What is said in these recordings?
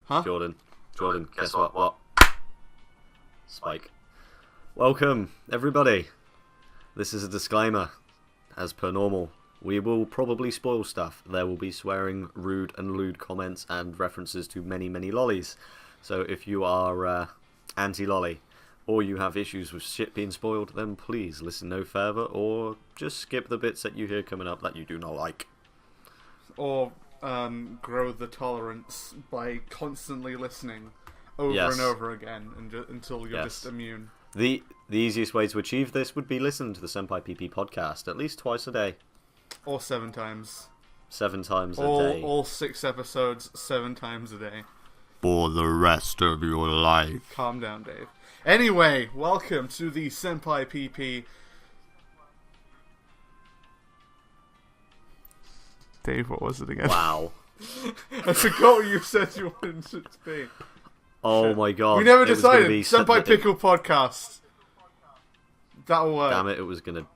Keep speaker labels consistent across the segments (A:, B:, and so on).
A: Huh?
B: Jordan, guess what? What? Spike. Welcome, everybody. This is a disclaimer. As per normal, we will probably spoil stuff. There will be swearing, rude and lewd comments and references to many, many lollies. So if you are anti-lolly, or you have issues with shit being spoiled, then please listen no further, or just skip the bits that you hear coming up that you do not like.
A: Or grow the tolerance by constantly listening over
B: Yes.
A: and over again until you're just immune.
B: The easiest way to achieve this would be listening to the Senpai PP podcast at least twice a day.
A: Or 7 times.
B: 7 times a day.
A: All 6 episodes 7 times a day.
B: For the rest of your life.
A: Calm down, Dave. Anyway, welcome to the Senpai PP. Dave, what was it again?
B: Wow.
A: I forgot what you said you wanted it to be.
B: Oh
A: Shit.
B: my god.
A: We never
B: It was gonna
A: decided.
B: be
A: Senpai Pickle podcast. That'll work.
B: Damn it, it was gonna...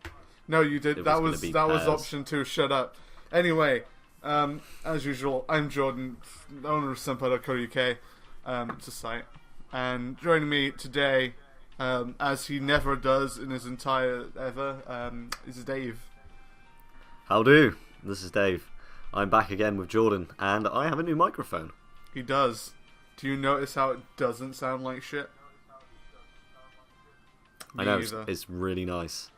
A: No, you did.
B: It
A: That
B: was
A: was
B: gonna be pairs.
A: option 2. Shut up. Anyway, as usual, I'm Jordan, owner of Senpai.co.uk. It's a site, and joining me today, as he never does in his entire ever, is Dave.
B: How do? This is Dave. I'm back again with Jordan, and I have a new microphone.
A: He does. Do you notice how it doesn't sound like shit?
B: I know,
A: either.
B: it's really nice.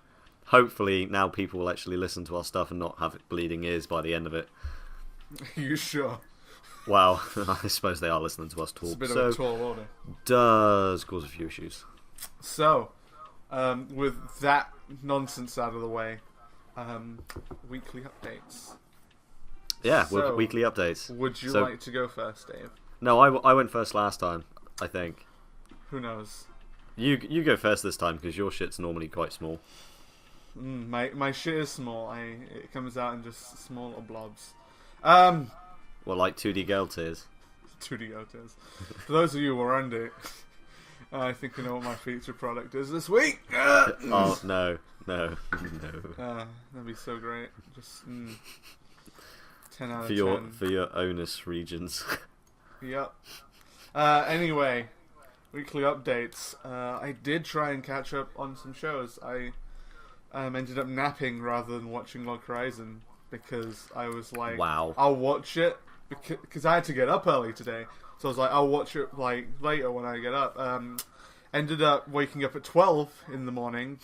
B: Hopefully now people will actually listen to our stuff and not have it bleeding ears by the end of it.
A: You sure?
B: Wow, I suppose they are listening to us talk.
A: It's a bit of a tall order.
B: Does cause a few issues.
A: So, with that nonsense out of the way, weekly updates.
B: Yeah,
A: So,
B: with weekly updates.
A: Would you
B: So-
A: like to go first, Dave?
B: No, I went first last time, I think.
A: Who knows?
B: You go first this time, because your shit's normally quite small.
A: My shit is small. It comes out in just small little blobs.
B: Well, like 2D girl tears.
A: 2D otis. For those of you who are on it, I think you know what my feature product is this week.
B: Oh, no. No.
A: That'd be so great. Just 10 out of
B: For
A: 10.
B: your onus regions.
A: Yep. Anyway, weekly updates. I did try and catch up on some shows. I ended up napping rather than watching Log Horizon because I was like,
B: Wow.
A: I'll watch it because I had to get up early today. So I was like, I'll watch it like later when I get up. Ended up waking up at 12 in the morning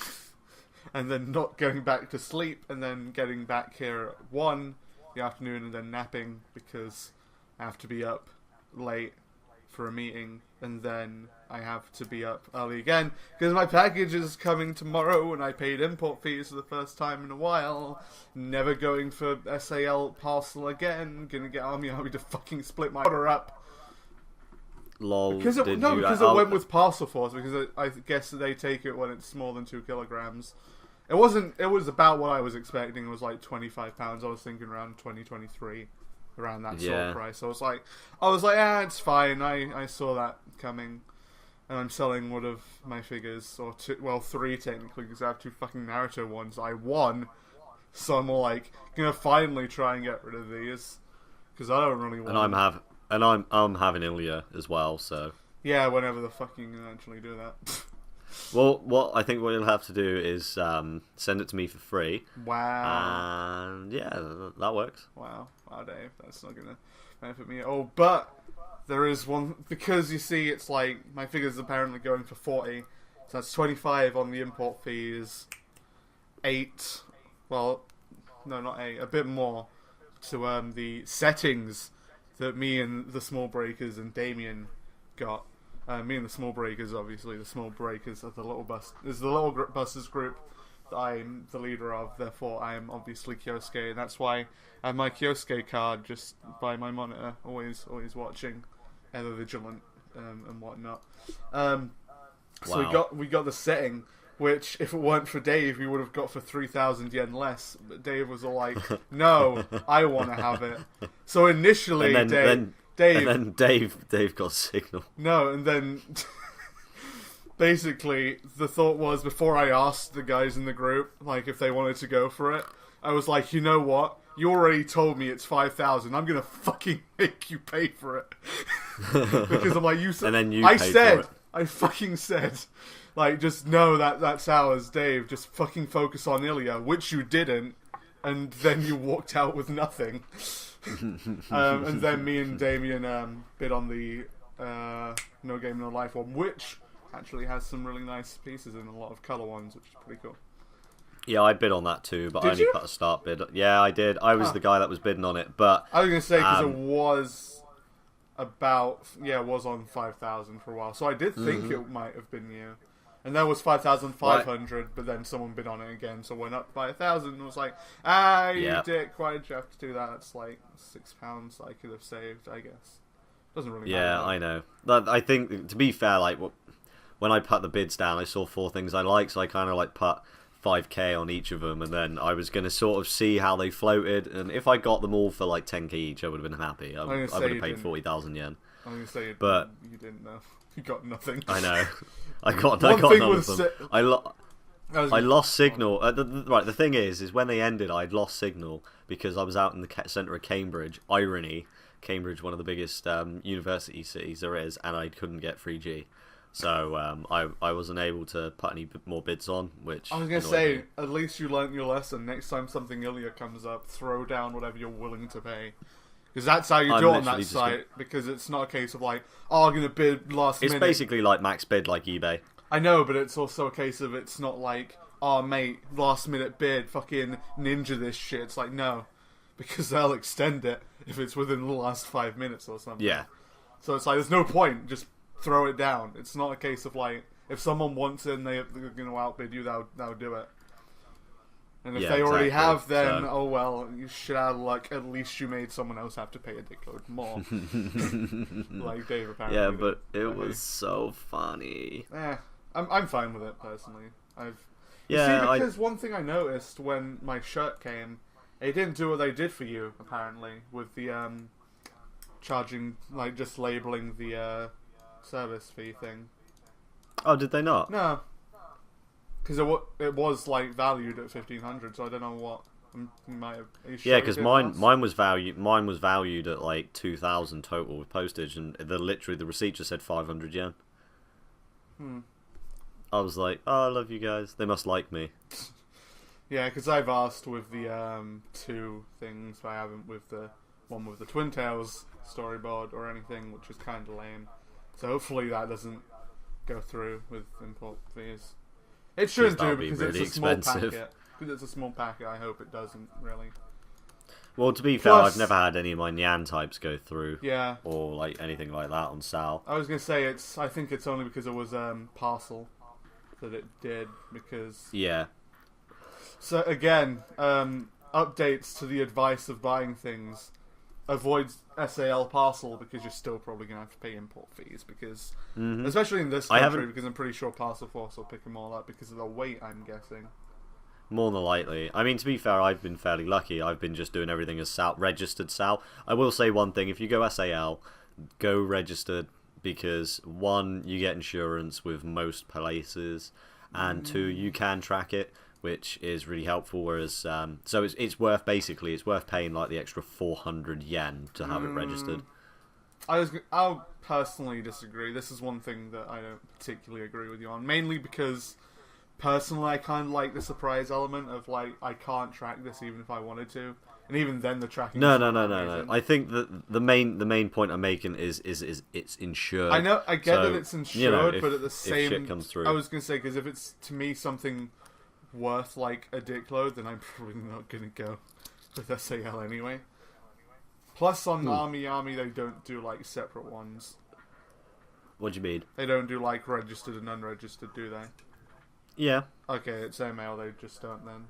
A: and then not going back to sleep and then getting back here at 1 in the afternoon and then napping because I have to be up late for a meeting and then I have to be up early again because my package is coming tomorrow and I paid import fees for the first time in a while. Never going for SAL parcel again. Gonna get Army to fucking split my order up.
B: Lol.
A: Because it went with Parcel Force because I guess they take it when it's more than 2 kilograms. It wasn't. It was about what I was expecting. It was like £25. I was thinking around 20-23, around that sort of price. So I was like, it's fine. I saw that coming, and I'm selling one of my figures, or 3 technically, because I have 2 fucking Naruto ones. I won, so I'm like gonna finally try and get rid of these because I don't really want.
B: And I'm having Ilya as well, so
A: Yeah, whenever the fuck you can actually do that.
B: well, what you'll have to do is send it to me for free.
A: Wow.
B: And yeah, that works.
A: Wow, Dave, that's not gonna benefit me at all. But there is one because you see, it's like my figure's apparently going for 40, so that's 25 on the import fees. 8, well, no, not 8, a bit more to the settings that me and the Small Breakers and Damien got. Me and the Small Breakers, obviously, the Small Breakers are the little bus. Is the little buses group that I'm the leader of. Therefore, I am obviously Kyosuke, and that's why I have my Kyosuke card just by my monitor, always watching, ever vigilant, and whatnot. So
B: Wow.
A: we got the setting, which if it weren't for Dave, we would have got for 3,000 yen less. But Dave was all like, "No, I want to have it." So initially,
B: And then Dave got signal.
A: No, and then basically the thought was before I asked the guys in the group like if they wanted to go for it, I was like, you know what? you already told me it's 5,000. I'm gonna fucking make you pay for it because I'm like, you said.
B: And then you
A: I
B: paid
A: said,
B: for it.
A: I fucking said, like, just know that that's ours, Dave. Just fucking focus on Ilya, which you didn't, and then you walked out with nothing. And then me and Damien bid on the No Game No Life one, which actually has some really nice pieces and a lot of colour ones, which is pretty cool.
B: Yeah, I bid on that too, but
A: Did
B: I only
A: you?
B: put a start bid. Yeah, I did. I was the guy that was bidding on it, but
A: I was going to say, because it was it was on 5,000 for a while, so I did think it might have been you. And that was 5,500, but then someone bid on it again, so went up by 1,000, and was like, you dick, why did you have to do that? It's like £6 I could have saved, I guess. Doesn't really matter.
B: yeah, I know. But I think, to be fair, like, when I put the bids down, I saw 4 things I liked, so I kind of like put 5k on each of them, and then I was going to sort of see how they floated, and if I got them all for like 10k each, I would have been happy. I would have paid 40,000 yen.
A: I'm going to say
B: but
A: you didn't know. You got nothing.
B: I know. I got
A: One
B: none
A: thing
B: of
A: with
B: them. I lost signal. The thing is when they ended, I'd lost signal because I was out in the centre of Cambridge. Irony, Cambridge, one of the biggest university cities there is, and I couldn't get 3G. So I wasn't able to put any more bids on, which
A: I was going to say, at least you learnt your lesson. Next time something Ilya comes up, throw down whatever you're willing to pay. Because that's how you do it on that site, because it's not a case of like, I'm going to bid last minute.
B: It's basically like max bid, like eBay.
A: I know, but it's also a case of it's not like, mate, last minute bid, fucking ninja this shit. It's like, no, because they'll extend it if it's within the last 5 minutes or something.
B: Yeah.
A: So it's like, there's no point, just throw it down. It's not a case of like, if someone wants it and they're going to outbid you, they'll do it. And if they already have, then, oh well, you shit out of luck. At least you made someone else have to pay a dickload more. Like Dave apparently.
B: Yeah, but it was so funny.
A: I'm fine with it, personally. Because one thing I noticed when my shirt came, it didn't do what they did for you, apparently, with the, charging, like, just labeling the, service fee thing.
B: Oh, did they not?
A: No. Because it was like valued at 1,500, so I don't know what might have.
B: Yeah, because mine was valued at like 2,000 total with postage, and the receipt just said 500 yen. I was like, oh, I love you guys. They must like me.
A: Yeah, because I've asked with the 2 things, but I haven't with the one with the Twin Tails storyboard or anything, which is kind of lame. So hopefully that doesn't go through with import fees. It shouldn't do because really it's a small packet. Because it's a small packet, I hope it doesn't really.
B: Well, to be fair, I've never had any of my Nyan types go through.
A: Yeah.
B: Or like anything like that on Sal.
A: I was gonna say I think it's only because it was parcel that it did, because.
B: Yeah.
A: So again, updates to the advice of buying things. Avoid SAL parcel because you're still probably going to have to pay import fees, because especially in this country, because I'm pretty sure Parcel Force will pick them all up because of the weight, I'm guessing.
B: More than likely. I mean, to be fair, I've been fairly lucky. I've been just doing everything as SAL, registered SAL. I will say one thing, if you go SAL, go registered, because 1, you get insurance with most places, and 2, you can track it, which is really helpful. Whereas, so it's worth paying like the extra 400 yen to have it registered.
A: I'll personally disagree. This is one thing that I don't particularly agree with you on, mainly because personally I kind of like the surprise element of like I can't track this even if I wanted to, and even then the tracking.
B: No. I think that the main point I'm making is it's insured.
A: I know, I get that it's insured, but at the same,
B: if shit comes through,
A: I was gonna say, because if it's to me something worth like a dickload, then I'm probably not gonna go with SAL anyway. Plus on Army they don't do like separate ones.
B: What do you mean?
A: They don't do like registered and unregistered, do they?
B: Yeah.
A: Okay, it's airmail, they just don't then.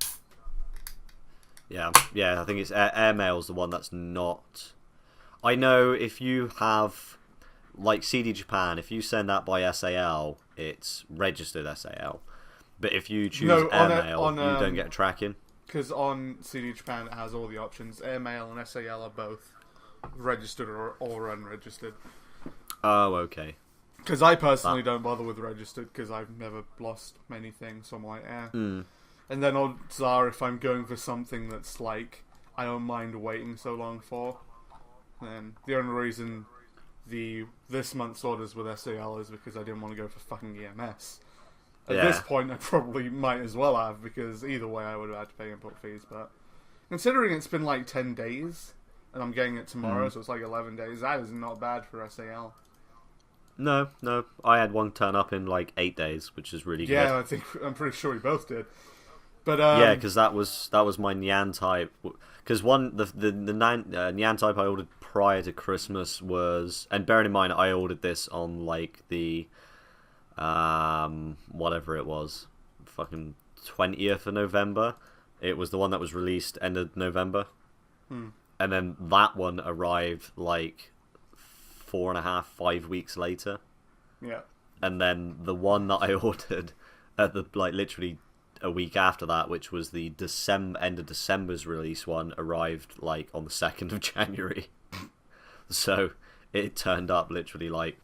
B: Yeah, I think it's airmail's the one that's not. I know if you have like CD Japan, if you send that by SAL, it's registered SAL. But if you choose airmail, you don't get tracking. Because
A: on CD Japan it has all the options. Airmail and SAL are both registered or unregistered.
B: Oh, okay.
A: Because I personally don't bother with registered, because I've never lost many things on my air. And then odds are, if I'm going for something that's like I don't mind waiting so long for. And the only reason this month's orders with SAL is because I didn't want to go for fucking EMS. At this point, I probably might as well have, because either way I would have had to pay import fees. But considering it's been like 10 days, and I'm getting it tomorrow, so it's like 11 days, that is not bad for SAL.
B: No. I had one turn up in like 8 days, which is really good.
A: Yeah, I'm pretty sure we both did. But
B: yeah, because that was my Nyan type. Because the Nyan type I ordered prior to Christmas was, and bearing in mind I ordered this on like the whatever it was, fucking 20th of November. It was the one that was released end of November, and then that one arrived like 4.5-5 weeks later.
A: Yeah,
B: and then the one that I ordered at the like literally a week after that, which was the end of December's release one, arrived like on the 2nd of January. So it turned up literally like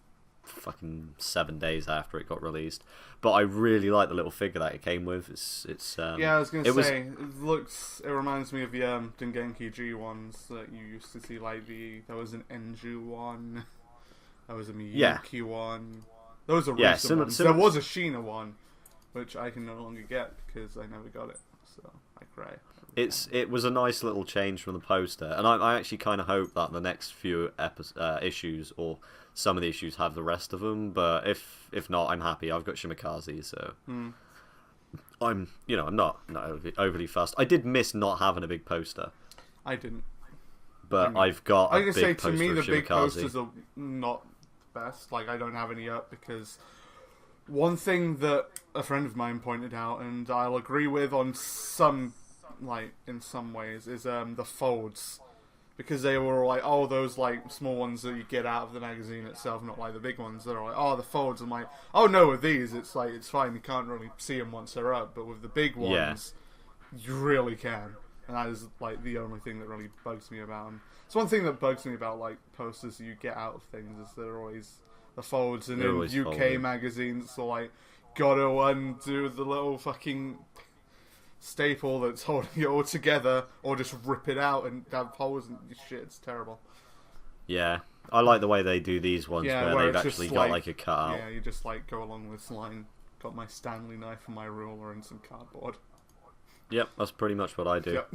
B: fucking 7 days after it got released. But I really like the little figure that it came with. It's
A: yeah, I was gonna say it reminds me of the Dengenki G ones that you used to see. Like there was an Enju one, there was a Miyuki one. Those are recent ones. There was a Sheena one, which I can no longer get because I never got it. So I cry.
B: It was a nice little change from the poster, and I actually kind of hope that the next few issues, or some of the issues, have the rest of them. But if not, I'm happy. I've got Shimikaze, so I'm not overly fussed. I did miss not having a big poster.
A: I didn't,
B: but I've got.
A: I can say to me the big posters are not the best. Like I don't have any up because one thing that a friend of mine pointed out, and I'll agree with on some. Like in some ways is the folds, because they were like, oh, those like small ones that you get out of the magazine itself, not like the big ones. They're like, oh, the folds. I'm like, oh no, with these it's like it's fine, you can't really see them once they're up, but with the big ones you really can, and that is like the only thing that really bugs me about them. It's one thing that bugs me about like posters you get out of things is they're always the folds, and in UK folded magazines so like gotta undo the little fucking staple that's holding it all together, or just rip it out and have holes and shit. It's terrible.
B: Yeah, I like the way they do these ones where they've actually got like a cutout.
A: Yeah, you just like go along this line. Got my Stanley knife and my ruler and some cardboard.
B: Yep, that's pretty much what I do.
A: Yep.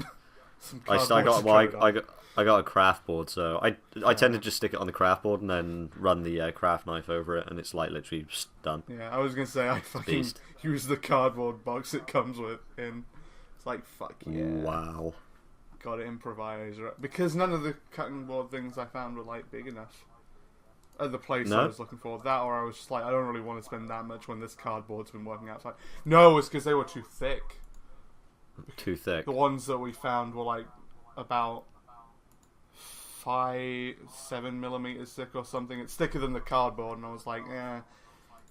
B: I got a craft board, so I tend to just stick it on the craft board and then run the craft knife over it, and it's like literally just done.
A: Yeah, I was gonna say I fucking use the cardboard box it comes with, and it's like fuck yeah.
B: Wow.
A: Got to improvise, because none of the cutting board things I found were like big enough at the place I was looking for. That, or I was just like, I don't really want to spend that much when this cardboard's been working out. It's like, no, it's because they were too thick.
B: Too thick.
A: The ones that we found were like about 5-7 millimeters thick or something. It's thicker than the cardboard, and I was like,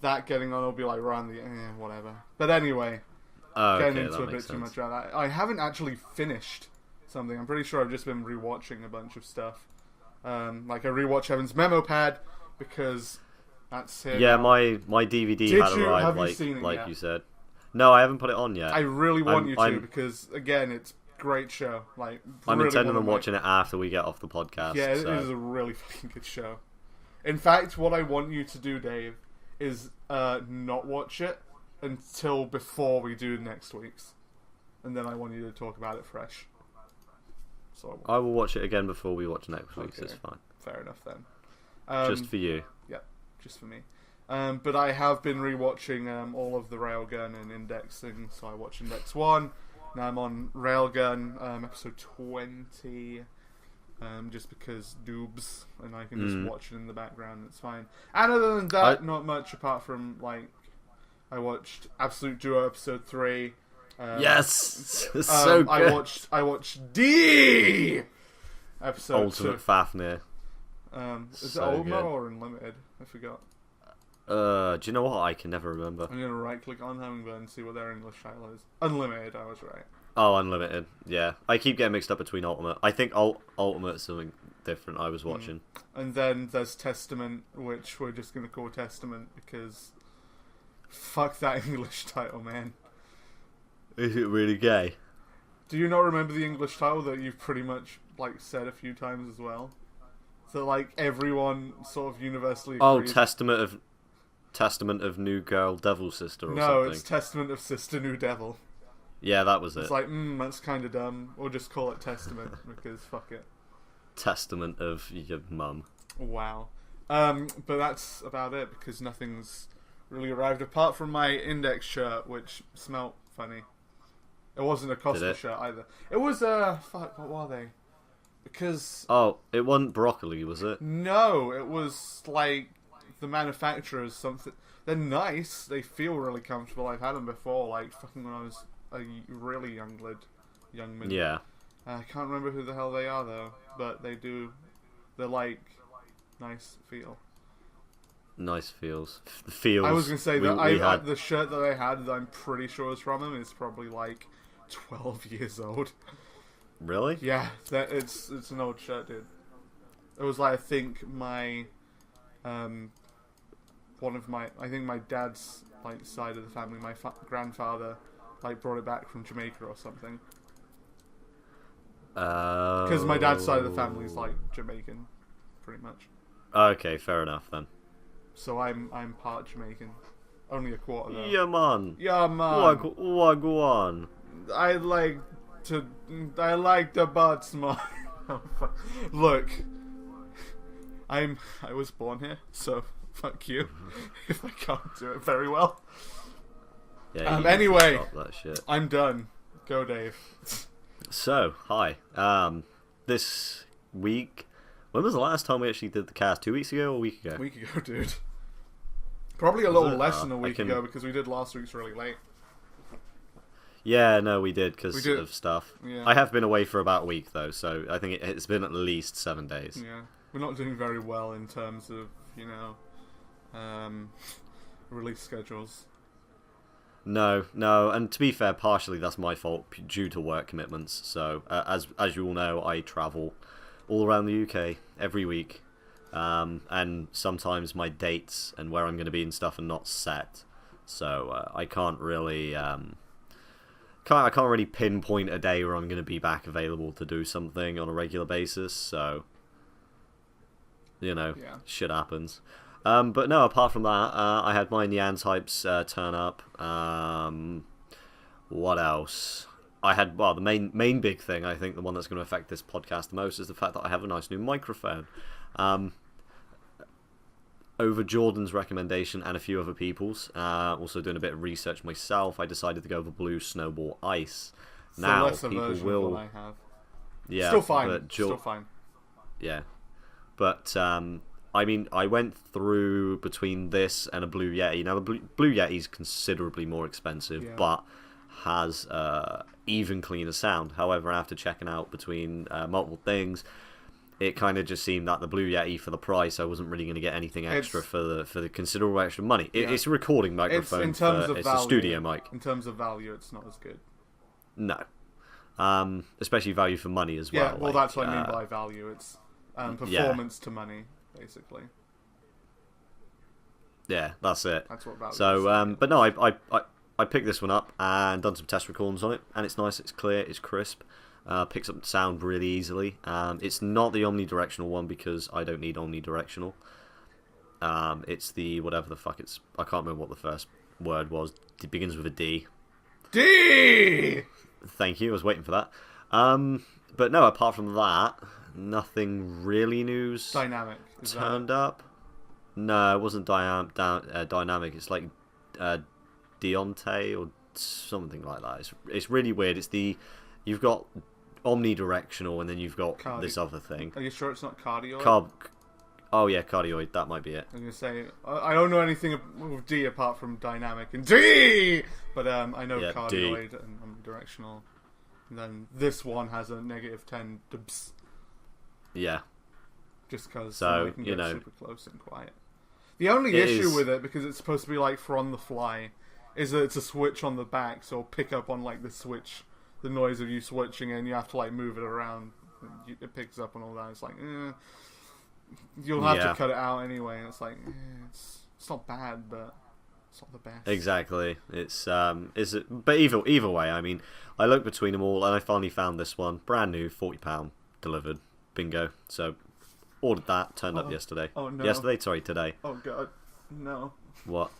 A: that getting on will be like around the whatever. But anyway, getting into a bit too much about that. I haven't actually finished something. I'm pretty sure I've just been rewatching a bunch of stuff. Like I rewatched Evan's Memo Pad because that's it.
B: Yeah, my DVD had arrived, like you said. No, I haven't put it on yet.
A: I really want you to, because again, it's a great show. Like
B: I'm intending on watching it after we get off the podcast.
A: Yeah, it is a really fucking good show. In fact, what I want you to do, Dave, is not watch it until before we do next week's, and then I want you to talk about it fresh. So
B: I will watch it again before we watch next week's. It's fine.
A: Fair enough then.
B: Just for you.
A: Yeah, just for me. But I have been rewatching all of the Railgun and Index things. So I watched Index 1. Now I'm on Railgun, episode 20. Just because doobs, and I can just watch it in the background. It's fine. And other than that, not much apart from like I watched Absolute Duo episode 3.
B: Yes, it's so good.
A: I watched D episode
B: Ultimate
A: 2.
B: Fafnir.
A: Is it Ultimate or Unlimited? I forgot.
B: Do you know what? I can never remember.
A: I'm gonna right click on Hummingbird and see what their English title is. Unlimited, I was right.
B: Oh, Unlimited. Yeah, I keep getting mixed up between Ultimate. I think Ultimate is something different I was watching.
A: And then there's Testament, which we're just gonna call Testament because fuck that English title, man.
B: Is it really gay?
A: Do you not remember the English title that you've pretty much like said a few times as well? So like everyone sort of universally agrees.
B: Oh, Testament of New Girl Devil Sister or something.
A: No, it's Testament of Sister New Devil.
B: Yeah, that was it.
A: It's like, that's kind of dumb. We'll just call it Testament because fuck it.
B: Testament of your mum.
A: Wow. But that's about it because nothing's really arrived apart from my index shirt, which smelt funny. It wasn't a Costco shirt either. It was fuck. What were they? Because
B: it wasn't broccoli, was it?
A: no, it was like the manufacturer's something. They're nice. They feel really comfortable. I've had them before, like fucking when I was a really young man.
B: Yeah.
A: I can't remember who the hell they are though, but they do. They're like nice feel.
B: Nice feels. Feels.
A: I was gonna say that the shirt that I had, that I'm pretty sure is from them, is probably like 12 years old.
B: Really?
A: Yeah, it's an old shirt, dude. It was like I think my my dad's like side of the family, my grandfather like brought it back from Jamaica or something. Because my dad's side of the family is like Jamaican, pretty much.
B: Okay, fair enough then.
A: So I'm part Jamaican, only a quarter though.
B: Yeah, man.
A: Yeah, man.
B: Wagwan.
A: I like the butts, man. Look, I was born here, so fuck you if I can't do it very well.
B: Yeah.
A: Anyway,
B: that shit.
A: I'm done. Go, Dave.
B: So, hi. This week, when was the last time we actually did the cast? 2 weeks ago or a week ago?
A: A week ago, dude. Probably a little less than a week ago because we did last week's really late.
B: Yeah, no, we did because of stuff.
A: Yeah.
B: I have been away for about a week though, so I think it's been at least 7 days.
A: Yeah, we're not doing very well in terms of release schedules.
B: No, and to be fair, partially that's my fault due to work commitments. So, as you all know, I travel all around the UK every week, and sometimes my dates and where I'm going to be and stuff are not set. So I can't really I can't really pinpoint a day where I'm going to be back available to do something on a regular basis. So, shit happens. But no, apart from that, I had my Nyan types turn up. What else? I had, the main big thing, I think the one that's going to affect this podcast the most is the fact that I have a nice new microphone. Over Jordan's recommendation and a few other people's, also doing a bit of research myself, I decided to go with Blue Snowball Ice. Now, people will...
A: I have.
B: Yeah,
A: still fine. Still fine.
B: Yeah. But, I mean, I went through between this and a Blue Yeti. Now, the Blue Yeti is considerably more expensive, but has even cleaner sound. However, after checking out between multiple things, it kind of just seemed that the Blue Yeti, for the price, I wasn't really going to get anything extra for the considerable extra money. It's a recording microphone. It's a studio mic.
A: In terms of value, it's not as good.
B: No. Especially value for money as well.
A: Yeah, well, that's what I mean by value. It's performance to money, basically.
B: Yeah, that's it.
A: That's what value is.
B: So, but no, I picked this one up and done some test recordings on it, and it's nice, it's clear, it's crisp. Picks up sound really easily. It's not the omnidirectional one because I don't need omnidirectional. It's the whatever the fuck it's... I can't remember what the first word was. It begins with a D.
A: D!
B: Thank you, I was waiting for that. But no, apart from that, nothing really news
A: Dynamic.
B: turned up. No, it wasn't dynamic. It's like Deontay or something like that. It's really weird. You've got omnidirectional, and then you've got this other thing.
A: Are you sure it's not cardioid?
B: Oh yeah, cardioid. That might be it.
A: I'm gonna say I don't know anything with D apart from dynamic and D, but I know cardioid and omnidirectional. And then this one has a -10 dBs.
B: Yeah.
A: Just because
B: so
A: you can get super close and quiet. The only issue with it, because it's supposed to be like for on the fly, is that it's a switch on the back, so it'll pick up on like the switch. The noise of you switching, and you have to like move it around. It picks up on all that. It's like, you'll have to cut it out anyway. And it's like, it's not bad, but It's not the best.
B: Exactly. But either way, I mean, I looked between them all and I finally found this one, brand new, £40 delivered. Bingo. So ordered that, turned up yesterday.
A: Oh no.
B: Yesterday, sorry, today.
A: Oh god, no.
B: What?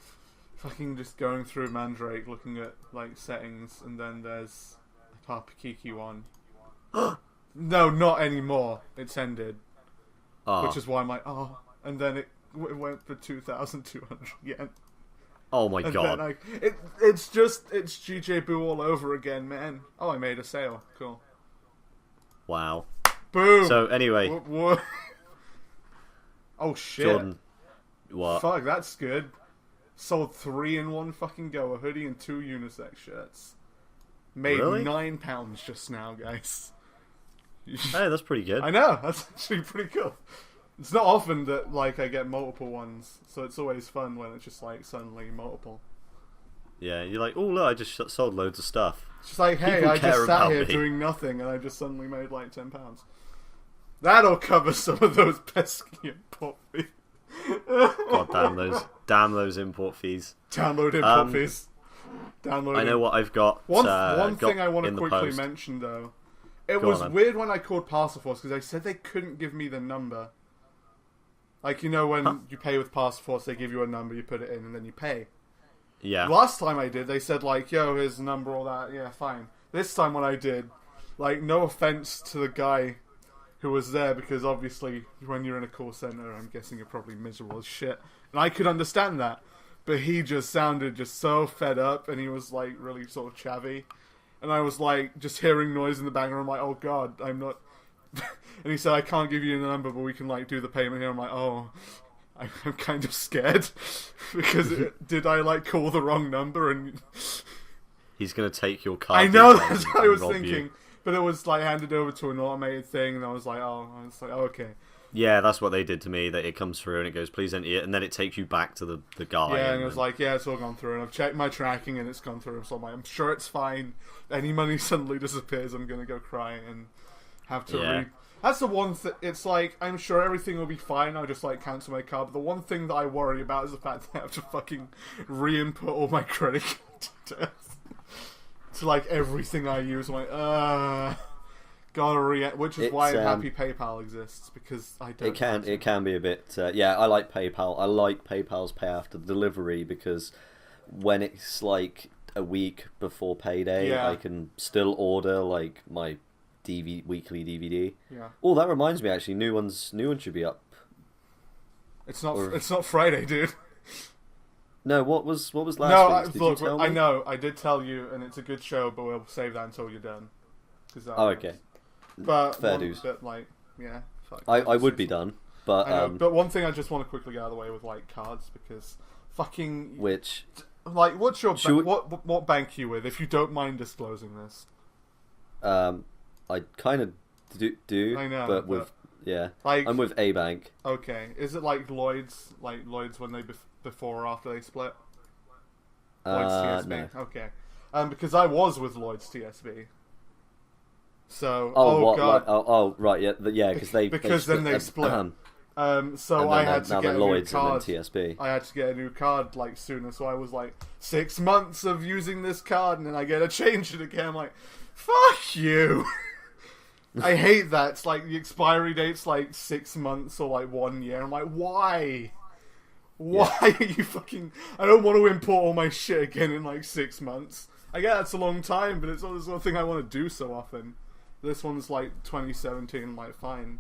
A: Fucking just going through Mandrake, looking at like settings, and then there's a Papa Kiki one. No, not anymore. It's ended.
B: Oh.
A: Which is why I'm like, and then it went for 2,200 yen.
B: Oh my
A: And
B: god.
A: then it's GJ Boo all over again, man. Oh, I made a sale. Cool.
B: Wow.
A: Boom.
B: So anyway,
A: oh shit.
B: Jordan, what?
A: Fuck, that's good. Sold 3 in one fucking go, a hoodie and 2 unisex shirts. Made
B: Really?
A: £9 just now, guys.
B: Hey, that's pretty good.
A: I know, that's actually pretty cool. It's not often that like I get multiple ones, so it's always fun when it's just like suddenly multiple.
B: Yeah, you're like, oh look, I just sold loads of stuff.
A: It's just like, hey,
B: People
A: I
B: care
A: just sat
B: about
A: here
B: me.
A: doing nothing and I just suddenly made like £10. That'll cover some of those pesky import fees.
B: God damn those import fees.
A: Download import fees. Download.
B: I know what I've got.
A: One thing I want to
B: in the
A: quickly
B: post.
A: mention though, it
B: Go
A: was
B: on, then.
A: weird when I called Parcel Force because they said they couldn't give me the number. Like, you know, when you pay with Parcel Force, they give you a number, you put it in, and then you pay.
B: Yeah.
A: Last time I did, they said like, "Yo, here's the number," all that. Yeah, fine. This time when I did, like, no offense to the guy who was there, because obviously when you're in a call center, I'm guessing you're probably miserable as shit, and I could understand that. But he just sounded just so fed up, and he was like really sort of chavvy, and I was like just hearing noise in the background. I'm like, oh god, I'm not. And he said, I can't give you the number, but we can like do the payment here. I'm like, oh, I'm kind of scared because did I like call the wrong number? And
B: He's gonna take your card.
A: I know
B: details
A: that's
B: and
A: what I was
B: rob
A: thinking,
B: you.
A: but it was like handed over to an automated thing, and I was like, oh, okay.
B: Yeah, that's what they did to me. That it comes through and it goes, please enter it, and then it takes you back to the guy.
A: Yeah, and it was like, yeah, it's all gone through, and I've checked my tracking, and it's gone through. So I'm like, I'm sure it's fine. Any money suddenly disappears, I'm gonna go crying and have to That's the one thing. It's like, I'm sure everything will be fine. I'll just like cancel my card. But the one thing that I worry about is the fact that I have to fucking re-input all my credit card details to like everything I use. I'm like, gotta which is why I'm happy PayPal exists, because I don't.
B: It can be a bit. Yeah, I like PayPal. I like PayPal's pay after delivery because when it's like a week before payday, I can still order like my weekly DVD.
A: Yeah.
B: Oh, that reminds me. Actually, new ones should be up.
A: It's not. It's not Friday, dude.
B: No, what was last week? Did
A: look,
B: you tell me?
A: I know. I did tell you, and it's a good show, but we'll save that until you're done.
B: Okay.
A: But
B: fair dues.
A: But like, yeah. Fuck,
B: I would be done, but
A: I know, but one thing I just want to quickly get out of the way with like cards, because fucking
B: which
A: like, what's your what bank are you with? If you don't mind disclosing this.
B: I kind of do.
A: I know,
B: but with
A: like,
B: I'm with A Bank.
A: Okay, is it like Lloyd's when they before or after they split? Lloyd's TSB.
B: No.
A: Okay, because I was with Lloyd's TSB. So
B: God. Right, yeah, because they
A: then they split. So I had to get a new card.
B: TSB.
A: I had to get a new card like sooner, so I was like 6 months of using this card, and then I get to change it again. I'm like, fuck you. I hate that. It's like the expiry date's like 6 months or like 1 year. I'm like, why? Why are you fucking... I don't want to import all my shit again in like 6 months. I get that's a long time, but it's not the sort of thing I want to do so often. This one's like 2017. I'm like, fine.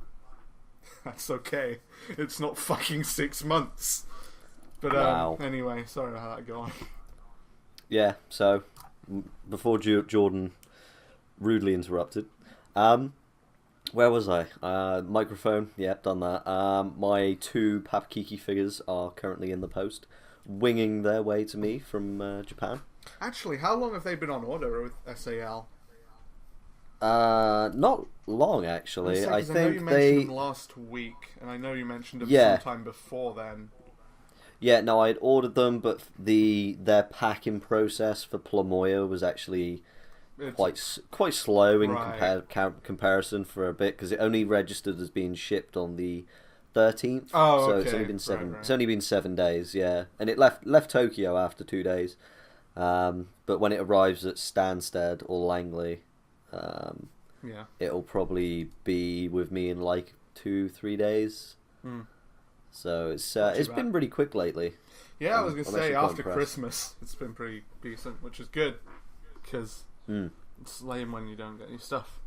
A: That's okay. It's not fucking 6 months. But anyway, sorry to have that go on.
B: Yeah, so before Jordan rudely interrupted, where was I? Microphone, done that. My 2 Papakiki figures are currently in the post, winging their way to me from Japan.
A: Actually, how long have they been on order with SAL?
B: Not long, actually. I think
A: I know you mentioned them last week, and I know you mentioned them sometime before then.
B: Yeah, no, I had ordered them, but their packing process for Plamoya was actually quite slow in comparison for a bit, because it only registered as being shipped on the 13th.
A: Oh,
B: so
A: okay.
B: it's only been seven.
A: Right.
B: It's only been 7 days, yeah. And it left Tokyo after 2 days. But when it arrives at Stansted or Langley, it'll probably be with me in like 2-3 days. So it's been pretty quick lately.
A: Yeah, I was gonna say after Christmas, it's been pretty decent, which is good because it's lame when you don't get any stuff.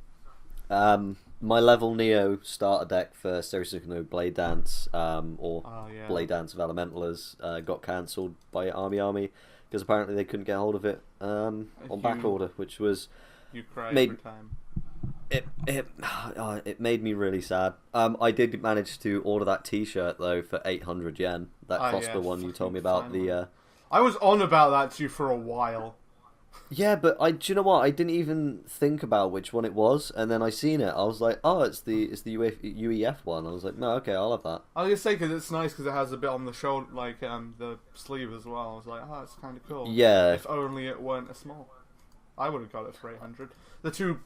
B: My level Neo starter deck for Stereosynchrony Blade Dance, Blade Dance of Elementalers, got cancelled by Army because apparently they couldn't get hold of it on back order, which was
A: you cry every time.
B: It made me really sad. I did manage to order that T-shirt though for 800 yen. That cost the one you told me about.
A: I was on about that to you for a while.
B: Yeah, but do you know what? I didn't even think about which one it was, and then I seen it. I was like, oh, it's the UEF one. I was like, no, okay, I'll have that.
A: I was gonna say because it's nice because it has a bit on the shoulder, like the sleeve as well. I was like, oh, it's kind of cool.
B: Yeah.
A: If only it weren't a small. I would have got it for 800. The two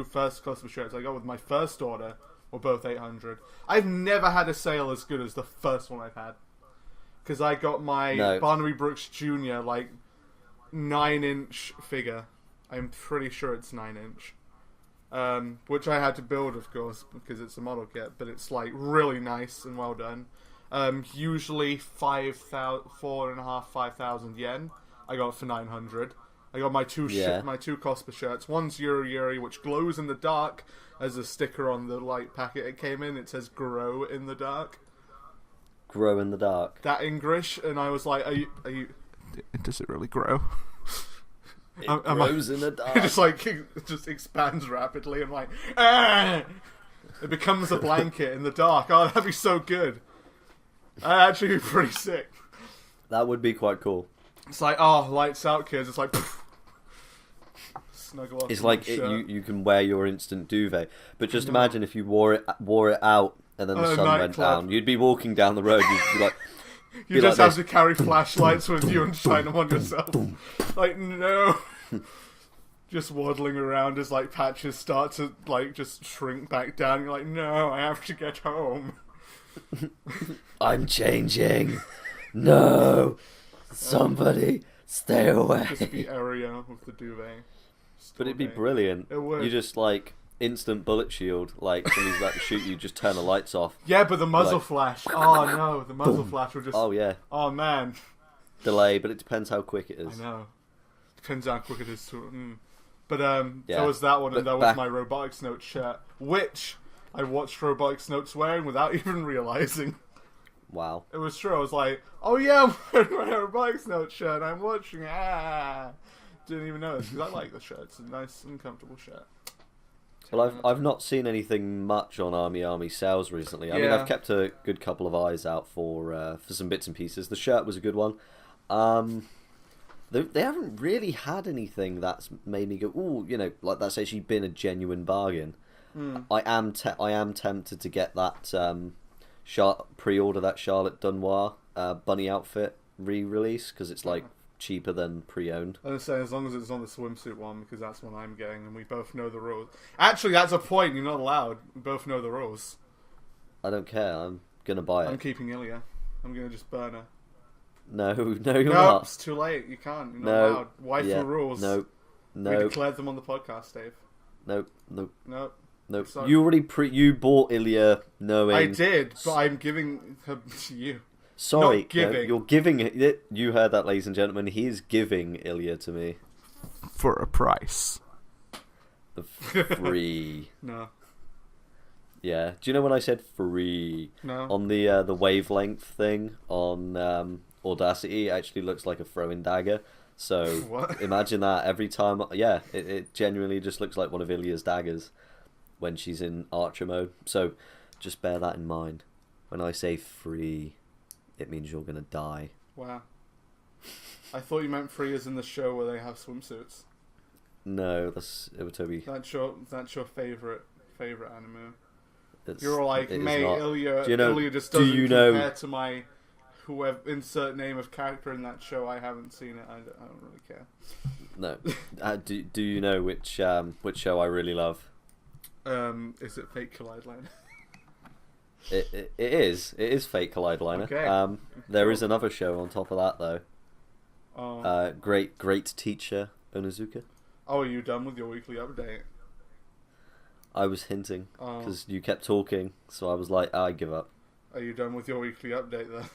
A: first customer shirts I got with my first order were both 800. I've never had a sale as good as the first one I've had. Because I got my Barnaby Brooks Jr. like 9-inch figure. I'm pretty sure it's 9-inch. Which I had to build, of course, because it's a model kit. But it's like really nice and well done. Usually 5,000 yen. I got it for 900. I got my two Cospa shirts. One's Yuri, which glows in the dark as a sticker on the light packet it came in. It says "Grow in the dark."
B: Grow in the dark.
A: That English, and I was like, "Are you? Does it really grow?"
B: It grows in the dark.
A: It just expands rapidly. I'm like, ah! It becomes a blanket in the dark. Oh, that'd be so good. That'd actually be pretty sick.
B: That would be quite cool.
A: It's like, oh, lights out, kids. It's like, poof. Snuggle up.
B: It's like you can wear your instant duvet, but just imagine if you wore it out and then the sun went down. You'd be walking down the road. You'd be like,
A: you just have to carry flashlights with you and shine them on yourself. Like, no. Just waddling around as like patches start to like just shrink back down. You're like, no, I have to get home.
B: I'm changing. No, somebody stay away.
A: Just the area with the duvet.
B: But it'd be brilliant.
A: It would.
B: You just like instant bullet shield. Like somebody's about to shoot you, just turn the lights off.
A: Yeah, but the muzzle flash. Oh no, the muzzle flash will just.
B: Oh yeah.
A: Oh man.
B: Delay, but it depends how quick it is.
A: I know. Depends how quick it is to. But there was that one, and there was my Robotics Notes shirt, which I watched Robotics Notes wearing without even realizing.
B: Wow. It
A: was true. I was like, oh yeah, I'm wearing my Robotics Notes shirt. I'm watching. Didn't even notice because I like the shirt. It's a nice and comfortable shirt.
B: Well, I've not seen anything much on Army sales recently. I mean, I've kept a good couple of eyes out for some bits and pieces. The shirt was a good one. They haven't really had anything that's made me go, ooh, you know, like that's actually been a genuine bargain. I am tempted to get that pre-order that Charlotte Dunois bunny outfit re-release because it's like cheaper than pre-owned.
A: I was saying as long as it's on the swimsuit one because that's what I'm getting and we both know the rules. Actually, that's a point. You're not allowed. We both know the rules.
B: I don't care. I'm gonna buy it.
A: I'm keeping Ilya. I'm gonna just burn her.
B: No, you're not.
A: It's too late. You can't. You're not allowed. Waifu rules.
B: No.
A: We declared them on the podcast, Dave.
B: Nope.
A: Sorry.
B: You already you bought Ilya knowing.
A: I did, but I'm giving her to you.
B: Sorry,
A: not giving.
B: No, you're giving it. You heard that, ladies and gentlemen. He's giving Ilya to me
A: for a price.
B: The free.
A: No.
B: Yeah. Do you know when I said free?
A: No.
B: On the wavelength thing on Audacity, it actually looks like a throwing dagger. So
A: what?
B: Imagine that every time. Yeah, it genuinely just looks like one of Ilya's daggers when she's in Archer mode. So just bear that in mind. When I say free, it means you're gonna die.
A: Wow. I thought you meant free as in the show where they have swimsuits.
B: No, that's Iwatobi.
A: That's your favorite anime. You're like, mate, Ilya just doesn't compare to my whoever insert name of character in that show. I haven't seen it. I don't really care.
B: No. Do you know which show I really love?
A: Is it Fate Collide Line?
B: It is fake Collide Liner.
A: Okay.
B: There is another show on top of that though.
A: Oh.
B: Great teacher Onizuka.
A: Oh, are you done with your weekly update?
B: I was hinting because you kept talking, so I was like, I give up.
A: Are you done with your weekly update then?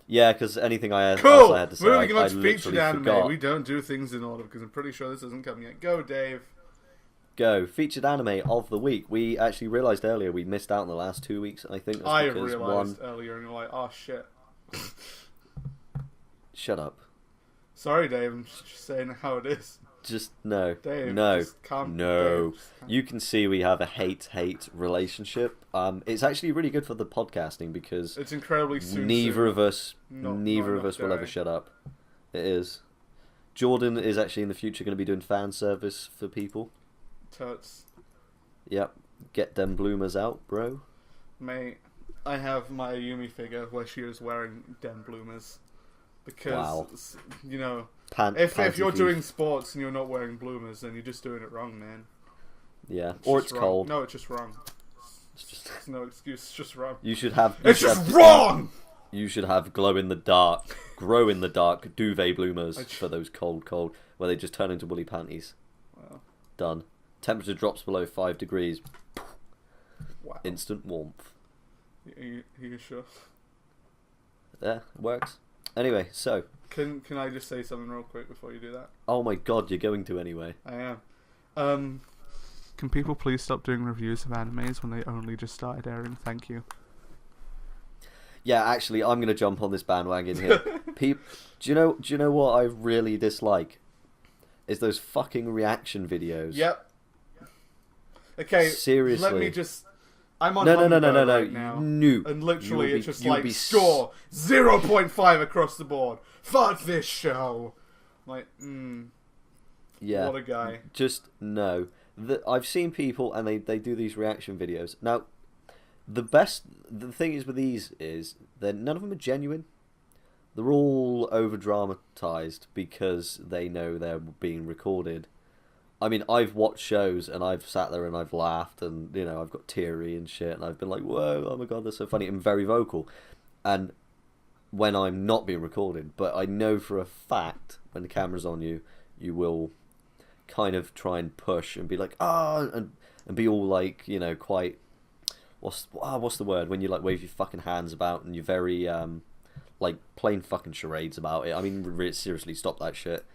B: Yeah, because anything else
A: Cool!
B: I had to say,
A: Moving
B: I
A: on to featured
B: literally
A: anime.
B: forgot.
A: We don't do things in order because I'm pretty sure this isn't coming yet. Go, Dave.
B: Go. Featured anime of the week. We actually realised earlier we missed out in the last 2 weeks, and I think that's because
A: realised earlier and you're like, oh shit.
B: Shut up.
A: Sorry, Dave, I'm just saying how it is.
B: Just no.
A: Dave,
B: no.
A: just calm,
B: No.
A: Dave,
B: You can see we have a hate relationship. It's actually really good for the podcasting because
A: it's incredibly soon.
B: neither of us
A: Not
B: will ever shut up. It is. Jordan is actually in the future going to be doing fan service for people.
A: Totes.
B: Yep. Get them bloomers out, bro.
A: Mate, I have my Ayumi figure where she is wearing dem bloomers. Because,
B: Wow.
A: you know,
B: Panty
A: if you're
B: thief.
A: doing sports and you're not wearing bloomers, then you're just doing it wrong, man.
B: Yeah.
A: It's
B: Or
A: just
B: it's
A: wrong.
B: cold.
A: No, it's just wrong.
B: It's just...
A: There's no excuse, it's just wrong.
B: You should have...
A: It's just wrong!
B: You should have glow in the dark duvet bloomers for those cold, where they just turn into woolly panties.
A: Wow.
B: Done. Temperature drops below 5 degrees.
A: Wow.
B: Instant warmth.
A: Are you sure?
B: Yeah, it works. Anyway, so...
A: Can I just say something real quick before you do that?
B: Oh my god, you're going to anyway.
A: I am. Can people please stop doing reviews of animes when they only just started airing? Thank you.
B: Yeah, actually, I'm going to jump on this bandwagon here. Do you know what I really dislike? Is those fucking reaction videos.
A: Yep. Okay,
B: Seriously.
A: let me just... I'm on
B: No,
A: Hummingbird right now.
B: No.
A: And literally it's just
B: you'll
A: like,
B: be
A: score 0.5 across the board. Fuck this show. Like,
B: Yeah.
A: what a guy.
B: Just no. I've seen people and they do these reaction videos. Now, the thing is with these is that none of them are genuine. They're all over dramatized because they know they're being recorded. I mean, I've watched shows and I've sat there and I've laughed and, you know, I've got teary and shit and I've been like, whoa, oh my god, that's so funny and very vocal. And when I'm not being recorded, but I know for a fact when the camera's on you, you will kind of try and push and be like, and be all like, you know, quite, what's the word? When you like wave your fucking hands about and you're very, like playing fucking charades about it. I mean, seriously, stop that shit.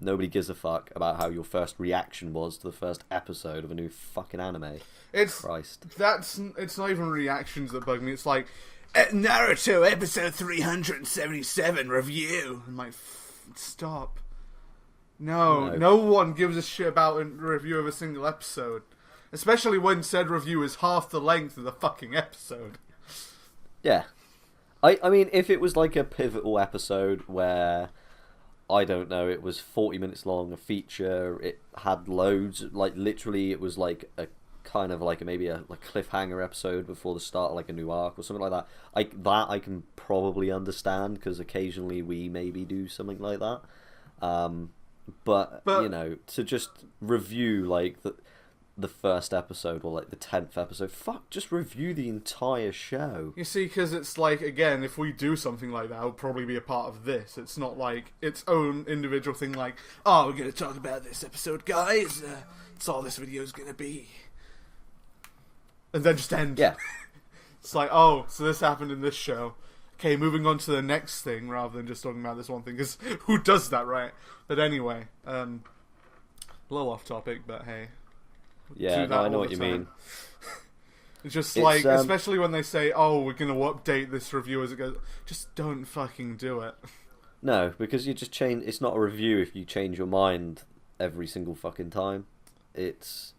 B: Nobody gives a fuck about how your first reaction was to the first episode of a new fucking anime.
A: Christ. It's not even reactions that bug me. It's like, Naruto episode 377 review. I'm like, stop. No one gives a shit about a review of a single episode. Especially when said review is half the length of the fucking episode.
B: Yeah. I mean, if it was like a pivotal episode where... I don't know, it was 40 minutes long, a feature, it had loads, like literally it was like a kind of like maybe a cliffhanger episode before the start of like a new arc or something like that. I can probably understand because occasionally we maybe do something like that. But you know, to just review like the first episode or like the 10th episode, just review the entire show.
A: You see, because it's like, again, if we do something like that, it'll probably be a part of this. It's not like its own individual thing like, oh, we're going to talk about this episode, guys. That's all this video's going to be. And then just end.
B: Yeah.
A: It's like, oh, so this happened in this show. Okay, moving on to the next thing, rather than just talking about this one thing, because who does that, right? But anyway, a little off topic, but hey.
B: Yeah, no, I know what you mean.
A: It's just like, especially when they say, oh, we're going to update this review as it goes. Just don't fucking do it.
B: No, because you just change... It's not a review if you change your mind every single fucking time. It's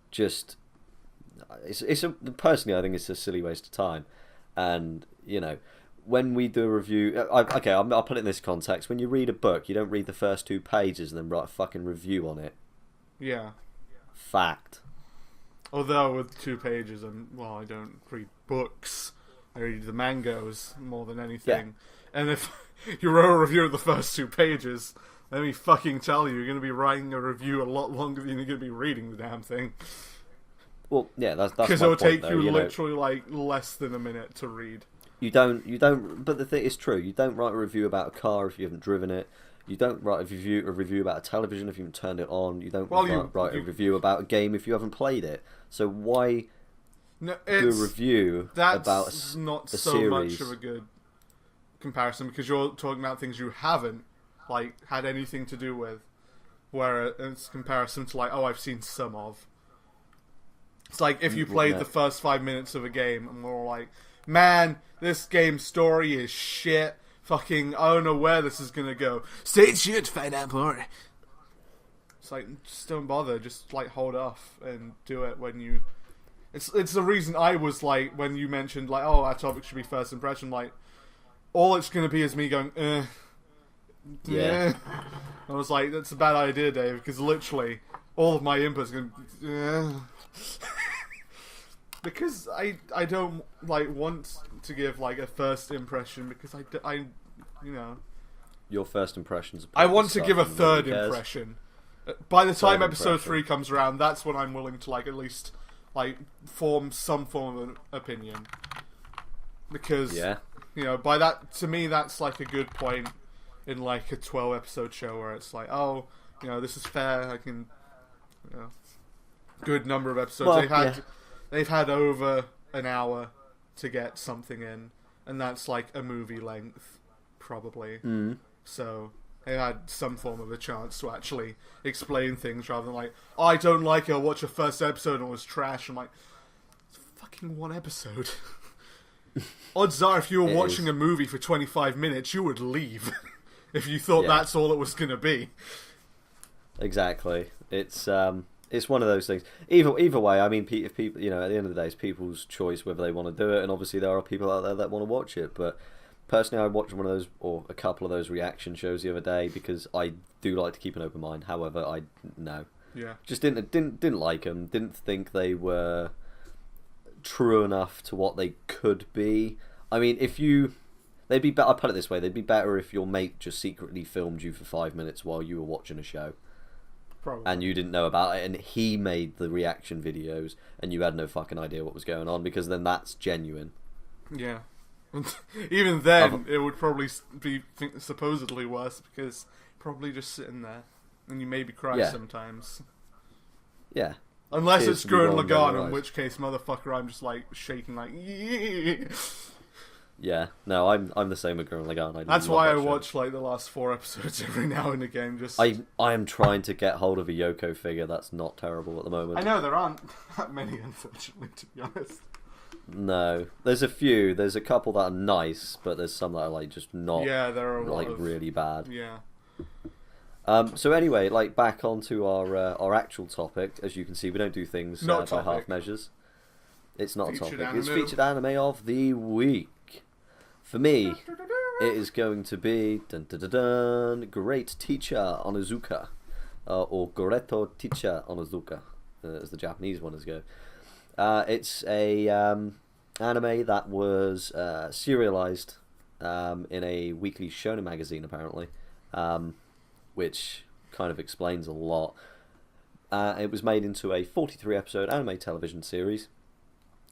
B: just... Personally, I think it's a silly waste of time. And, you know, when we do a review... I'll put it in this context. When you read a book, you don't read the first 2 pages and then write a fucking review on it.
A: Yeah.
B: Fact.
A: Although with 2 pages, I don't read books. I read the mangas more than anything. Yeah. And if you wrote a review of the first 2 pages, let me fucking tell you, you're going to be writing a review a lot longer than you're going to be reading the damn thing.
B: Well, yeah, that's
A: because
B: my
A: it'll
B: point,
A: take
B: though,
A: you
B: you know.
A: literally like less than a minute to read.
B: You don't. But the thing is true. You don't write a review about a car if you haven't driven it. You don't write a review about a television if you haven't turned it on. You don't write a review about a game if you haven't played it. So why do a review about
A: not
B: a
A: so
B: series?
A: much of a good comparison because you're talking about things you haven't like had anything to do with, where it's comparison to like, oh, I've seen some of. It's like if you played the first 5 minutes of a game and we're all like, man, this game's story is shit. Fucking, I don't know where this is gonna go. Stay tuned to find out more. It's like, just don't bother. Just like hold off and do it when you. It's the reason I was like, when you mentioned like, oh, our topic should be first impression. Like, all it's gonna be is me going,
B: Yeah.
A: I was like, that's a bad idea, Dave, because literally all of my input's gonna. Because I don't like want to give like a first impression because I you know.
B: Your first impressions.
A: I want to give a third impression. By the time episode 3 comes around, that's when I'm willing to like at least like form some form of an opinion. Because you know, by that, to me, that's like a good point in like a 12 episode show where it's like, oh, you know, this is fair. I can, you know, good number of episodes.
B: Well,
A: they've had over an hour to get something in, and that's like a movie length, probably. So they had some form of a chance to actually explain things rather than like, oh, I don't like it, I'll watch a first episode and it was trash. I'm like, it's fucking one episode. Odds are if you were watching a movie for 25 minutes, you would leave if you thought that's all it was going to be.
B: Exactly. It's one of those things. Either way, I mean, if people, you know, at the end of the day, it's people's choice whether they want to do it, and obviously there are people out there that want to watch it. But personally, I watched one of those or a couple of those reaction shows the other day because I do like to keep an open mind. However, just didn't like them. Didn't think they were true enough to what they could be. I mean, they'd be better. I put it this way: they'd be better if your mate just secretly filmed you for 5 minutes while you were watching a show.
A: Probably.
B: And you didn't know about it, and he made the reaction videos, and you had no fucking idea what was going on, because then that's genuine.
A: Yeah. Even then, it would probably be supposedly worse, because probably just sitting there, and you maybe cry sometimes.
B: Yeah.
A: Unless it's Gurren Lagann, in which case, motherfucker, I'm just like shaking like, yeah.
B: Yeah, no, I'm the same with Gurren Lagann.
A: That's why I watch like the last 4 episodes every now and again. Just
B: I am trying to get hold of a Yoko figure. That's not terrible at the moment.
A: I know there aren't that many, unfortunately, to be honest.
B: No, there's a few. There's a couple that are nice, but there's some that are like just not.
A: Yeah, there are
B: like really bad.
A: Yeah.
B: So anyway, like back onto our actual topic. As you can see, we don't do things by half measures. It's not
A: featured
B: a topic.
A: Anime.
B: It's featured anime of the week. For me, it is going to be Great Teacher Onizuka, or Goreto Teacher Onizuka, as the Japanese ones go. It's a anime that was serialized in a weekly shonen magazine, apparently, which kind of explains a lot. It was made into a 43-episode anime television series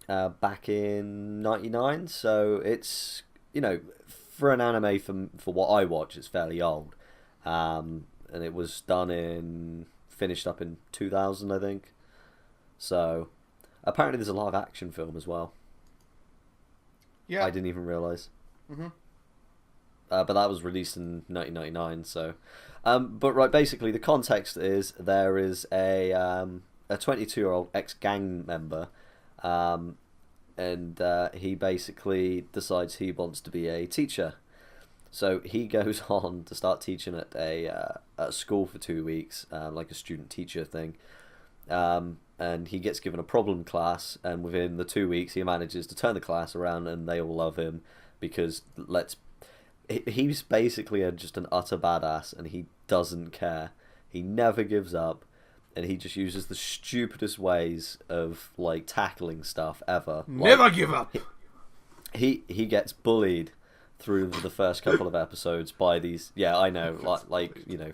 B: back in '99, so it's, you know, for an anime for what I watch, it's fairly old. And it was finished up in 2000, I think. So, apparently there's a live action film as well.
A: Yeah.
B: I didn't even realise.
A: Mm-hmm.
B: But that was released in 1999, so... but right, basically the context is there is a 22-year-old ex-gang member, and he basically decides he wants to be a teacher. So he goes on to start teaching at a school for 2 weeks, like a student-teacher thing. And he gets given a problem class, and within the 2 weeks he manages to turn the class around, and they all love him because he's basically just an utter badass, and he doesn't care. He never gives up, and he just uses the stupidest ways of like tackling stuff ever.
A: Never give up.
B: He gets bullied through the first couple of episodes by these. Yeah, I know. Like you know,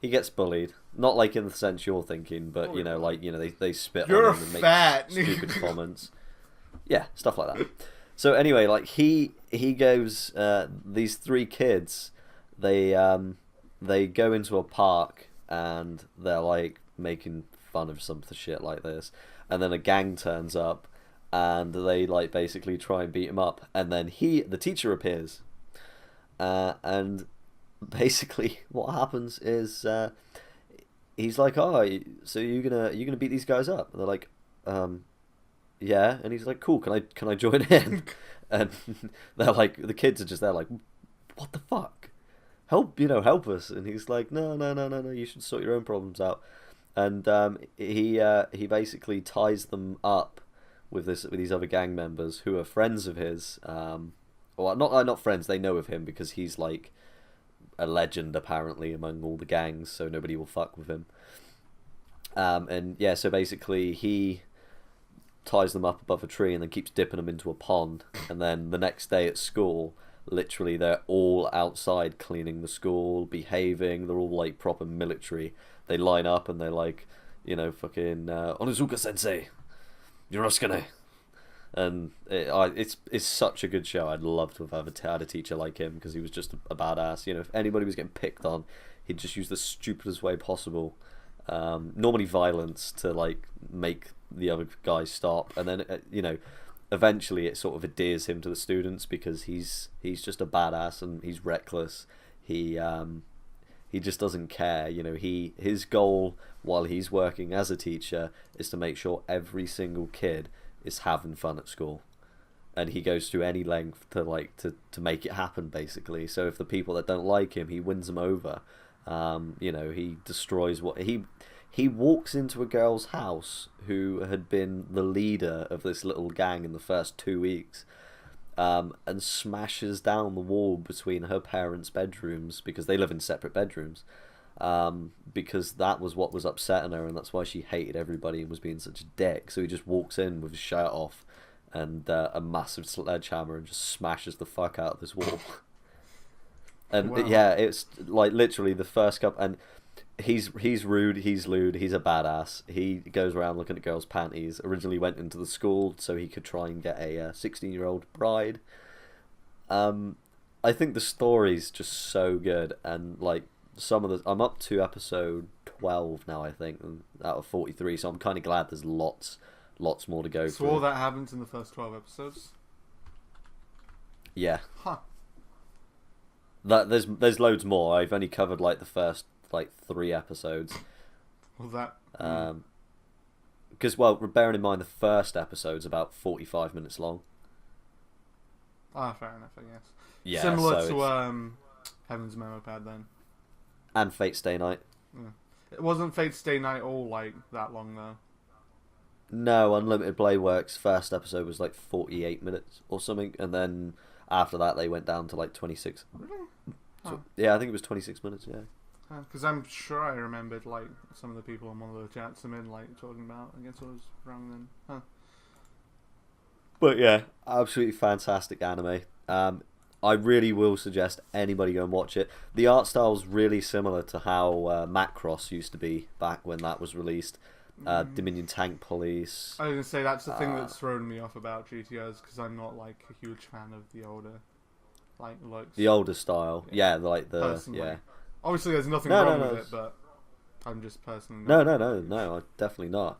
B: He gets bullied, not like in the sense you're thinking, but they spit
A: You're
B: on him and make
A: fat.
B: stupid comments. Yeah, stuff like that. So anyway, like he goes. These three kids, they go into a park and they're like making fun of some shit like this, and then a gang turns up and they like basically try and beat him up, and then the teacher appears, and basically what happens is he's like, oh, so you're gonna beat these guys up? And they're like, yeah, and he's like, cool, can I join in? And they're like, the kids are just there like, what the fuck? Help us. And he's like, no, you should sort your own problems out. And he basically ties them up with these other gang members who are friends of his. Well, not friends, they know of him because he's like a legend apparently among all the gangs, so nobody will fuck with him. And yeah, so basically he ties them up above a tree and then keeps dipping them into a pond, and then the next day at school, literally they're all outside cleaning the school, behaving, they're all like proper military. They line up and they're like, fucking Onizuka sensei, Yorosukune. And it's such a good show. I'd love to have had a teacher like him, because he was just a badass. If anybody was getting picked on, he'd just use the stupidest way possible, normally violence, to like make the other guys stop. And then eventually it sort of endears him to the students because he's just a badass and he's reckless. He just doesn't care. His goal while he's working as a teacher is to make sure every single kid is having fun at school, and he goes through any length to make it happen, basically. So if the people that don't like him, he wins them over. He destroys he walks into a girl's house who had been the leader of this little gang in the first 2 weeks, and smashes down the wall between her parents' bedrooms, because they live in separate bedrooms, because that was what was upsetting her, and that's why she hated everybody and was being such a dick. So he just walks in with his shirt off and a massive sledgehammer and just smashes the fuck out of this wall. And wow. Yeah, it's like literally the first couple, and he's rude, he's lewd, he's a badass. He goes around looking at girls' panties. Originally went into the school so he could try and get a 16-year-old bride. I think the story's just so good, and like I'm up to episode 12 now, I think, out of 43, so I'm kind of glad there's lots more to go through.
A: So all that happens in the first 12 episodes?
B: Yeah.
A: Huh.
B: There's loads more. I've only covered like the first 3 episodes.
A: Well, that...
B: Because, bearing in mind the first episode's about 45 minutes long.
A: Ah, fair enough, I guess.
B: Yeah,
A: similar to Heaven's Memo Pad, then.
B: And Fate Stay Night.
A: Yeah. It wasn't Fate Stay Night all like that long, though.
B: No, Unlimited Blade Works' first episode was like 48 minutes or something, and then after that they went down to like 26.
A: Really?
B: So, yeah, I think it was 26 minutes, yeah.
A: Because I'm sure I remembered like some of the people on one of the chats I'm in like talking about. I guess I was wrong then. Huh.
B: But yeah, absolutely fantastic anime. I really will suggest anybody go and watch it. The art style's really similar to how Macross used to be back when that was released. Dominion Tank Police.
A: I was going to say that's the thing that's thrown me off about GTOs, because I'm not like a huge fan of the older looks.
B: The older style, yeah, like the
A: personally.
B: yeah.
A: Obviously, there's nothing wrong with it, but I'm just personally
B: no, definitely not.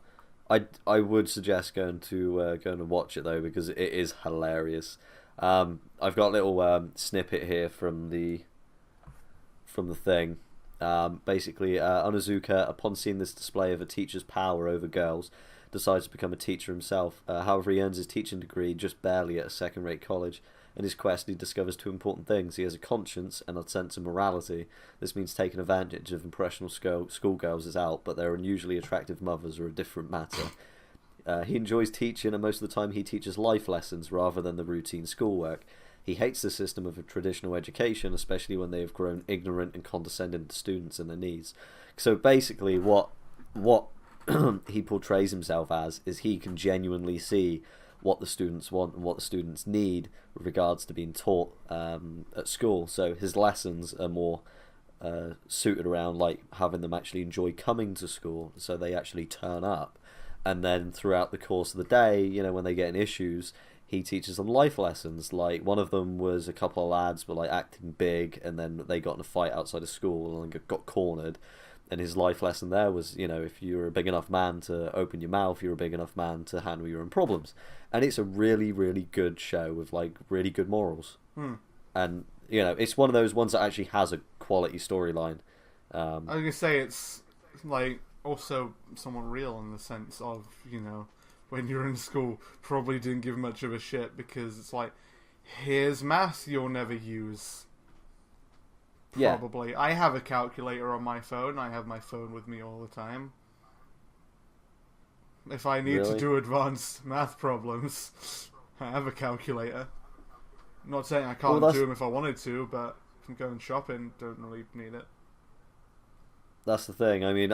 B: I would suggest going to watch it though, because it is hilarious. I've got a little snippet here from the thing. Basically, Onizuka, upon seeing this display of a teacher's power over girls, decides to become a teacher himself. However, he earns his teaching degree just barely at a second-rate college. In his quest, he discovers 2 important things. He has a conscience and a sense of morality. This means taking advantage of impressionable schoolgirls is out, but their unusually attractive mothers are a different matter. He enjoys teaching, and most of the time he teaches life lessons rather than the routine schoolwork. He hates the system of a traditional education, especially when they have grown ignorant and condescending to students and their needs. So basically what he portrays himself as is he can genuinely see what the students want and what the students need with regards to being taught at school. So his lessons are more suited around like having them actually enjoy coming to school, so they actually turn up. And then throughout the course of the day, you know, when they get in issues, he teaches them life lessons. Like, one of them was a couple of lads were like acting big, and then they got in a fight outside of school and got cornered. And his life lesson there was, you know, if you're a big enough man to open your mouth, you're a big enough man to handle your own problems. And it's a really, really good show with like really good morals. And you know, it's one of those ones that actually has a quality storyline.
A: I was gonna say it's like also somewhat real in the sense of, you know, when you're in school, probably didn't give much of a shit because it's like, here's math you'll never use. Probably. Yeah. I have a calculator on my phone. I have my phone with me all the time. If I need to do advanced math problems, I have a calculator. I'm not saying I can't do them if I wanted to, but if I'm going shopping, don't really need it.
B: That's the thing. I mean,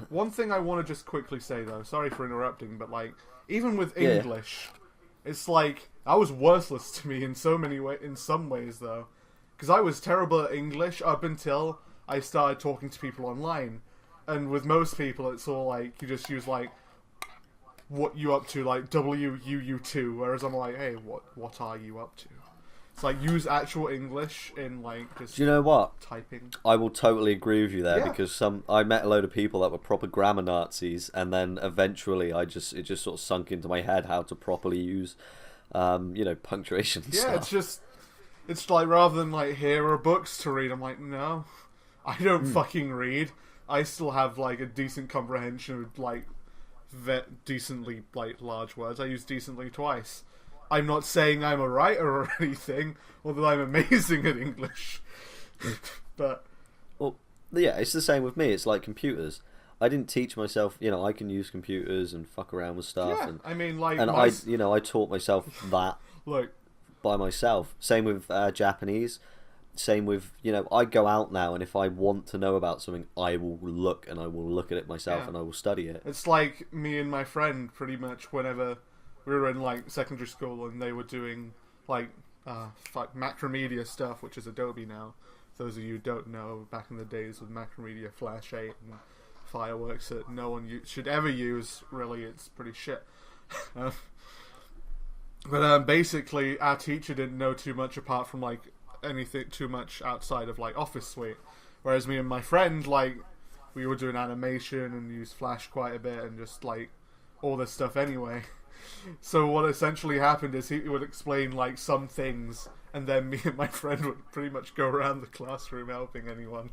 B: one thing I want to just quickly say though, sorry for interrupting, but like, even with English, it's like, that was worthless to me in some ways though, because I was terrible at English up until I started talking to people online, and with most people it's all like, you just use like, what you up to, like WUU2, whereas I'm like, hey, what are you up to? It's like, use actual English in like just. Do you know what?
A: Typing.
B: I will totally agree with you there, because I met a load of people that were proper grammar Nazis, and then eventually it just sort of sunk into my head how to properly use, you know, punctuation and stuff.
A: It's like, rather than like, here are books to read, I'm like, no, I don't fucking read. I still have like a decent comprehension of like decently like large words. I use decently twice. I'm not saying I'm a writer or anything, or that I'm amazing at English. But
B: well, yeah, it's the same with me. It's like computers. I didn't teach myself, you know, I can use computers and fuck around with stuff.
A: Yeah,
B: and
A: I mean, like,
B: and I taught myself that by myself. Same with Japanese. Same with, you know, I go out now, and if I want to know about something, I will look at it myself, and I will study it.
A: It's like me and my friend, pretty much, whenever we were in like secondary school, and they were doing like Macromedia stuff, which is Adobe now. For those of you who don't know, back in the days with Macromedia, Flash 8, and fireworks that no one should ever use. Really, it's pretty shit. But basically, our teacher didn't know too much apart from like anything too much outside of like Office Suite, whereas me and my friend, like, we were doing animation and used Flash quite a bit and just like all this stuff anyway. So what essentially happened is he would explain like some things, and then me and my friend would pretty much go around the classroom helping anyone,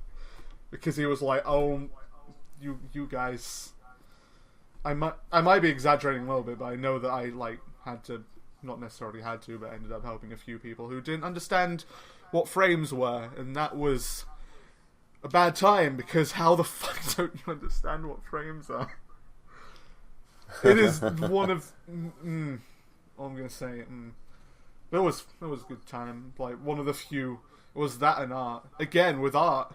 A: because he was like, oh, you guys, I might be exaggerating a little bit, but I know that I like had to, not necessarily had to, but ended up helping a few people who didn't understand what frames were, and that was a bad time, because how the fuck don't you understand what frames are? It is one of I'm gonna say it. But it was a good time. Like, one of the few. It was that and art. Again, with art,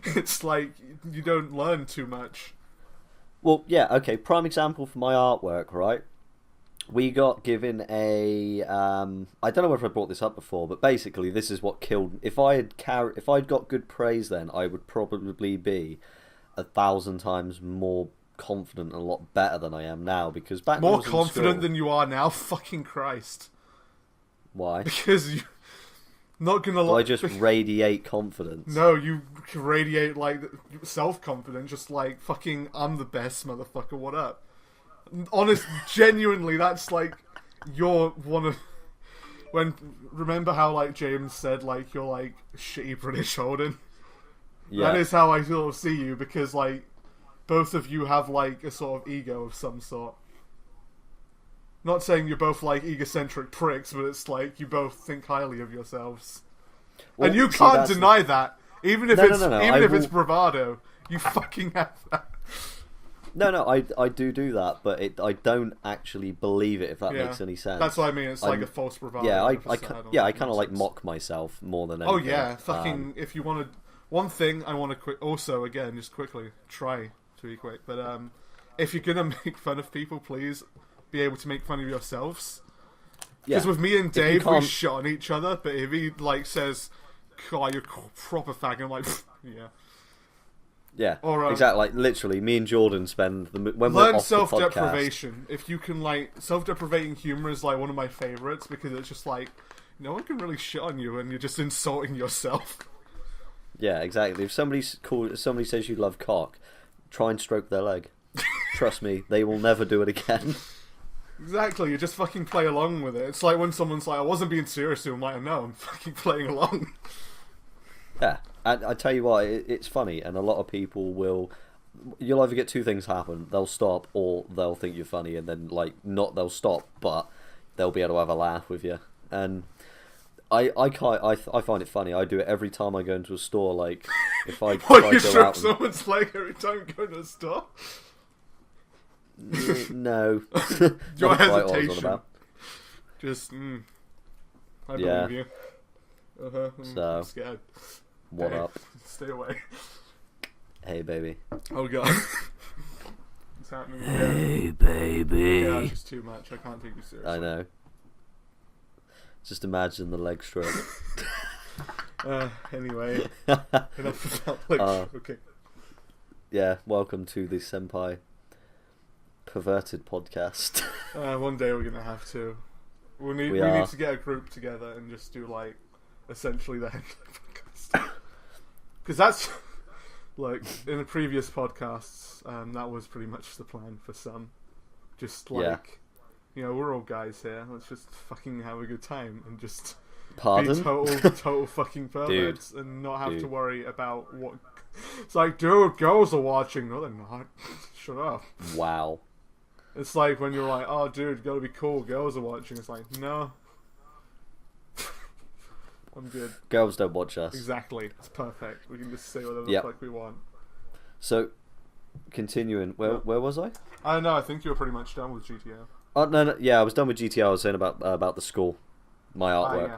A: it's like you don't learn too much.
B: Well, yeah, okay. Prime example for my artwork, right? We got given a I don't know whether I brought this up before, but basically this is what killed. If I'd got good praise, then I would probably be 1,000 times more confident and a lot better than I am now, because back
A: more
B: when I was
A: confident
B: in school,
A: than you are now. Fucking Christ!
B: Why?
A: Because you not gonna.
B: I just radiate confidence.
A: No, you radiate like self-confidence. Just like, fucking, I'm the best, motherfucker. What up? Honest, genuinely, that's like, you're one of. Remember how like James said, like, you're like shitty British Holden. Yeah. That is how I sort of see you, because like, both of you have like a sort of ego of some sort. Not saying you're both like egocentric pricks, but it's like you both think highly of yourselves, well, and you can't deny that. Even if it's bravado, you fucking have that.
B: No, I do that, but I don't actually believe it, if that makes any sense.
A: That's what I mean. It's like a false bravado.
B: Yeah, I kind of like mock myself more than anything.
A: Oh yeah, fucking. If you want to, one thing I want to also again just quickly try to be quick, but if you're gonna make fun of people, please be able to make fun of yourselves. Because with me and Dave, we shit on each other. But if he like says, God, you're a proper fag. I'm like, yeah.
B: Yeah,
A: Or,
B: exactly. Like literally, me and Jordan spend when we're
A: learn
B: off the podcast.
A: self-deprivation. If you can, like, self-deprivating humor is like one of my favorites because it's just like no one can really shit on you and you're just insulting yourself.
B: Yeah, exactly. If somebody says you love cock, try and stroke their leg. Trust me, they will never do it again.
A: Exactly, you just fucking play along with it. It's like when someone's like, I wasn't being serious, I'm like, no, I'm fucking playing along.
B: Yeah, and I tell you what, it's funny, and a lot of people will. You'll either get two things happen: they'll stop, or they'll think you're funny, and then they'll stop, but they'll be able to have a laugh with you. And I find it funny. I do it every time I go into a store. Like if I
A: you
B: go
A: stroke
B: out
A: someone's leg every time you go to a store?
B: No.
A: Your
B: Not quite what I was on
A: hesitation.
B: about.
A: Just, I
B: Yeah.
A: believe you. Uh-huh.
B: So,
A: I'm scared.
B: What
A: Hey,
B: up?
A: Stay away.
B: Hey, baby.
A: Oh god. What's happening?
B: Hey, baby.
A: Yeah, it's just too much. I can't take you seriously.
B: I know. Just imagine the leg stroke.
A: Anyway. Enough about leg stroking.
B: Yeah, welcome to the Senpai Perverted podcast.
A: One day we're gonna have to. We need to get a group together and just do like essentially the Hentai podcast. Because that's like in the previous podcasts, that was pretty much the plan for some. Just like we're all guys here. Let's just fucking have a good time and just
B: Pardon?
A: be total fucking perverts and not have to worry about what. It's like, dude, girls are watching. No, they're not. Shut up.
B: Wow.
A: It's like when you're like, oh, dude, gotta be cool. Girls are watching. It's like, no. I'm good.
B: Girls don't watch us.
A: Exactly. It's perfect. We can just say whatever
B: Yep.
A: the fuck we want.
B: So, continuing. Where was I?
A: I don't know. I think you were pretty much done with GTO.
B: Oh, no, yeah, I was done with GTO. I was saying about the school. My artwork.
A: Yeah.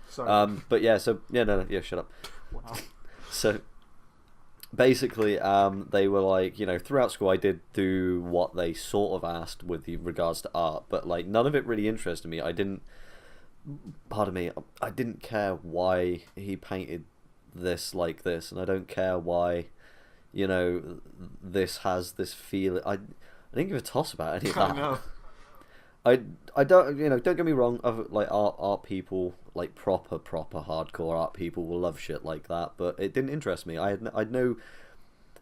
A: Sorry.
B: But yeah, so, yeah, shut up.
A: Wow.
B: So, basically, they were like, throughout school I did do what they sort of asked with regards to art, but like none of it really interested me. I didn't care why he painted this like this, and I don't care why, this has this feeling. I didn't give a toss about any of that.
A: I know.
B: I don't, don't get me wrong, like art people, like proper hardcore art people will love shit like that, but it didn't interest me. I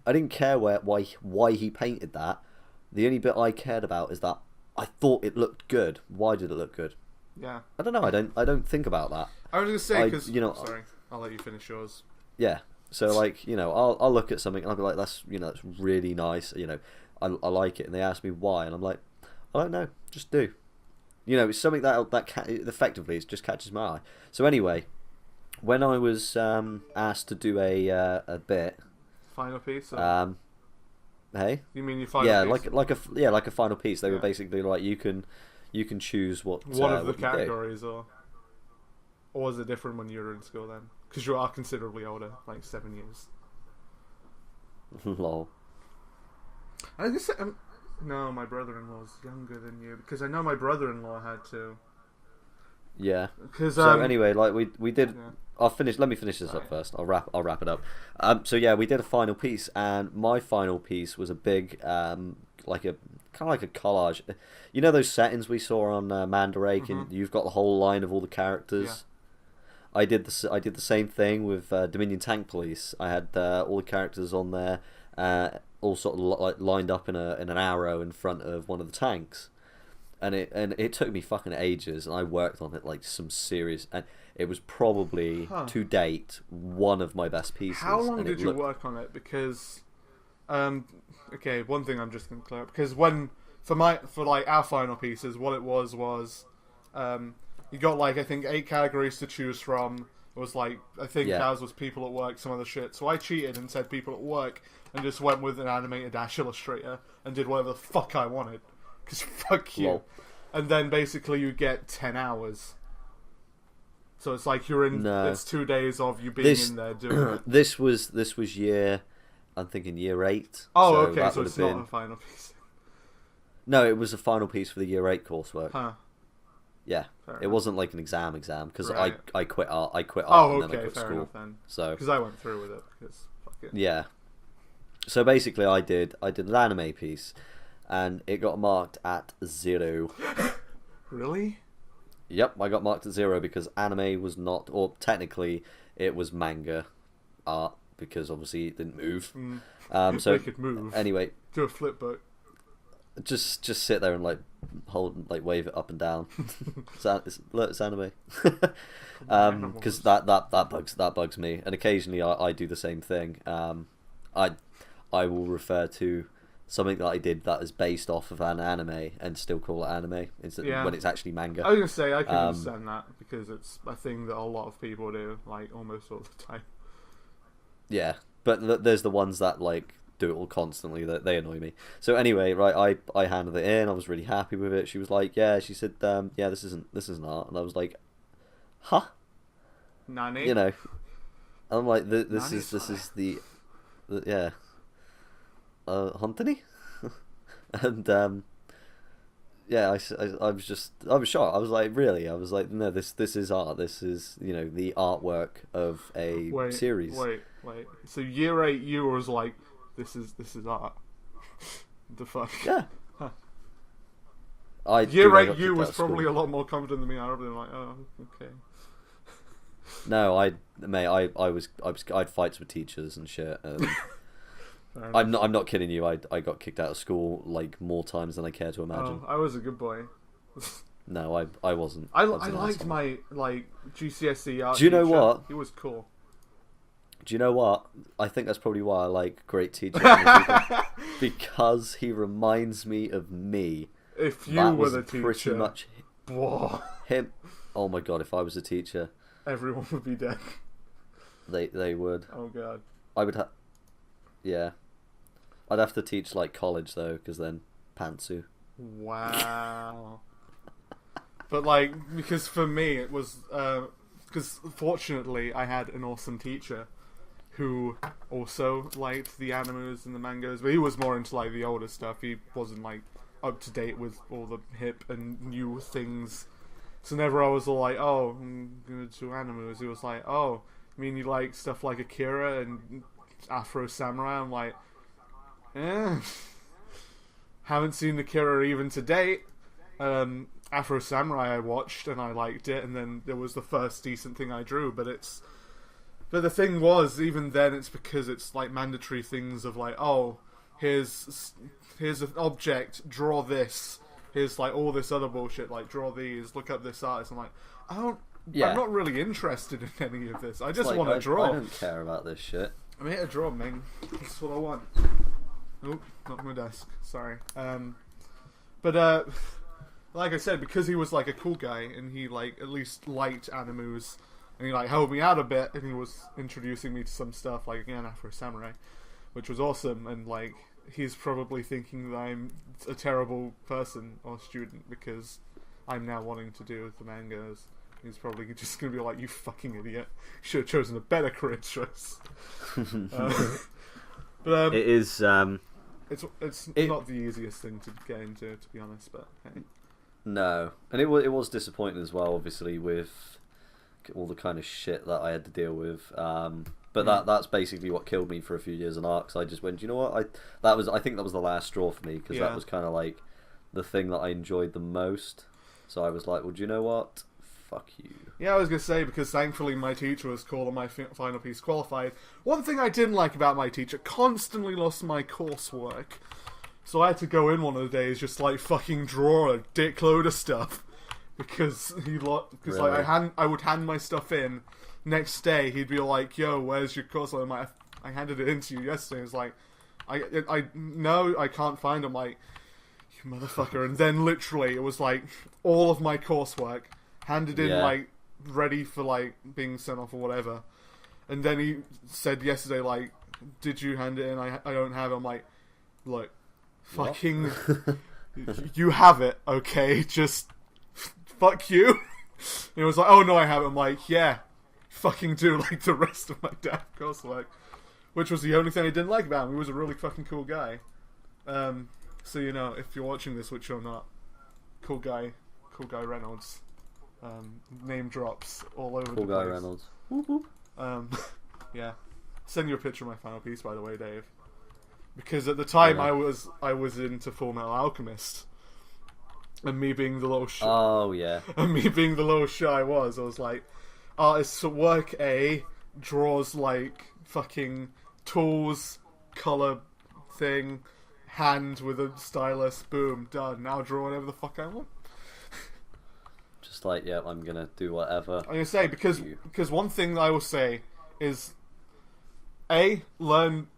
B: didn't care why he painted that. The only bit I cared about is that I thought it looked good. Why did it look good?
A: Yeah.
B: I don't know. I don't think about that.
A: I was gonna say because
B: sorry,
A: I'll let you finish yours.
B: Yeah. So like I'll look at something and I'll be like, that's that's really nice. I like it, and they ask me why, and I'm like, I don't know, just do. It's something that effectively it just catches my eye. So anyway, when I was asked to do a bit,
A: Final piece.
B: hey,
A: You mean your final piece?
B: like a final piece. They were basically like, you can choose what
A: of the
B: what you do.
A: categories, or was it different when you were in school then? Because you are considerably older, like 7 years.
B: Lol.
A: I guess no, my brother-in-law's younger than you because I know my brother-in-law had to.
B: Yeah.
A: Because
B: So anyway, like we did.
A: Yeah.
B: Let me finish this up first. I'll wrap it up. So yeah, we did a final piece, and my final piece was a big like a kind of like a collage. Those settings we saw on Mandarake, and you've got the whole line of all the characters. Yeah. I did the same thing with Dominion Tank Police. I had all the characters on there, all sort of like lined up in an arrow in front of one of the tanks, and it took me fucking ages, and I worked on it like some serious, and it was probably to date one of my best pieces.
A: How long did you work on it? Because, okay, one thing I'm just gonna clear up, because for our final pieces, what it was you got like I think 8 categories to choose from. It was like I think ours was people at work, some other shit. So I cheated and said people at work, and just went with an animated Dash Illustrator and did whatever the fuck I wanted. Because fuck you. Lol. And then basically you get 10 hours. So it's like you're in. No. It's 2 days of you being in there doing it.
B: This was I'm thinking year 8.
A: Oh, so okay. So it's not a final piece.
B: No, it was a final piece for the year 8 coursework.
A: Huh.
B: Yeah,
A: Fair
B: it
A: enough.
B: wasn't like an exam because
A: Right.
B: I quit art. I quit
A: Oh,
B: art and then I
A: okay,
B: quit
A: fair
B: school.
A: enough then.
B: So
A: Because I went through with it. Because fuck it.
B: yeah. So basically, I did an anime piece, and it got marked at 0.
A: Really?
B: Yep, I got marked at 0 because anime was not, or technically it was manga art because obviously it didn't move. So
A: They could move.
B: anyway,
A: Do a flip book.
B: just sit there and like wave it up and down. It's anime. Because that bugs me, and occasionally I do the same thing. I will refer to something that I did that is based off of an anime and still call it anime instead when it's actually manga.
A: I was gonna say I can understand that because it's a thing that a lot of people do, like almost all the time.
B: Yeah, but there's the ones that like do it all constantly that they annoy me. So anyway, right, I handed it in. I was really happy with it. She was like, yeah. She said, yeah, this isn't art, and I was like, huh?
A: Nani?
B: You know, I'm like, this
A: Nani
B: is the yeah, Huntony, and yeah, I was shocked. I was like, really? I was like, no, this is art. This is, you know, the artwork of a series.
A: Wait. So year 8, you was like, this is art. The fuck?
B: Yeah.
A: Huh.
B: I
A: Year 8,
B: got
A: you
B: kicked
A: was
B: out of school.
A: probably a lot more confident than me. I would have been like, oh, okay.
B: No, I'd fights with teachers and shit. And I'm not kidding you. I got kicked out of school like more times than I care to imagine.
A: Oh, I was a good boy.
B: No, I wasn't.
A: I
B: was an
A: liked
B: asshole.
A: my GCSE art.
B: Do you know
A: teacher.
B: what?
A: He was cool.
B: Do you know what? I think that's probably why I like great teachers. Because he reminds me of me.
A: If you
B: that
A: were
B: was
A: the teacher,
B: pretty much
A: whoa,
B: him. Oh my god! If I was a teacher,
A: everyone would be dead.
B: they would.
A: Oh god.
B: I would have. Yeah, I'd have to teach like college though, because then pantsu.
A: Wow. But like, because for me it was because fortunately I had an awesome teacher who also liked the animes and the mangas, but he was more into like the older stuff. He wasn't like up to date with all the hip and new things. So whenever I was all like, oh, I'm gonna do animes, he was like, oh, I mean you like stuff like Akira and Afro Samurai? I'm like, haven't seen Akira even to date. Afro Samurai I watched and I liked it, and then there was the first decent thing I drew, but the thing was, even then it's because it's like mandatory things of like, oh, here's an object, draw this, here's like all this other bullshit, like draw these, look up this artist. I'm like, I'm not really interested in any of this. I just want to draw.
B: I don't care about this shit.
A: I'm here to draw, man. That's what I want. Oh, not my desk. Sorry. But like I said, because he was like a cool guy and he like at least liked animus, and he like helped me out a bit, and he was introducing me to some stuff like again Afro Samurai, which was awesome. And like he's probably thinking that I'm a terrible person or student because I'm now wanting to do the mangas. He's probably just gonna be like, "You fucking idiot! Should have chosen a better career choice." But
B: it is.
A: It's not the easiest thing to get into, to be honest. But hey.
B: No, and it was disappointing as well, obviously, with all the kind of shit that I had to deal with. But that's basically what killed me for a few years in art. Cause I just went, you know what? I think that was the last straw for me, because that was kind of like the thing that I enjoyed the most. So I was like, well, do you know what? Fuck you.
A: Yeah, I was gonna say, because thankfully my teacher was cool and my final piece qualified. One thing I didn't like about my teacher, constantly lost my coursework. So I had to go in one of the days just like fucking draw a dickload of stuff because
B: Really?
A: like I would hand my stuff in. Next day he'd be like, "Yo, where's your course?" I'm like, "I handed it in to you yesterday." It's like, I can't find it. I'm like, "You motherfucker!" And then literally it was like all of my coursework handed in like ready for like being sent off or whatever. And then he said yesterday like, "Did you hand it in? I don't have it." I'm like, "Look. Fucking, you have it, okay? Just fuck you." And he was like, "Oh no, I have it." I'm like, "Yeah, fucking do like the rest of my damn coursework," which was the only thing I didn't like about him. He was a really fucking cool guy. So you know, if you're watching this, which you're not, cool guy Reynolds. Name drops all over
B: Cool
A: the
B: guy
A: place.
B: Reynolds.
A: Yeah. Send you a picture of my final piece, by the way, Dave. Because at the time
B: Yeah.
A: I was into Full Metal Alchemist, and me being the little
B: Oh yeah.
A: and me being the little shit I was like, artists at work A draws like fucking tools, color thing, hand with a stylus, boom, done. Now draw whatever the fuck I want.
B: Just like, yeah, I'm gonna do whatever.
A: I'm gonna say because one thing that I will say is, A, learn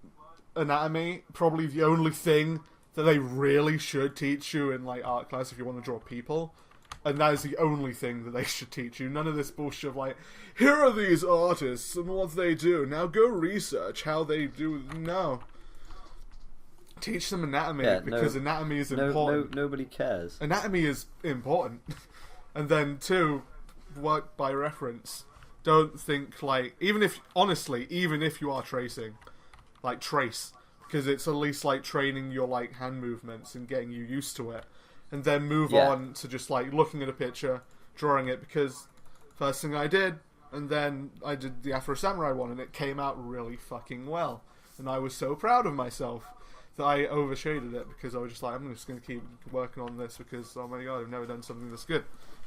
A: anatomy. Probably the only thing that they really should teach you in like art class if you want to draw people, and that is the only thing that they should teach you. None of this bullshit of like, here are these artists and what they do. Now go research how they do. No. Teach them anatomy, because anatomy is important.
B: Nobody cares.
A: Anatomy is important. And then, two, work by reference. Don't think like, even if you are tracing, like trace, because it's at least like training your like hand movements and getting you used to it. And then move on to just like looking at a picture, drawing it, because first thing I did, and then I did the Afro Samurai one, and it came out really fucking well. And I was so proud of myself that I overshaded it, because I was just like, I'm just going to keep working on this, because, oh my god, I've never done something this good.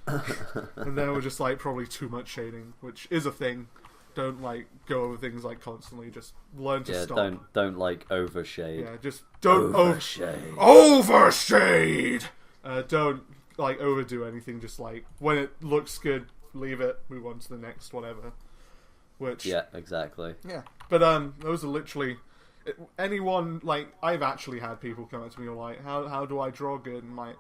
A: And then it was just like probably too much shading, which is a thing. Don't like go over things like constantly. Just learn to stop.
B: Don't like overshade.
A: Yeah, just don't
B: overshade.
A: Overshade. Don't like overdo anything. Just like when it looks good, leave it. Move on to the next whatever. Which
B: exactly.
A: Yeah, but those are literally anyone like I've actually had people come up to me and like, how do I draw good? And like,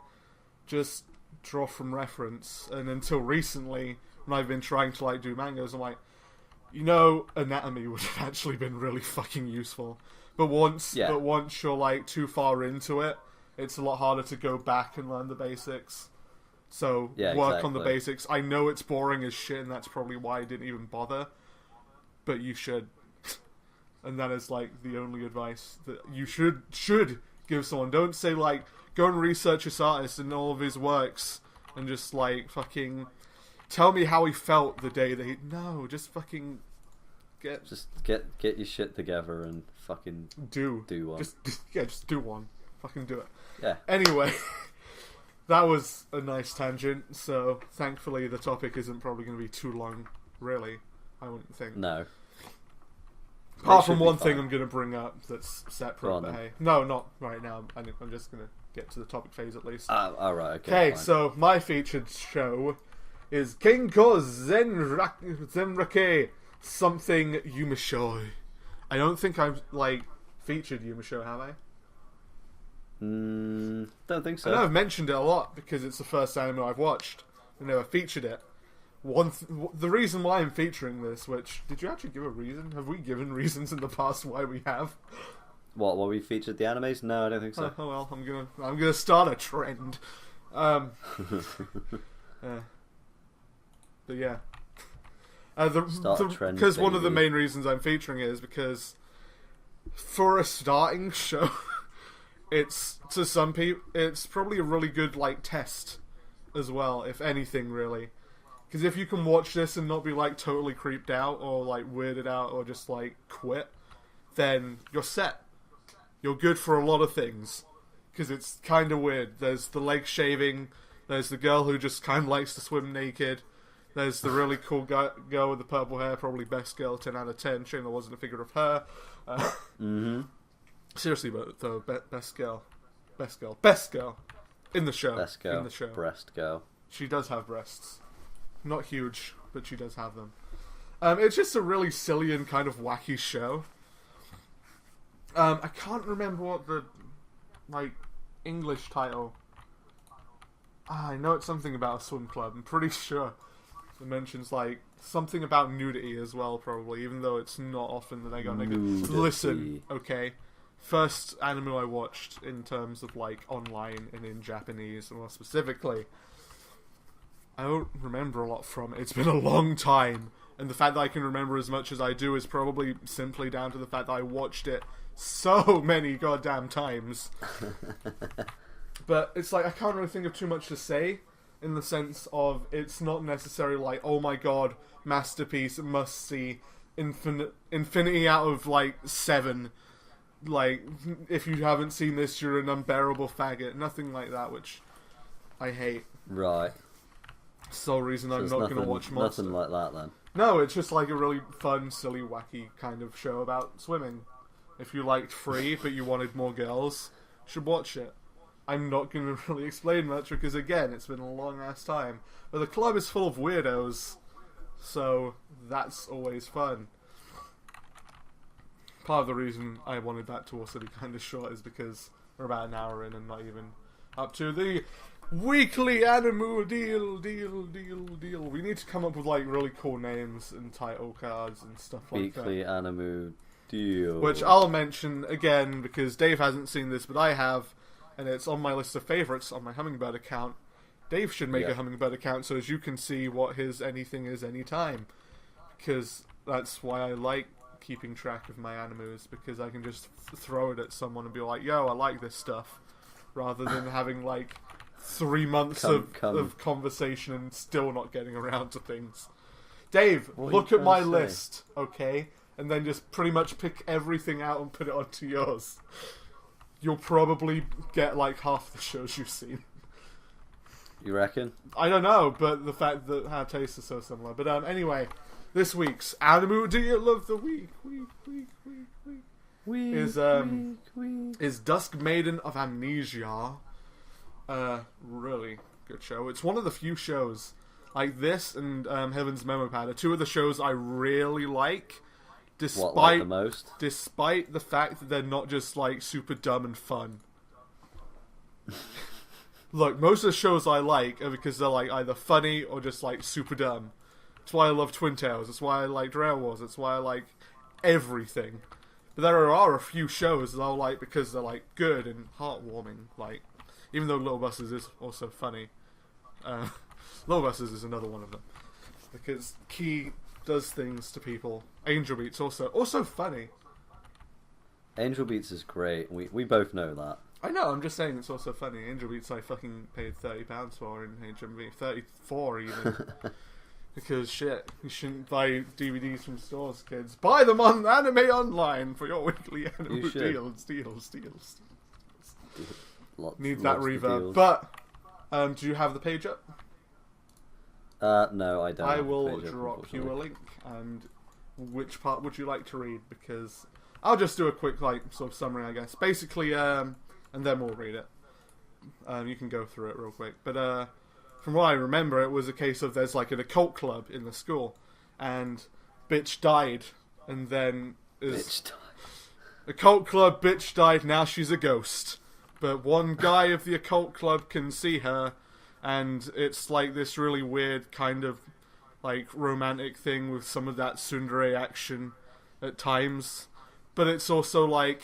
A: just draw from reference. And until recently, when I've been trying to like do mangas, I'm like, anatomy would have actually been really fucking useful. But once you're like too far into it, it's a lot harder to go back and learn the basics. So work on the basics. I know it's boring as shit, and that's probably why I didn't even bother. But you should. And that is like the only advice that you should give someone. Don't say like, go and research this artist and all of his works and just like fucking tell me how he felt the day that no, just fucking get
B: your shit together and fucking do one.
A: Just do one. Fucking do it.
B: Yeah.
A: Anyway, that was a nice tangent. So thankfully the topic isn't probably going to be too long, really. I wouldn't think.
B: No.
A: Apart from one thing I'm going to bring up that's separate, but hey. No, not right now. I'm just going to get to the topic phase at least.
B: Alright,
A: okay. So my featured show is Kenko Zenrake something Yumisho. I don't think I've like featured Yumisho, have I?
B: Don't think so.
A: I know I've mentioned it a lot because it's the first anime I've watched. I never featured it. The reason why I'm featuring this, which did you actually give a reason? Have we given reasons in the past why we have?
B: What? Why we featured the animes? No, I don't think so.
A: Oh well, I'm gonna start a trend. But yeah, because one of the main reasons I'm featuring it is because for a starting show, it's to some people it's probably a really good like test as well, if anything really. Because if you can watch this and not be like totally creeped out or like weirded out or just like quit, then you're set. You're good for a lot of things. Because it's kind of weird. There's the leg shaving. There's the girl who just kind of likes to swim naked. There's the really cool girl with the purple hair, probably best girl, 10 out of 10. Shame there wasn't a figure of her. Seriously, but though, best girl in the show.
B: Best girl,
A: in the show.
B: Breast girl.
A: She does have breasts. Not huge, but she does have them. It's just a really silly and kind of wacky show. I can't remember what the like English title. I know it's something about a swim club. I'm pretty sure it mentions like something about nudity as well, probably. Even though it's not often that they go naked. Listen, okay. First anime I watched in terms of like online and in Japanese, more specifically. I don't remember a lot from it. It's been a long time. And the fact that I can remember as much as I do is probably simply down to the fact that I watched it so many goddamn times. But it's like, I can't really think of too much to say. in the sense of it's not necessarily like, oh my god, masterpiece, must see, infinity out of like 7. Like, if you haven't seen this, you're an unbearable faggot. Nothing like that, which I hate.
B: Right.
A: Sole reason I'm not going to watch Monster.
B: Nothing like that, then.
A: No, it's just like a really fun, silly, wacky kind of show about swimming. If you liked Free, but you wanted more girls, you should watch it. I'm not going to really explain much because, again, it's been a long-ass time. But the club is full of weirdos, so that's always fun. Part of the reason I wanted that to also be kind of short is because we're about an hour in and not even up to the weekly Animu deal. We need to come up with like really cool names and title cards and stuff like that.
B: Weekly Animu deal.
A: Which I'll mention again because Dave hasn't seen this, but I have, and it's on my list of favorites on my Hummingbird account. Dave should make a Hummingbird account so as you can see what his anything is anytime. Because that's why I like keeping track of my animus, because I can just throw it at someone and be like, yo, I like this stuff, rather than having like 3 months of conversation and still not getting around to things. Dave, look at my list, okay? And then just pretty much pick everything out and put it onto yours. You'll probably get like half the shows you've seen.
B: You reckon?
A: I don't know, but the fact that our tastes are so similar. But anyway, this week's Animu Deal of the Week is Dusk Maiden of Amnesia. Really good show. It's one of the few shows like this and Heaven's Memopad are two of the shows I really like.
B: Like the most?
A: Despite the fact that they're not just like super dumb and fun. Look, most of the shows I like are because they're like either funny or just like super dumb. That's why I love Twin Tales. That's why I like Rail Wars. That's why I like everything. But there are a few shows that I'll like because they're like good and heartwarming. Like, even though Little Busters is also funny, Little Busters is another one of them because Key does things to people. Angel Beats also funny.
B: Angel Beats is great. We both know that.
A: I know. I'm just saying it's also funny. Angel Beats I fucking paid £30 for in HMV, 34 even. Because shit, you shouldn't buy DVDs from stores, kids. Buy them on Anime Online for your weekly anime deals. Need that reverb. But do you have the page up?
B: No, I don't.
A: I will drop you a link. And which part would you like to read? Because I'll just do a quick like sort of summary, I guess. Basically, and then we'll read it. You can go through it real quick, but from what I remember, it was a case of there's like an occult club in the school, and bitch died, and then occult club bitch died. Now she's a ghost, but one guy of the occult club can see her, and it's like this really weird kind of like romantic thing with some of that tsundere action at times, but it's also like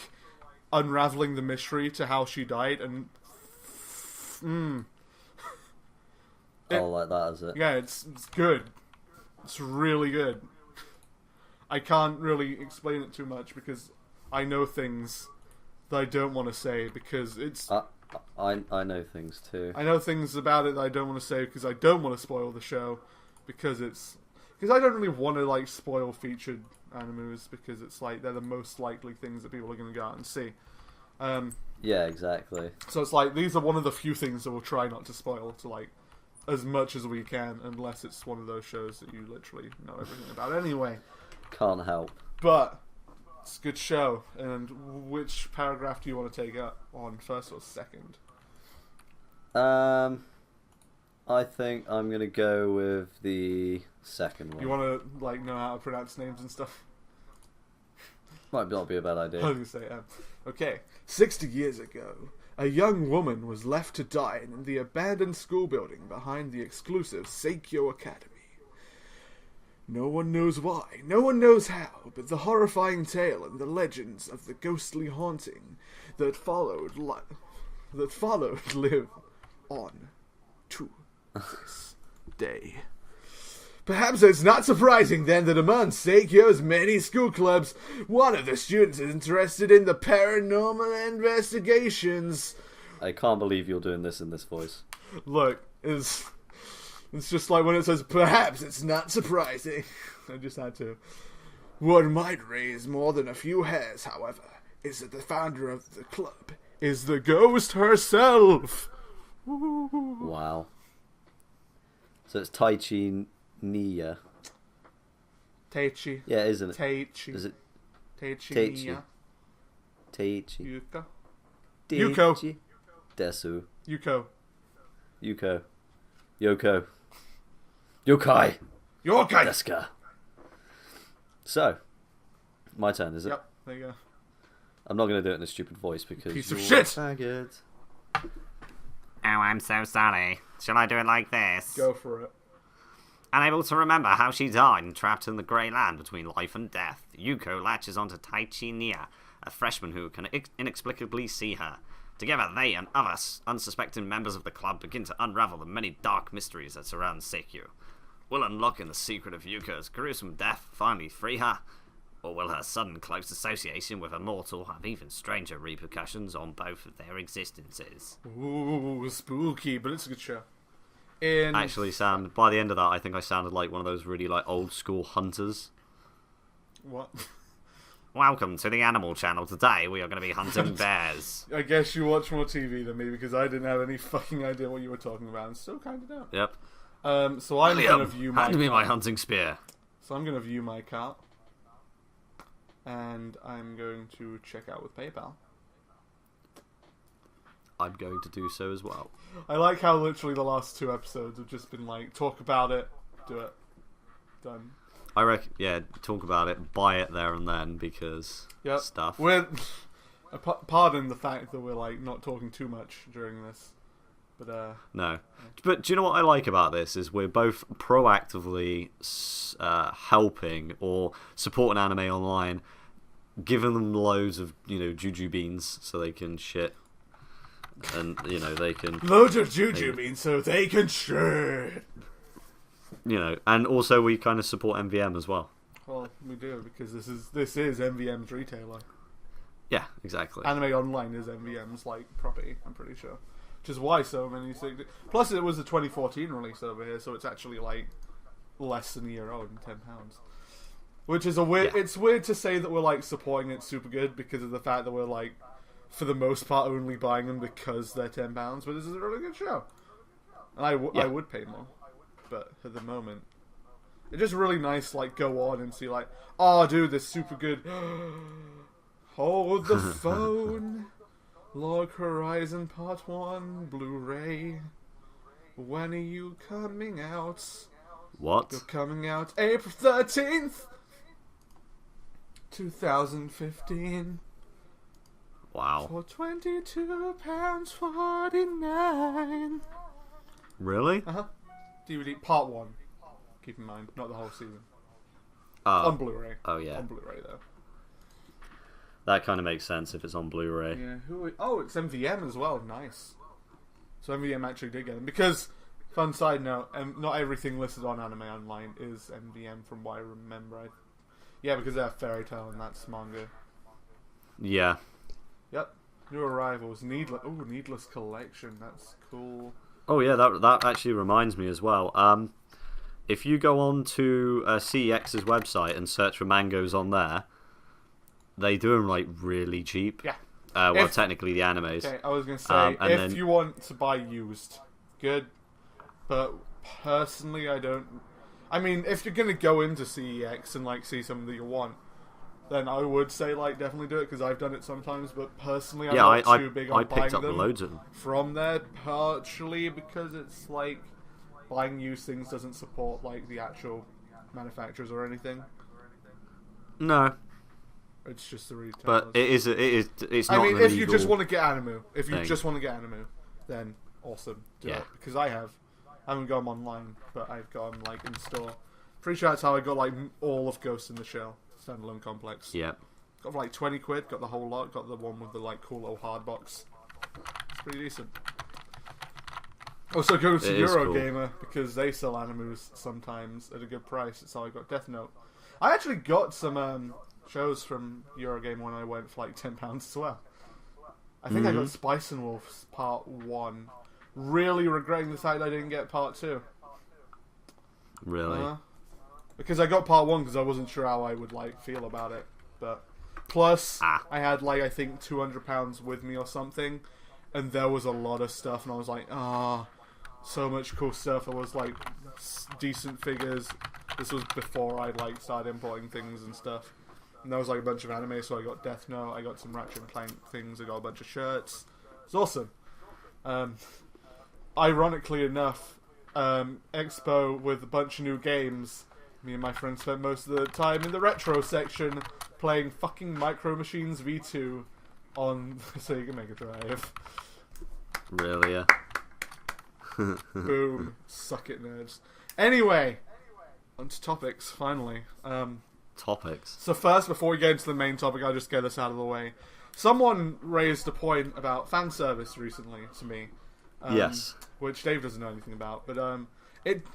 A: unraveling the mystery to how she died, and
B: like that, is it?
A: Yeah, it's good. It's really good. I can't really explain it too much because I know things that I don't want to say because it's...
B: I know things too.
A: I know things about it that I don't want to say because I don't want to spoil the show because it's... Because I don't really want to like spoil featured animes because it's like they're the most likely things that people are going to go out and see.
B: Yeah, exactly.
A: So it's like these are one of the few things that we'll try not to spoil to like as much as we can, unless it's one of those shows that you literally know everything about anyway.
B: Can't help.
A: But it's a good show. And which paragraph do you want to take up on, first or second?
B: I think I'm gonna go with the second one.
A: You want to like know how to pronounce names and stuff?
B: Might not be a bad idea.
A: I was gonna say, okay. 60 years ago, a young woman was left to die in the abandoned school building behind the exclusive Seikyo Academy. No one knows why, no one knows how, but the horrifying tale and the legends of the ghostly haunting that followed live on to this day. Perhaps it's not surprising then that among Seikyo's many school clubs, one of the students is interested in the paranormal investigations.
B: I can't believe you're doing this in this voice.
A: Look, It's just like when it says, perhaps it's not surprising. I just had to. What might raise more than a few hairs, however, is that the founder of the club is the ghost herself.
B: Wow. So it's Taichi Nia.
A: Taichi.
B: Yeah, isn't it?
A: Taichi.
B: Is it
A: Taichi Nia.
B: Taichi?
A: Yuko.
B: Desu.
A: Yuko.
B: Yoko. Yokai. Deska. So, my turn, is it?
A: Yep, there you go.
B: I'm not going to do it in a stupid voice because
A: Piece of
B: you're
A: shit!
B: a faggot.
C: Oh, I'm so sorry. Shall I do it like this?
A: Go for it.
C: Unable to remember how she died and trapped in the grey land between life and death, Yuko latches onto Taichi Nia, a freshman who can inexplicably see her. Together, they and other unsuspecting members of the club begin to unravel the many dark mysteries that surround Seikyu. Will unlocking the secret of Yuko's gruesome death finally free her? Or will her sudden close association with a mortal have even stranger repercussions on both of their existences?
A: Ooh, spooky, but it's a good show.
B: Actually, by the end of that, I think I sounded like one of those really like old school hunters.
A: What?
C: Welcome to the Animal Channel. Today we are going to be hunting bears.
A: I guess you watch more TV than me because I didn't have any fucking idea what you were talking about and still kind of don't.
B: Yep.
A: So I'm going to view my
B: hand me my hunting spear.
A: So I'm going to view my cart. And I'm going to check out with PayPal.
B: I'm going to do so as well.
A: I like how literally the last 2 episodes have just been like, talk about it, do it, done.
B: I reckon, yeah, talk about it, buy it there and then because stuff.
A: Pardon the fact that we're like not talking too much during this. But
B: no. But do you know what I like about this is we're both proactively helping or supporting anime online, giving them loads of juju beans so they can shit, and they can
A: loads of juju beans so they can shit.
B: And also we kind of support MVM as well.
A: Well, we do because this is MVM's retailer.
B: Yeah, exactly.
A: Anime Online is MVM's like property, I'm pretty sure. Which is why so many things. Plus, it was a 2014 release over here, so it's actually like less than a year old and £10. Which is a weird. Yeah. It's weird to say that we're like supporting it super good because of the fact that we're like, for the most part, only buying them because they're £10. But this is a really good show, and I would pay more, but at the moment, it's just really nice. Like go on and see like, oh, dude, this super good. Hold the phone. Log Horizon Part 1 Blu-ray. When are you coming out?
B: What?
A: You're coming out April 13th, 2015.
B: Wow.
A: For £22.49.
B: Really?
A: Uh-huh. DVD Part 1. Keep in mind, not the whole season. On Blu-ray.
B: Oh, yeah.
A: On Blu-ray, though.
B: That kind of makes sense if it's on Blu-ray.
A: Yeah. It's MVM as well. Nice. So MVM actually did get them. Because, fun side note, not everything listed on Anime Online is MVM from what I remember. Yeah, because they have Fairy Tail and that's manga.
B: Yeah.
A: Yep. New arrivals. Needless Collection. That's cool.
B: Oh yeah, that actually reminds me as well. If you go on to CEX's website and search for mangoes on there, they do them like really cheap.
A: Yeah.
B: Technically the animes.
A: Okay, I was going to say, if you want to buy used, good. But personally, I don't... I mean, if you're going to go into CEX and like see something that you want, then I would say like definitely do it because I've done it sometimes. But personally, I'm not too big on buying them
B: loads of them
A: from there, partially because it's like buying used things doesn't support like the actual manufacturers or anything.
B: No.
A: It's just the retailers.
B: But it's not.
A: I mean, if you just want to get anime, then awesome, do it. Because I haven't got them online, but I've got them like in store. Pretty sure that's how I got like all of Ghost in the Shell standalone complex.
B: Yeah.
A: Got for like 20 quid. Got the whole lot. Got the one with the like cool little hard box. It's pretty decent. Also go to Eurogamer because they sell animus sometimes at a good price. That's how I got Death Note. I actually got some shows from Eurogame when I went for like £10 as well. I think I got Spice and Wolves Part 1. Really regretting the fact I didn't get Part 2.
B: Really?
A: Because I got part 1 because I wasn't sure how I would like feel about it. But plus, I had like I think £200 with me or something, and there was a lot of stuff, and I was like, so much cool stuff. There was like decent figures. This was before I like started importing things and stuff. And there was like a bunch of anime, so I got Death Note, I got some Ratchet and Clank things, I got a bunch of shirts. It's awesome. Ironically enough, Expo with a bunch of new games, me and my friends spent most of the time in the retro section playing fucking Micro Machines V2 on the Sega Mega Drive.
B: Really? Yeah.
A: Boom. Suck it, nerds. Anyway, on to topics, finally.
B: Topics.
A: So first, before we get into the main topic, I'll just get this out of the way. Someone raised a point about fan service recently to me.
B: Yes.
A: Which Dave doesn't know anything about, but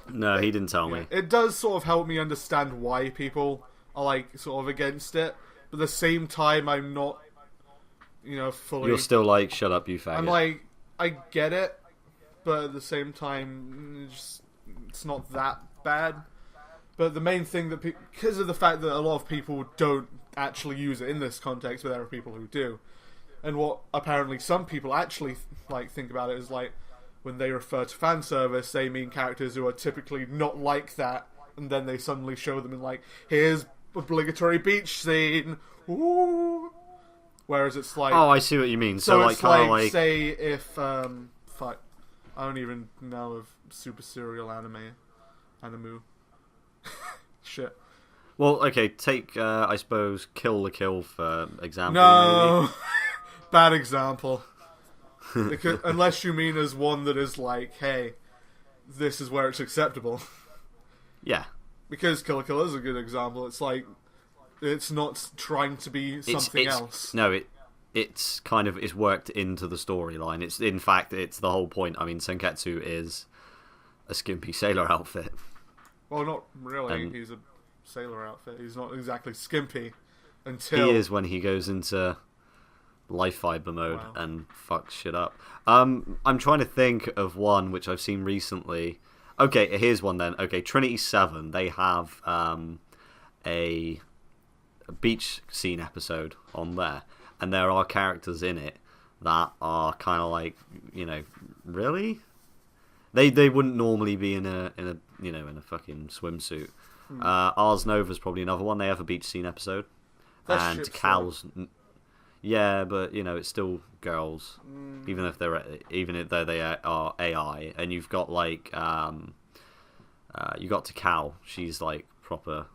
B: No, he didn't tell me.
A: It does sort of help me understand why people are like sort of against it, but at the same time, I'm not, fully.
B: You're still like, shut up, you faggot.
A: I'm like, I get it, but at the same time, it's not that bad. But the main thing that because of the fact that a lot of people don't actually use it in this context, but there are people who do, and what apparently some people actually like think about it is like when they refer to fan service, they mean characters who are typically not like that, and then they suddenly show them in like, here's obligatory beach scene, ooh. Whereas it's like,
B: oh, I see what you mean. So
A: it's
B: like, kind of like,
A: say if fuck, I don't even know of super serial animu. Shit.
B: Well, okay, take, I suppose, Kill la Kill for example.
A: No! Bad example. Because, unless you mean as one that is like, hey, this is where it's acceptable.
B: Yeah.
A: Because Kill la Kill is a good example. It's like, it's not trying to be something else.
B: No, it's kind of, it's worked into the storyline. It's, in fact, it's the whole point. I mean, Senketsu is a skimpy sailor outfit.
A: Well, not really. He's a sailor outfit. He's not exactly skimpy until...
B: He is when he goes into life fiber mode and fucks shit up. I'm trying to think of one which I've seen recently. Okay, here's one then. Okay, Trinity 7, they have a beach scene episode on there, and there are characters in it that are kind of like, really? They wouldn't normally be in a fucking swimsuit. Ars Nova's probably another one. They have a beach scene episode.
A: That's
B: and Cal's, yeah, but it's still girls, even though they are AI. And you've got like you got Takao. She's like proper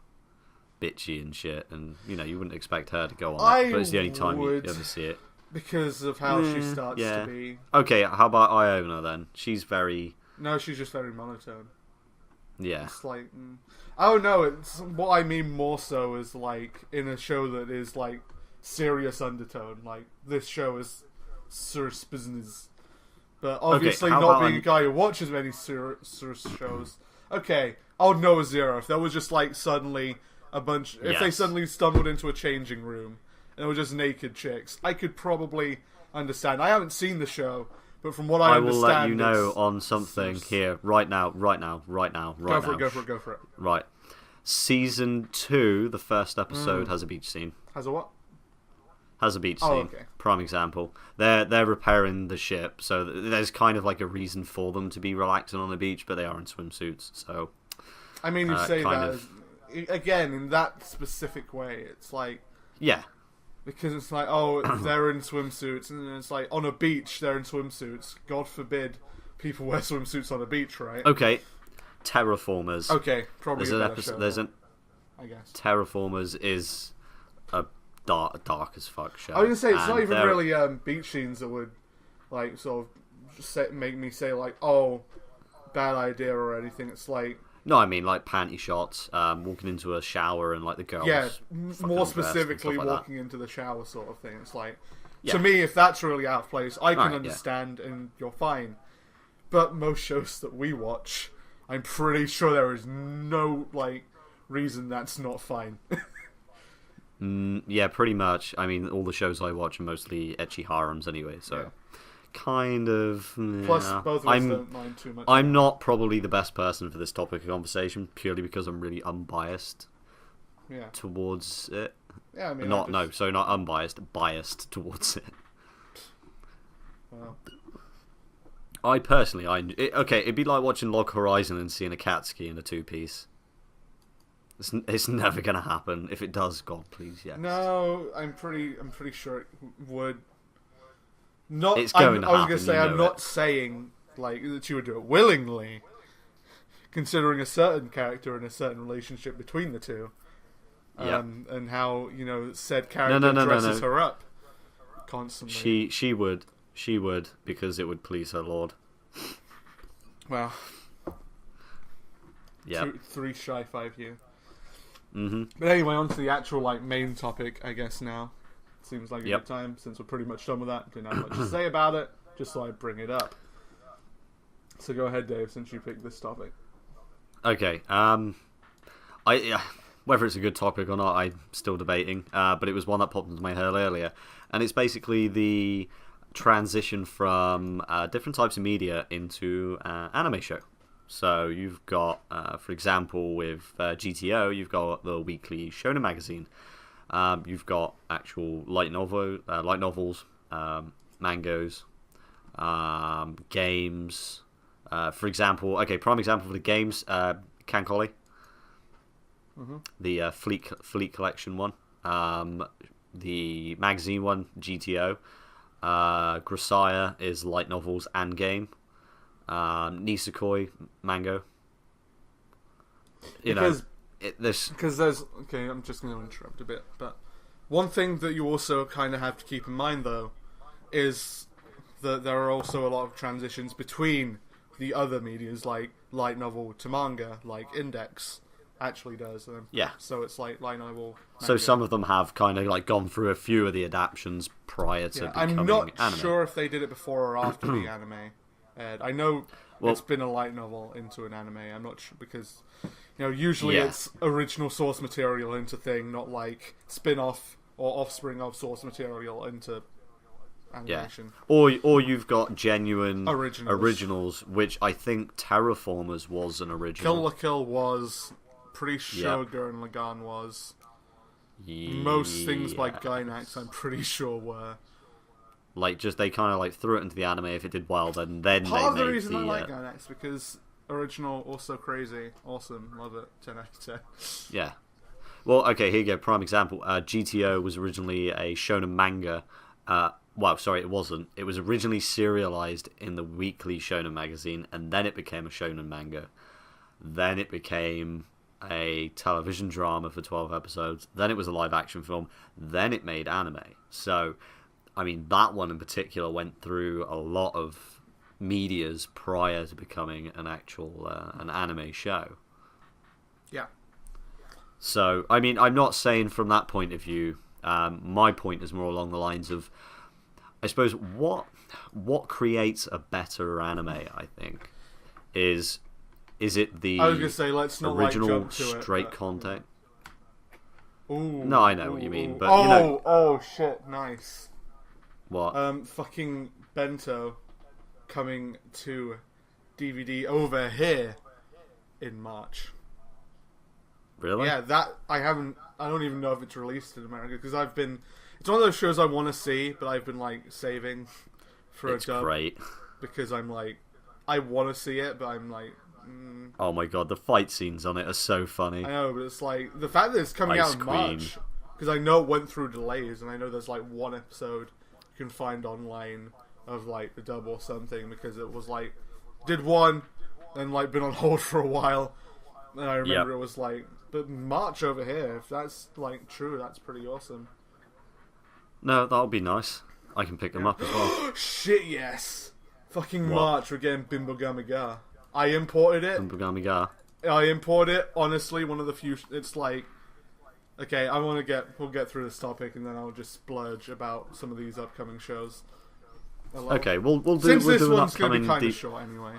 B: bitchy and shit, and you wouldn't expect her to go on that, but it's the only time you ever see it
A: because of how she starts to be.
B: Okay, how about Iona then? She's very.
A: No, she's just very monotone.
B: Yeah.
A: It's like, oh no, it's what I mean more so is like in a show that is like serious undertone. Like this show is serious business, but obviously not being a guy who watches many serious shows. Okay, I would know a Zero if there was just like suddenly a bunch. If they suddenly stumbled into a changing room and it was just naked chicks, I could probably understand. I haven't seen the show. But from what I understand,
B: will let you know on something here right now. Go
A: for it.
B: Right. Season 2, the first episode has a beach scene.
A: Has a what?
B: Has a beach scene.
A: Okay.
B: Prime example. They're repairing the ship, so there's kind of like a reason for them to be relaxing on the beach, but they are in swimsuits. So.
A: I mean, you say that again in that specific way. It's like.
B: Yeah.
A: Because it's like, oh, they're in swimsuits, and it's like, on a beach, they're in swimsuits. God forbid people wear swimsuits on a beach, right?
B: Okay, Terraformers.
A: Okay, probably
B: there's an episode.
A: I guess
B: Terraformers is a dark as fuck show.
A: I was gonna say it's not even really beach scenes that would like sort of make me say like, oh, bad idea or anything. It's like.
B: No, I mean like panty shots, walking into a shower and like the girls.
A: Yeah, more specifically walking into the shower sort of thing. It's like, to me, if that's really out of place, I can understand and you're fine. But most shows that we watch, I'm pretty sure there is no like reason that's not fine.
B: Yeah, pretty much. I mean, all the shows I watch are mostly ecchi harems anyway, so kind of.
A: Plus,
B: yeah.
A: both of us don't mind too much.
B: I'm not probably the best person for this topic of conversation, purely because I'm really unbiased towards it.
A: Yeah, I mean,
B: not unbiased, biased towards it.
A: Well.
B: I personally, it'd be like watching Log Horizon and seeing a Katsuki in a two-piece. It's never gonna happen. If it does, God please, yes.
A: No, I'm pretty sure it would. Not.
B: It's going to happen.
A: I was gonna say I'm not saying like that you would do it willingly, considering a certain character and a certain relationship between the two, and how said character dresses her up constantly.
B: She would because it would please her lord.
A: Well,
B: yeah,
A: 3 shy 5 here.
B: Mm-hmm.
A: But anyway, on to the actual main topic, I guess now. Seems like a good time, since we're pretty much done with that. Didn't have much to say about it, just so I bring it up. So go ahead, Dave, since you picked this topic.
B: Okay, whether it's a good topic or not, I'm still debating, but it was one that popped into my head earlier, and it's basically the transition from different types of media into anime show. So you've got, for example, with GTO, you've got the weekly Shonen magazine. You've got actual light novels, mangas, games. For example, prime example for the games, Kankoli, the Fleet Collection one. The magazine one, GTO. Grisaya is light novels and game. Nisekoi mango. Because there's
A: I'm just going to interrupt a bit, but one thing that you also kind of have to keep in mind though is that there are also a lot of transitions between the other medias, like light novel to manga, like Index actually does. So it's like light novel. Manga.
B: So some of them have kind of like gone through a few of the adaptations prior to becoming anime.
A: I'm not sure if they did it before or after the anime. I know it's been a light novel into an anime. I'm not sure because usually it's original source material into thing, not like spin-off or offspring of source material into animation.
B: Or you've got genuine
A: originals,
B: which I think Terraformers was an original.
A: Kill la Kill was. Pretty sure Gurren Lagann was. Most things by Gainax, I'm pretty sure were.
B: Like, just they kind of like threw it into the anime. If it did well, then
A: Part
B: they
A: of the
B: made
A: reason I like Gainax because original, also crazy, awesome, love it, 10 out of 10.
B: Yeah. Well, okay, here you go. Prime example. GTO was originally a shonen manga. It wasn't. It was originally serialized in the weekly shonen magazine, and then it became a shonen manga. Then it became a television drama for 12 episodes. Then it was a live action film. Then it made anime. So, I mean, that one in particular went through a lot of medias prior to becoming an actual an anime show.
A: Yeah.
B: So, I mean, I'm not saying from that point of view. My point is more along the lines of, I suppose, what creates a better anime, I think, is it the
A: I was gonna say, let's not
B: original
A: jump to
B: straight content?
A: Ooh,
B: no, I know what you mean, but
A: oh shit, nice.
B: What?
A: Fucking Bento coming to DVD over here in March.
B: Really?
A: Yeah, that I don't even know if it's released in America because it's one of those shows I want to see, but I've been like saving for
B: it's
A: a dub.
B: Great.
A: Because I'm like, I want to see it, but I'm like.
B: Oh my god, the fight scenes on it are so funny.
A: I know, but it's like the fact that it's coming out in March, because I know it went through delays, and I know there's like one episode you can find online of like the dub or something, because it was like did one and like been on hold for a while, and I remember it was like, but March over here, if that's like true, that's pretty awesome.
B: No, that'll be nice. I can pick them up as well.
A: Shit, yes. Fucking March, we're getting Bimbo Gamiga. I imported it. I imported it. Honestly, one of the few. It's like, okay, we'll get through this topic, and then I'll just splurge about some of these upcoming shows.
B: Okay, we'll do.
A: Since
B: we'll
A: this
B: do
A: one's
B: an
A: going to
B: upcoming
A: be kind of short anyway.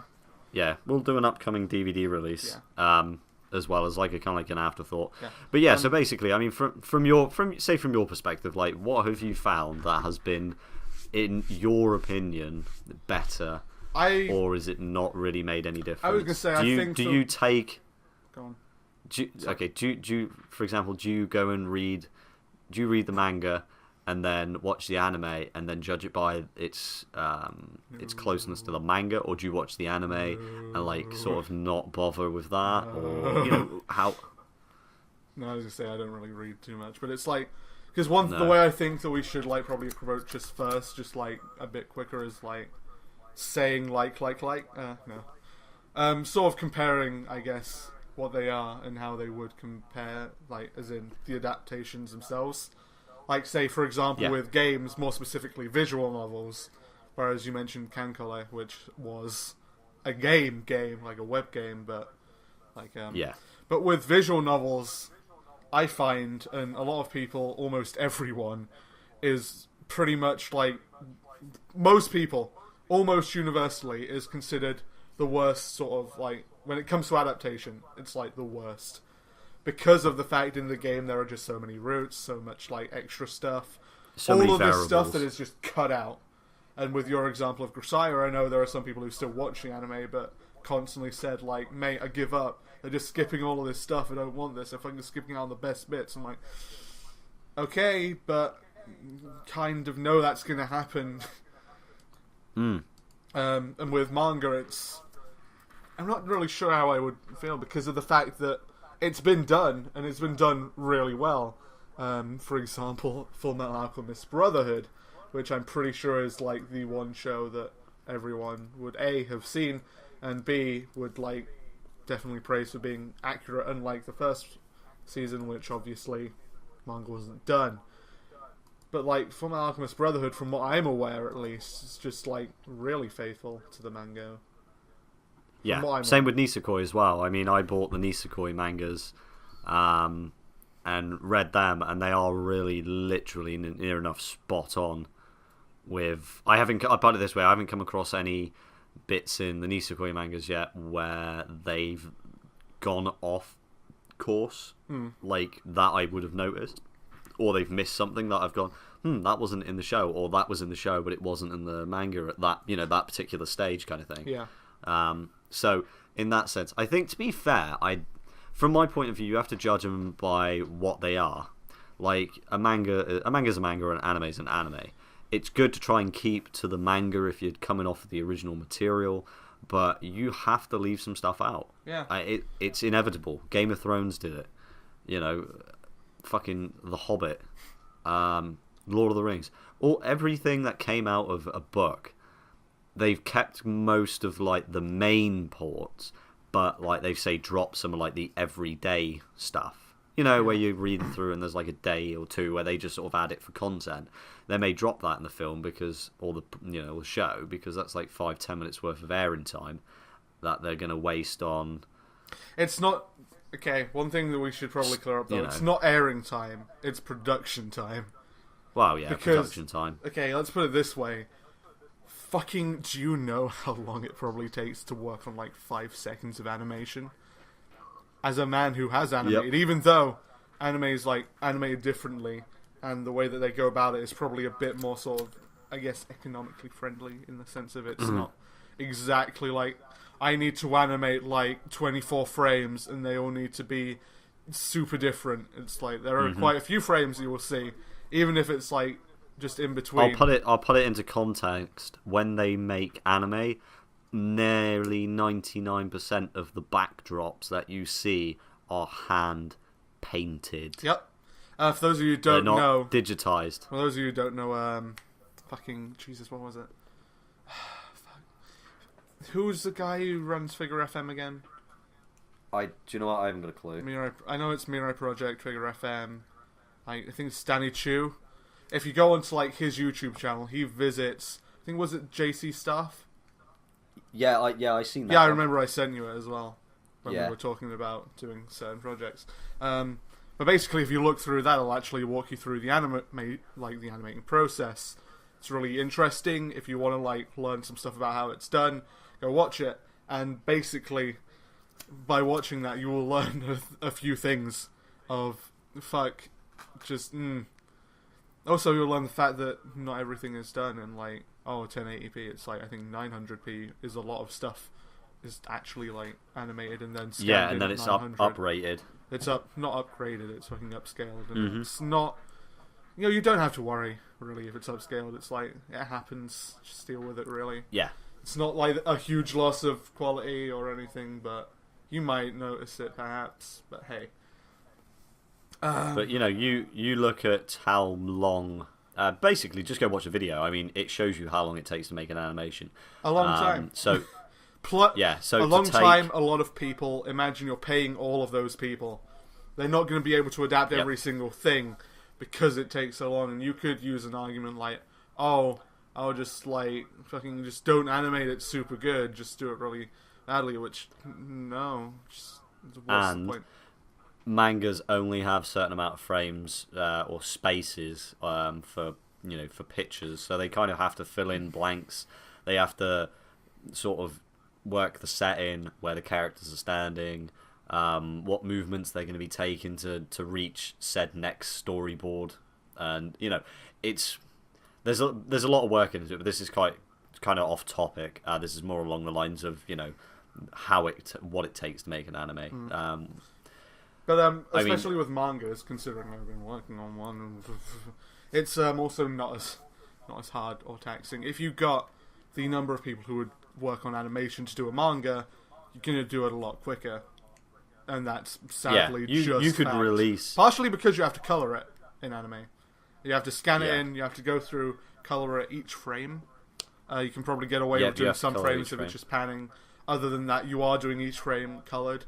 B: Yeah, we'll do an upcoming DVD release.
A: Yeah.
B: As well as like a kind of like an afterthought.
A: Yeah.
B: But yeah, so basically, I mean, from your perspective, like, what have you found that has been in your opinion, better, or is it not really made any difference?
A: I was gonna say,
B: do you take?
A: Go on.
B: Do you, for example, do you go and read? Do you read the manga and then watch the anime and then judge it by its closeness to the manga, or do you watch the anime and like sort of not bother with that, or you know how?
A: No, I was gonna say I don't really read too much, but it's like because the way I think that we should like probably approach this first, just like a bit quicker, is like saying no, sort of comparing, I guess, what they are and how they would compare, like as in the adaptations themselves. Like say for example with games, more specifically visual novels, whereas you mentioned Kankole, which was a game like a web game, but like but with visual novels, I find, and a lot of people, almost everyone, is pretty much like most people, almost universally, is considered the worst sort of like when it comes to adaptation. It's like the worst because of the fact in the game there are just so many routes, so much like extra stuff, all of this stuff that is just cut out. And with your example of Grisaya, I know there are some people who still watch the anime but constantly said like, mate, I give up. They're just skipping all of this stuff. I don't want this. If I'm skipping out the best bits, I'm like, okay, but kind of know that's going to happen. And with manga, I'm not really sure how I would feel because of the fact that it's been done, and it's been done really well. For example, Fullmetal Alchemist Brotherhood, which I'm pretty sure is like the one show that everyone would A, have seen, and B, would like definitely praise for being accurate, unlike the first season, which obviously manga wasn't done. But like Fullmetal Alchemist Brotherhood, from what I'm aware at least, is just like really faithful to the manga.
B: Yeah, same with Nisekoi as well. I mean, I bought the Nisekoi mangas and read them, and they are really literally near enough spot on with... I put it this way, I haven't come across any bits in the Nisekoi mangas yet where they've gone off course, like that I would have noticed, or they've missed something that I've gone, that wasn't in the show, or that was in the show but it wasn't in the manga at that, that particular stage kind of thing.
A: Yeah.
B: So in that sense, I think, to be fair, from my point of view, you have to judge them by what they are. Like a manga's a manga, and an anime's an anime. It's good to try and keep to the manga if you're coming off of the original material, but you have to leave some stuff out.
A: Yeah.
B: It's inevitable. Game of Thrones did it. Fucking The Hobbit, Lord of the Rings, everything that came out of a book, they've kept most of like the main ports, but like they've dropped some of like the everyday stuff. Where you read through and there's like a day or two where they just sort of add it for content. They may drop that in the film or the show, because that's like 5-10 minutes worth of airing time that they're going to waste on.
A: It's not okay. One thing that we should probably clear up though: it's not airing time; it's production time.
B: Well, yeah, production time.
A: Okay, let's put it this way. Fucking, do you know how long it probably takes to work on like 5 seconds of animation? As a man who has animated, even though anime is like animated differently, and the way that they go about it is probably a bit more sort of, I guess, economically friendly in the sense of it's not exactly like I need to animate like 24 frames and they all need to be super different. It's like there are quite a few frames you will see, even if it's like just in between.
B: I'll put it into context. When they make anime, nearly 99% of the backdrops that you see are hand painted.
A: Yep. For those of you who don't know,
B: they're not digitized.
A: For those of you who don't know, fucking Jesus, what was it? Who's the guy who runs Figure FM again?
B: Do you know what? I haven't got a clue.
A: I know it's Mirai Project, Figure FM. I think it's Danny Chu. If you go onto like his YouTube channel, he visits. I think was it JC Stuff.
B: Yeah, I seen that.
A: Yeah, I remember I sent you it as well when we were talking about doing certain projects. But basically, if you look through that, it'll actually walk you through the animating process. It's really interesting. If you want to like learn some stuff about how it's done, go watch it. And basically, by watching that, you will learn a few things of Also, you'll learn the fact that not everything is done in 1080p. It's I think 900p is a lot of stuff is actually animated and then scanned
B: and then it's uprated.
A: It's not upgraded. It's fucking upscaled, and it's not. You don't have to worry really if it's upscaled. It's it happens. Just deal with it really.
B: Yeah.
A: It's not a huge loss of quality or anything, but you might notice it perhaps. But hey.
B: But you look at how long. Basically, just go watch a video. I mean, it shows you how long it takes to make an animation.
A: A long time.
B: So.
A: So
B: a
A: long time. A lot of people. Imagine you're paying all of those people. They're not going to be able to adapt every single thing because it takes so long. And you could use an argument I'll just fucking just don't animate it super good. Just do it really badly. Which no, what's the point?
B: Mangas only have certain amount of frames or spaces for pictures, so they kind of have to fill in blanks. They have to sort of work the setting where the characters are standing, what movements they're going to be taking to reach said next storyboard, and there's a lot of work into it. But this is kind of off topic. This is more along the lines of what it takes to make an anime.
A: But especially with mangas, considering I've been working on one, it's also not as hard or taxing. If you got the number of people who would work on animation to do a manga, you're gonna do it a lot quicker, and that's sadly
B: you could
A: fact.
B: release
A: Partially because you have to color it in anime. You have to scan it in. You have to go through color it each frame. You can probably get away with doing some frames if it's just panning. Other than that, you are doing each frame colored.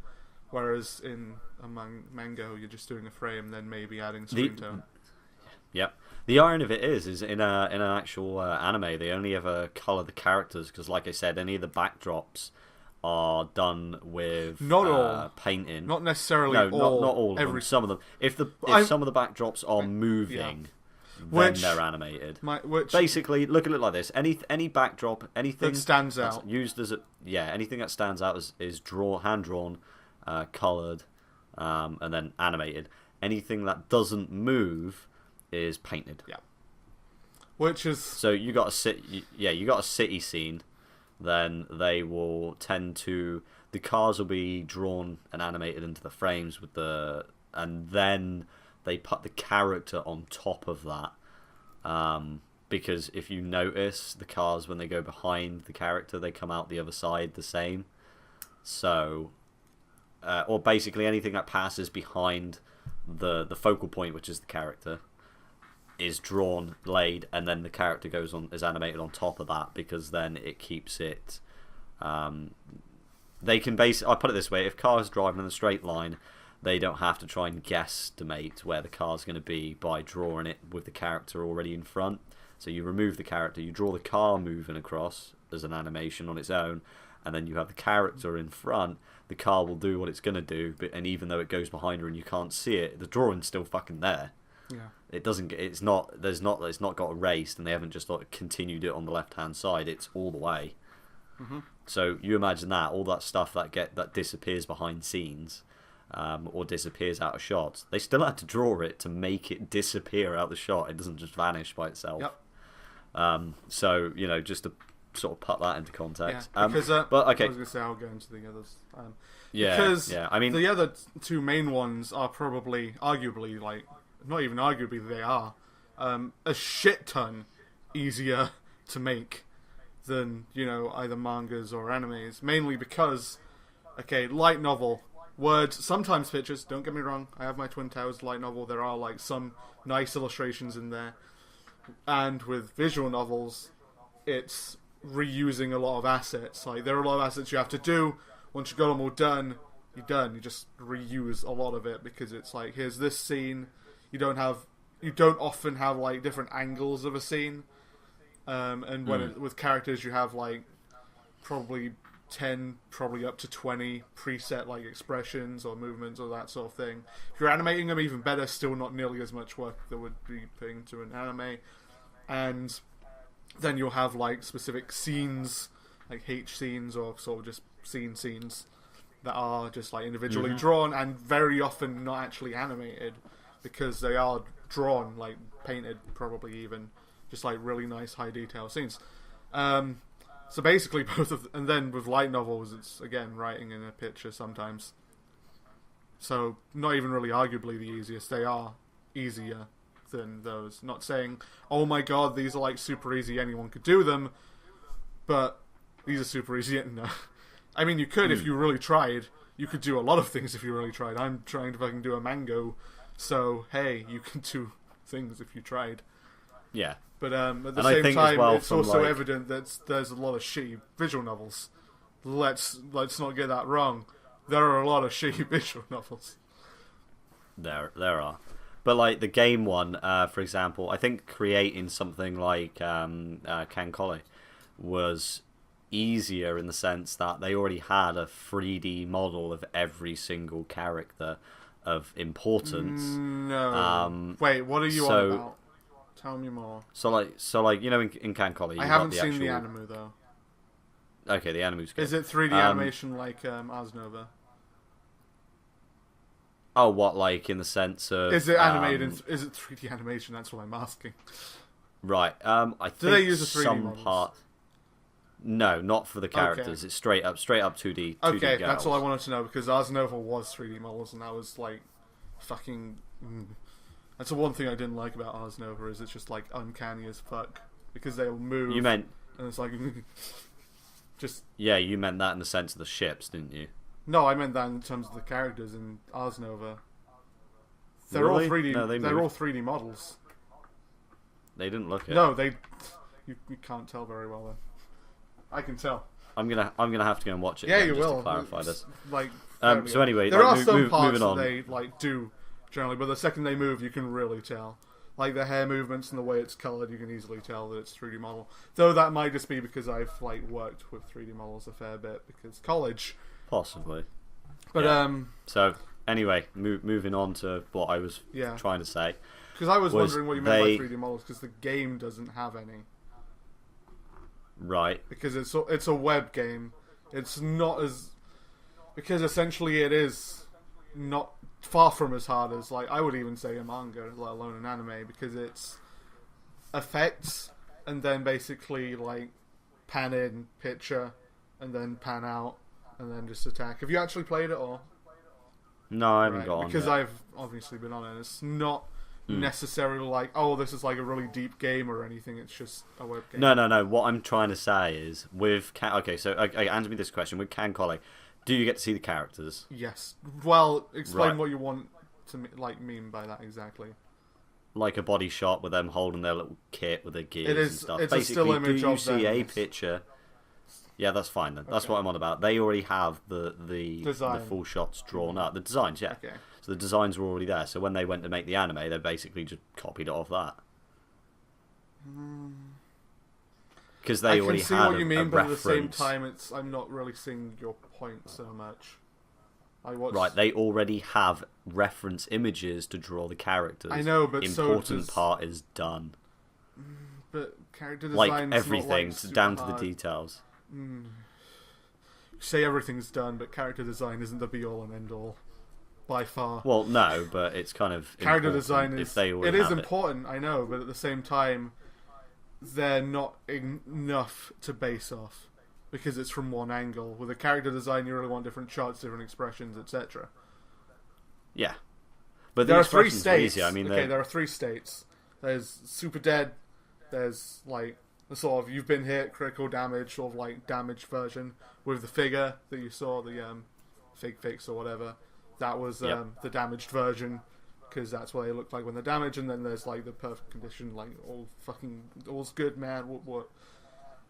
A: Whereas in a manga, you're just doing a frame, then maybe adding screen tone.
B: Yep. The irony of it is in an actual anime, they only ever color the characters because, like I said, any of the backdrops are done with
A: not all
B: painting.
A: Not necessarily
B: all.
A: all.
B: Not all of them. Some of them. If some of the backdrops are moving, then they're animated. Basically, look at it like this: any backdrop, anything
A: that stands out,
B: used as anything that stands out is hand drawn. Coloured, and then animated. Anything that doesn't move is painted.
A: Yeah. Which is
B: so you got a city scene. Then they will tend to the cars will be drawn and animated into the frames and then they put the character on top of that. Because if you notice, the cars when they go behind the character, they come out the other side the same. So. Or basically anything that passes behind the focal point, which is the character, is drawn, laid, and then the character is animated on top of that because then it keeps it. They can I put it this way: if cars driving in a straight line, they don't have to try and guesstimate where the car's going to be by drawing it with the character already in front. So you remove the character, you draw the car moving across as an animation on its own, and then you have the character in front. The car will do what it's going to do, and even though it goes behind her and you can't see it, the drawing's still fucking there.
A: Yeah.
B: It's not got erased, and they haven't just continued it on the left hand side. It's all the way.
A: Mm-hmm.
B: So you imagine that all that stuff that disappears behind scenes, or disappears out of shots. They still had to draw it to make it disappear out of the shot. It doesn't just vanish by itself.
A: Yep.
B: So just to sort of put that into context.
A: Yeah, because,
B: but okay.
A: I was going to say I'll go into the others.
B: I mean,
A: the other two main ones are probably, arguably, not even arguably, they are a shit ton easier to make than either mangas or animes. Mainly because, light novel, words, sometimes pictures. Don't get me wrong. I have my Twin Towers light novel. There are some nice illustrations in there, and with visual novels, it's reusing a lot of assets. There are a lot of assets you have to do. Once you've got them all done, you're done. You just reuse a lot of it because it's here's this scene. You don't often have different angles of a scene. And with characters, you have probably 10, probably up to 20 preset expressions or movements or that sort of thing. If you're animating them, even better. Still not nearly as much work that would be put into an anime. And then you'll have specific scenes, H scenes or sort of just scenes that are just individually drawn and very often not actually animated because they are drawn, like painted, probably even just like really nice high detail scenes. So basically, and then with light novels, it's again writing in a picture sometimes. So not even really arguably the easiest. They are easier than those. Not saying, oh my god, these are like super easy, anyone could do them, but these are super easy. No. I mean, you could if you really tried. You could do a lot of things if you really tried. I'm trying to fucking do a mango, so hey, you can do things if you tried.
B: Yeah.
A: But at the same time, it's also evident that there's a lot of shitty visual novels. Let's not get that wrong. There are a lot of shitty visual novels.
B: There are. But like the game one, for example, I think creating something like Cancoli was easier in the sense that they already had a 3D model of every single character of importance.
A: No. Wait, what are you on about? Tell me more.
B: So like you know, in Cancoli,
A: I haven't seen the anime though.
B: Okay, the anime's good.
A: Is it 3D animation like Ars Nova?
B: Oh, what, like in the sense of?
A: Is it animated? Is it 3D animation? That's what I'm asking.
B: Right. I think
A: do they use a 3D
B: some
A: models?
B: part. No, not for the characters.
A: Okay.
B: It's straight up 2D.
A: Okay,
B: 2D
A: that's all I wanted to know because Ars Nova was 3D models, and that was like fucking. That's the one thing I didn't like about Ars Nova is it's just like uncanny as fuck because they'll move.
B: You meant?
A: And it's like just.
B: Yeah, you meant that in the sense of the ships, didn't you?
A: No, I meant that in terms of the characters in Ars Nova. They're
B: Really?
A: all 3D.
B: No,
A: they're all 3D models.
B: They didn't look it.
A: No, they. You can't tell very well then. I can tell.
B: I'm gonna have to go and watch it.
A: Yeah,
B: again
A: you
B: just
A: will.
B: To clarify
A: it's
B: this.
A: Like.
B: So anyway,
A: there
B: like,
A: are some parts
B: moving on.
A: that they like do generally, but the second they move, you can really tell. Like the hair movements and the way it's colored, you can easily tell that it's 3D model. Though that might just be because I've like worked with 3D models a fair bit because college.
B: Possibly.
A: But
B: yeah. So anyway, moving on to what I was trying to say.
A: Because I was wondering what you meant by 3D models because the game doesn't have any.
B: Right.
A: Because it's a web game. It's not as because essentially it is not far from as hard as like I would even say a manga, let alone an anime, because it's effects and then basically like pan in, picture, and then pan out, and then just attack. Have you actually played it or?
B: No, I haven't got on
A: because
B: yet.
A: I've obviously been on it. It's not necessarily like, oh, this is like a really deep game or anything. It's just a web game.
B: No. What I'm trying to say is with answer me this question with Cancoli. Do you get to see the characters?
A: Yes. Well, explain what you want to mean by that exactly.
B: Like a body shot with them holding their little kit with their gears and stuff.
A: It's
B: basically,
A: a still image
B: do you
A: of
B: see
A: them.
B: a picture? Yeah, that's fine then. That's what I'm on about. They already have the full shots drawn up. The designs, yeah.
A: Okay.
B: So the designs were already there. So when they went to make the anime, they basically just copied it off that. Because they already had a reference. I can see what you mean, but at the same
A: time, I'm not really seeing your point so much.
B: Right, they already have reference images to draw the characters.
A: I know, but
B: important part is done.
A: But character design,
B: like everything, down to the details.
A: You say everything's done, but character design isn't the be all and end all, by far.
B: Well, no, but it's kind of
A: character design is.
B: If they
A: it is important, I know, but at the same time, they're not enough to base off because it's from one angle. With a character design, you really want different shots, different expressions, etc.
B: Yeah, but
A: there are 3 states.
B: Easy. I mean,
A: there are 3 states. There's super dead. There's like the sort of you've been hit, critical damage, sort of like damaged version with the figure that you saw, the fig fix or whatever. That was the damaged version. Because that's what they look like when they're damaged, and then there's like the perfect condition, like all's good, man. What?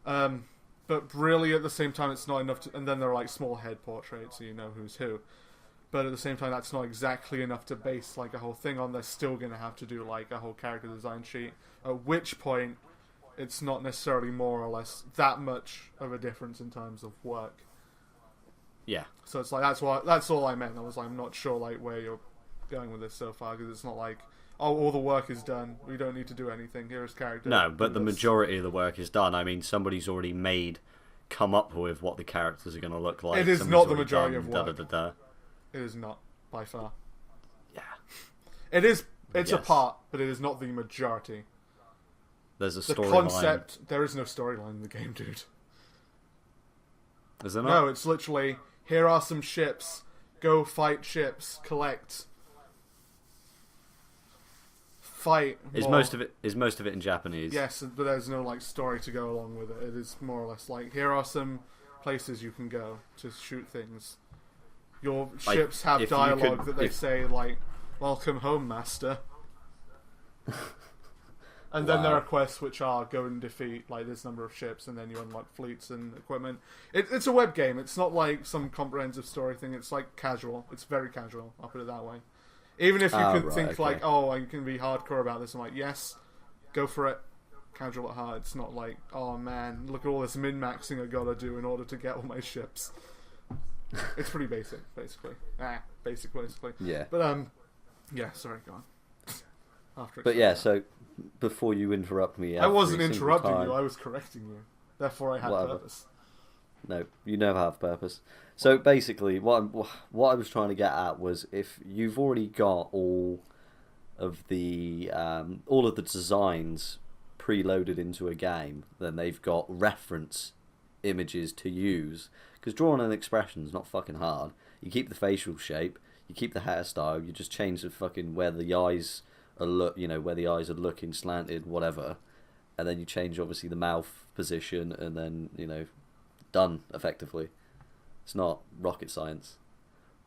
A: But really, at the same time, it's not enough to. And then there are like small head portraits, so you know who's who. But at the same time, that's not exactly enough to base like a whole thing on. They're still gonna have to do like a whole character design sheet. At which point, it's not necessarily more or less that much of a difference in terms of work.
B: Yeah.
A: So it's like that's all I meant. I was like, I'm not sure like where you're going with this so far because it's not like all the work is done, we don't need to do anything, here's character.
B: No, but the majority of the work is done. I mean, somebody's already come up with what the characters are going to look like.
A: It is not the majority of work.
B: It
A: is not by far.
B: Yeah,
A: it is It's a part, but it is not the majority.
B: There's a
A: The
B: storyline.
A: concept, there is no storyline in the game, dude.
B: Is there not?
A: No, it's literally, here are some ships, go fight ships, collect, fight.
B: Is
A: more.
B: most of it in Japanese?
A: Yes, but there's no like story to go along with it. It is more or less like, here are some places you can go to shoot things. Your ships have dialogue that they say like, "Welcome home, master." And then there are quests which are go and defeat like this number of ships, and then you unlock fleets and equipment. It's a web game. It's not like some comprehensive story thing. It's like casual. It's very casual. I'll put it that way. Even if you could think like, oh, I can be hardcore about this. I'm like, yes, go for it. Casual at heart. It's not like, oh man, look at all this min-maxing I gotta do in order to get all my ships. It's pretty basic, basically. Basically.
B: Yeah.
A: But yeah. Sorry, go on.
B: But yeah, so before you interrupt me,
A: I wasn't interrupting you. I was correcting you. Therefore, I had purpose.
B: No, you never have purpose. So basically, what I was trying to get at was if you've already got all of the designs preloaded into a game, then they've got reference images to use. Because drawing an expression is not fucking hard. You keep the facial shape, you keep the hairstyle, you just change the fucking where the eyes are where the eyes are looking slanted, whatever, and then you change obviously the mouth position, and then done effectively. It's not rocket science.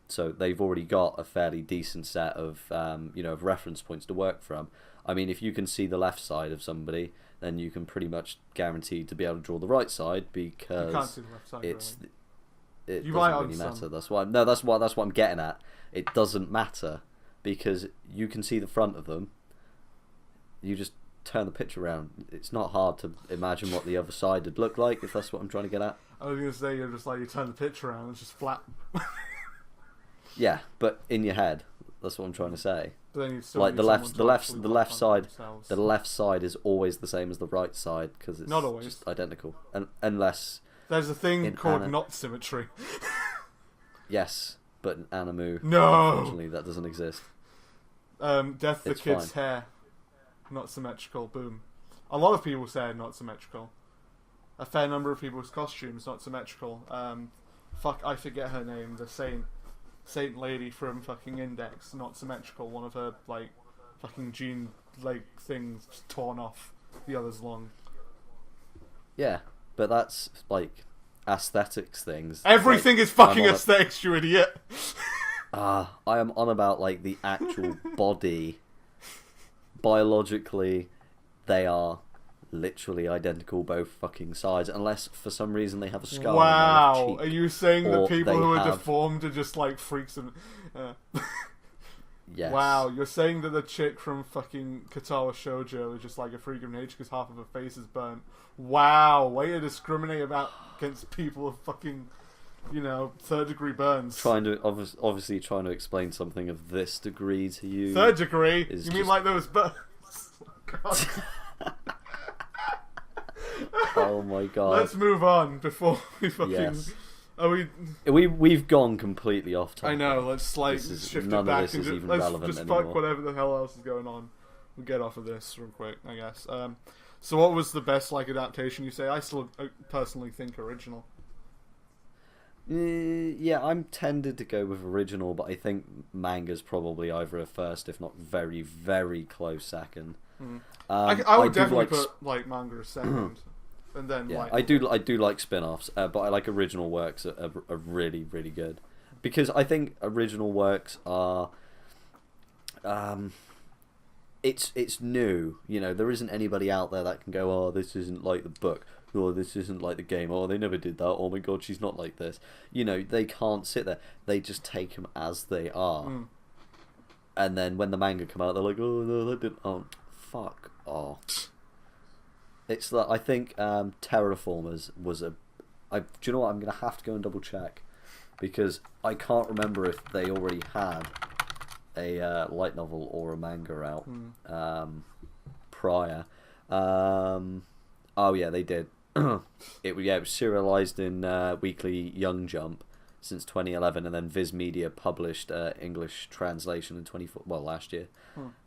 B: So they've already got a fairly decent set of of reference points to work from. I mean, if you can see the left side of somebody, then you can pretty much guarantee to be able to draw the right side, because
A: you can't see the left side.
B: It doesn't really matter. That's what I'm getting at. It doesn't matter because you can see the front of them. You just turn the picture around. It's not hard to imagine what the other side would look like, if that's what I'm trying to get at.
A: I was going to say, you're just like, you turn the picture around, it's just flat.
B: Yeah, but in your head, that's what I'm trying to say.
A: But then you still
B: like
A: need
B: the left side,
A: themselves.
B: the left side is always the same as the right side because it's
A: not always
B: just identical, unless
A: there's a thing called knot symmetry.
B: Yes, but in Animu,
A: no,
B: unfortunately, that doesn't exist.
A: Death the Kid's hair, not symmetrical. Boom. A lot of people say not symmetrical. A fair number of people's costumes not symmetrical. I forget her name. The Saint lady from fucking Index, not symmetrical. One of her like fucking jean leg things torn off. The other's long.
B: Yeah, but that's like aesthetics things.
A: Everything is fucking aesthetics, you idiot.
B: I am on about like the actual body. Biologically, they are literally identical both fucking sides, unless for some reason they have a scar.
A: Wow,
B: on their cheek,
A: are you saying that people who are
B: have...
A: deformed are just like freaks and?
B: Yes.
A: Wow, you're saying that the chick from fucking Katawa Shoujo is just like a freak of nature because half of her face is burnt. Wow, way to discriminate against people with fucking, third-degree burns.
B: Obviously trying to explain something of this degree to you.
A: Third degree? You mean like those burns? God.
B: Oh my god.
A: Let's move on before we fucking...
B: Yes.
A: We've
B: gone completely off topic.
A: I know, let's shift it back and let's fuck whatever the hell else is going on. We'll get off of this real quick, I guess. So what was the best adaptation you say? I still personally think original.
B: Yeah, I'm tended to go with original, but I think manga's probably either a first, if not very, very close second.
A: I would definitely put manga as second. And then,
B: yeah, I do like spin-offs, but I like original works are really, really good. Because I think original works are... It's new, there isn't anybody out there that can go, oh, this isn't like the book, oh, this isn't like the game, oh, they never did that, oh my god, she's not like this. They can't sit there, they just take them as they are. And then when the manga come out, they're like, oh, no, that didn't, oh, fuck off. It's like, I think Terraformers was do you know what, I'm going to have to go and double check, because I can't remember if they already had a light novel or a manga out prior. Oh yeah, they did. It was serialized in Weekly Young Jump, since 2011, and then Viz Media published English translation in last year.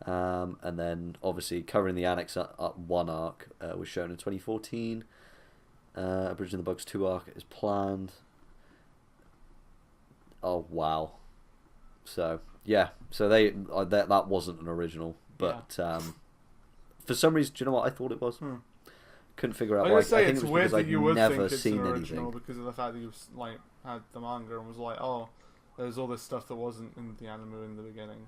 B: And then obviously covering the Annex 1 arc was shown in 2014. Bridging the Bugs 2 arc is planned. Oh wow! So yeah, so that wasn't an original, but for some reason, do you know what I thought it was? Couldn't figure out.
A: I
B: why.
A: say
B: I think
A: it's
B: it was
A: weird
B: because
A: that you
B: I'd
A: would
B: never
A: think it's
B: seen
A: an original
B: anything.
A: because of the fact that you like had the manga and was like, oh, there's all this stuff that wasn't in the anime in the beginning.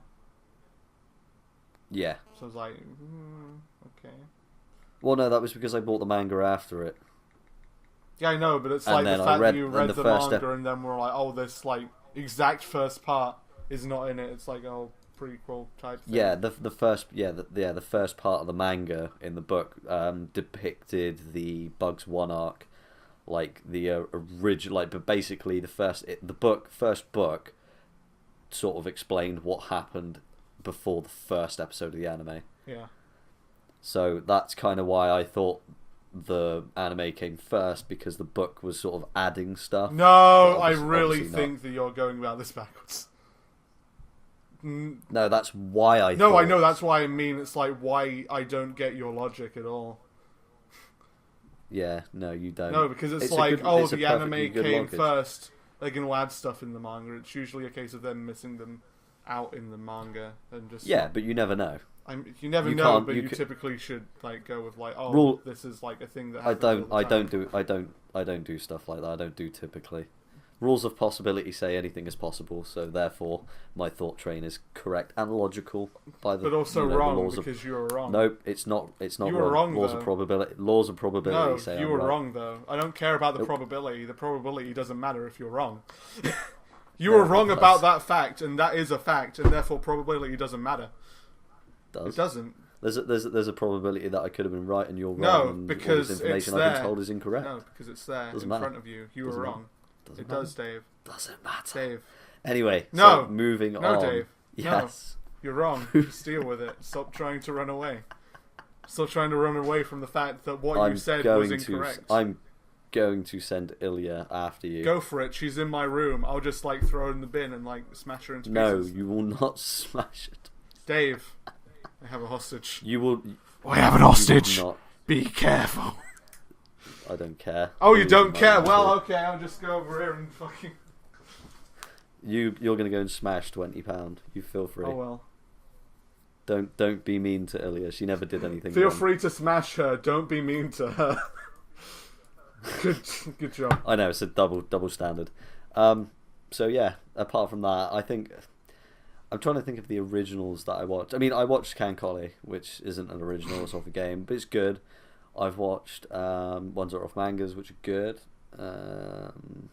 B: Yeah.
A: So I was like, okay.
B: Well, no, that was because I bought the manga after it.
A: Yeah, I know, but it's
B: And
A: like
B: then
A: the
B: I
A: fact
B: read-
A: that you
B: and
A: read
B: the
A: the
B: first
A: manga and then we're like, oh, this like exact first part is not in it. It's like, oh, prequel type thing.
B: Yeah, the first part of the manga in the book depicted the Bugs 1 arc, like the original, but basically the first book sort of explained what happened before the first episode of the anime.
A: Yeah.
B: So that's kind of why I thought the anime came first, because the book was sort of adding stuff.
A: No, I really
B: obviously
A: think that you're going about this backwards.
B: No, that's why I
A: No,
B: thought...
A: I know, that's why I mean, it's like, why I don't get your logic at all.
B: Yeah, no, you don't.
A: No, because it's
B: a
A: like,
B: good-
A: oh,
B: it's a
A: the
B: perfectly
A: anime
B: good
A: came
B: logic.
A: first, they're going to add stuff in the manga. It's usually a case of them missing them out in the manga and just...
B: Yeah, but you never know.
A: You never
B: You
A: know,
B: can't-
A: but
B: you
A: you
B: c-
A: typically should like go with like, oh,
B: Rule-
A: this is like a thing that
B: I
A: happens
B: don't
A: all the time.
B: I don't do stuff like that. I don't do typically. Rules of possibility say anything is possible, so therefore my thought train is correct and logical by the
A: But also
B: the
A: wrong
B: laws
A: because
B: of...
A: you were wrong.
B: Nope, it's not
A: You were wrong,
B: laws
A: though.
B: of probability
A: No,
B: say
A: you
B: I'm
A: were
B: right.
A: wrong though. I don't care about the
B: Nope.
A: probability. The probability doesn't matter if you're wrong. You
B: No,
A: were wrong
B: it
A: about
B: does.
A: that fact, and that is a fact, and therefore probability doesn't matter.
B: Does.
A: It doesn't.
B: There's a probability that I could have been right and you're wrong.
A: No,
B: and
A: because
B: all this information
A: it's
B: I've been
A: there.
B: told is incorrect.
A: No, because it's there
B: Doesn't
A: in
B: matter.
A: front of you. You
B: Doesn't
A: were
B: matter.
A: wrong.
B: Doesn't
A: It
B: matter.
A: does, Dave.
B: Doesn't matter.
A: Dave.
B: Anyway,
A: No.
B: so moving
A: No,
B: on.
A: Dave.
B: Yes.
A: You're wrong. Just deal with it. Stop trying to run away. Stop trying to run away from the fact that what you said was incorrect.
B: I'm going to send Ilya after you.
A: Go for it. She's in my room. I'll just like throw her in the bin and like smash her into
B: No,
A: pieces.
B: you will not smash it.
A: Dave, I have a hostage.
B: You will.
A: I have an
B: You
A: hostage.
B: will not.
A: Be careful.
B: I don't care.
A: Oh, you don't
B: Losing my
A: care?
B: mind.
A: Well, okay. I'll just go over here and fucking.
B: You're gonna go and smash £20. You feel free.
A: Oh well.
B: Don't be mean to Ilya. She never did anything.
A: Feel
B: wrong.
A: free to smash her. Don't be mean to her. Good job.
B: I know, it's a double standard. So yeah, apart from that, I think I'm trying to think of the originals that I watched. I mean, I watched Cancoli, which isn't an original, it's off a game, but it's good. I've watched ones that are off mangas, which are good. Trying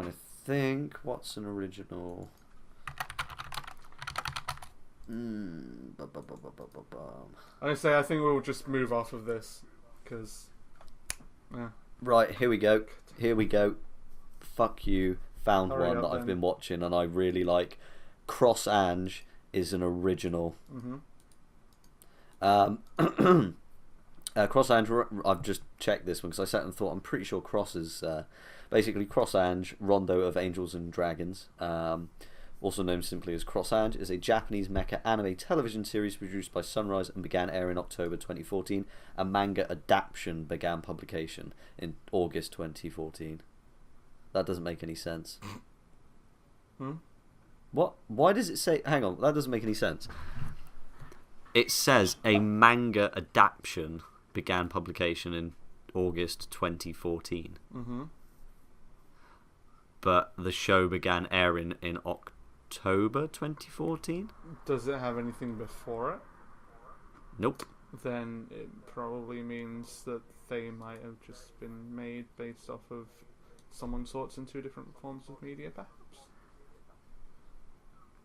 B: to think, what's an original?
A: I say I think we'll just move off of this because. Yeah.
B: Right, here we go. Fuck you. Found
A: Hurry
B: one
A: up
B: that I've
A: then.
B: been watching and I really like. Cross Ange is an original. Cross Ange, I've just checked this one because I sat and thought I'm pretty sure Cross is basically Cross Ange, Rondo of Angels and Dragons, also known simply as Cross Ange, is a Japanese mecha anime television series produced by Sunrise and began airing in October 2014. A manga adaptation began publication in August 2014. That doesn't make any sense. What? Why does it say... Hang on, that doesn't make any sense. It says a manga adaptation began publication in August 2014. But the show began airing in October 2014?
A: Does it have anything before it?
B: Nope.
A: Then it probably means that they might have just been made based off of someone's thoughts in two different forms of media, perhaps.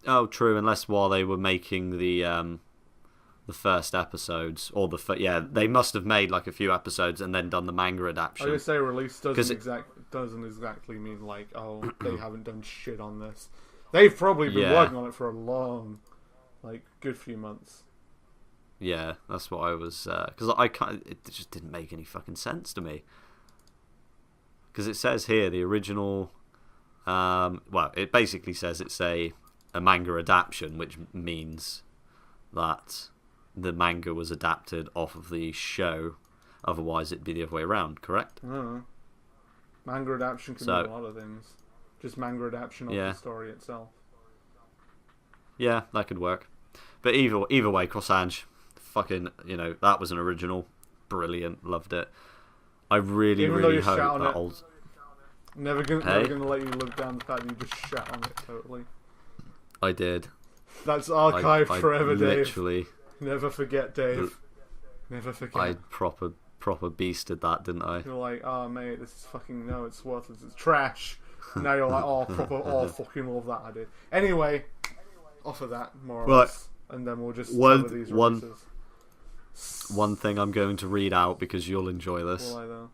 B: Oh, true. Unless while they were making the first episodes, or they must have made like a few episodes and then done the manga
A: I
B: adaptation.
A: would say release doesn't
B: it-
A: doesn't exactly mean like, oh, they haven't done shit on this. They've probably been
B: Yeah.
A: working on it for a long, like, good few months.
B: Yeah, that's what I was... Because I can't... It just didn't make any fucking sense to me. Because it says here, the original Well, it basically says it's a manga adaptation, which means that the manga was adapted off of the show. Otherwise, it'd be the other way around, correct?
A: I don't know. Manga adaptation can mean a lot of things. Just manga adaptation of the story itself.
B: Yeah, that could work. But either way, Cross-Ange, fucking, that was an original. Brilliant. Loved it. I really hope that old...
A: Never gonna let you look down the fact that you just shat on it totally.
B: I did.
A: That's archived forever,
B: literally,
A: Dave. Never forget, Dave. Never forget.
B: I proper beasted that, didn't I?
A: You're like, oh mate, this is fucking, no, it's worthless, it's trash. Now you're like, fucking love that I did. Anyway, off of that, more or less. And then we'll just cover these releases.
B: One thing I'm going to read out because you'll enjoy this.
A: Will I though?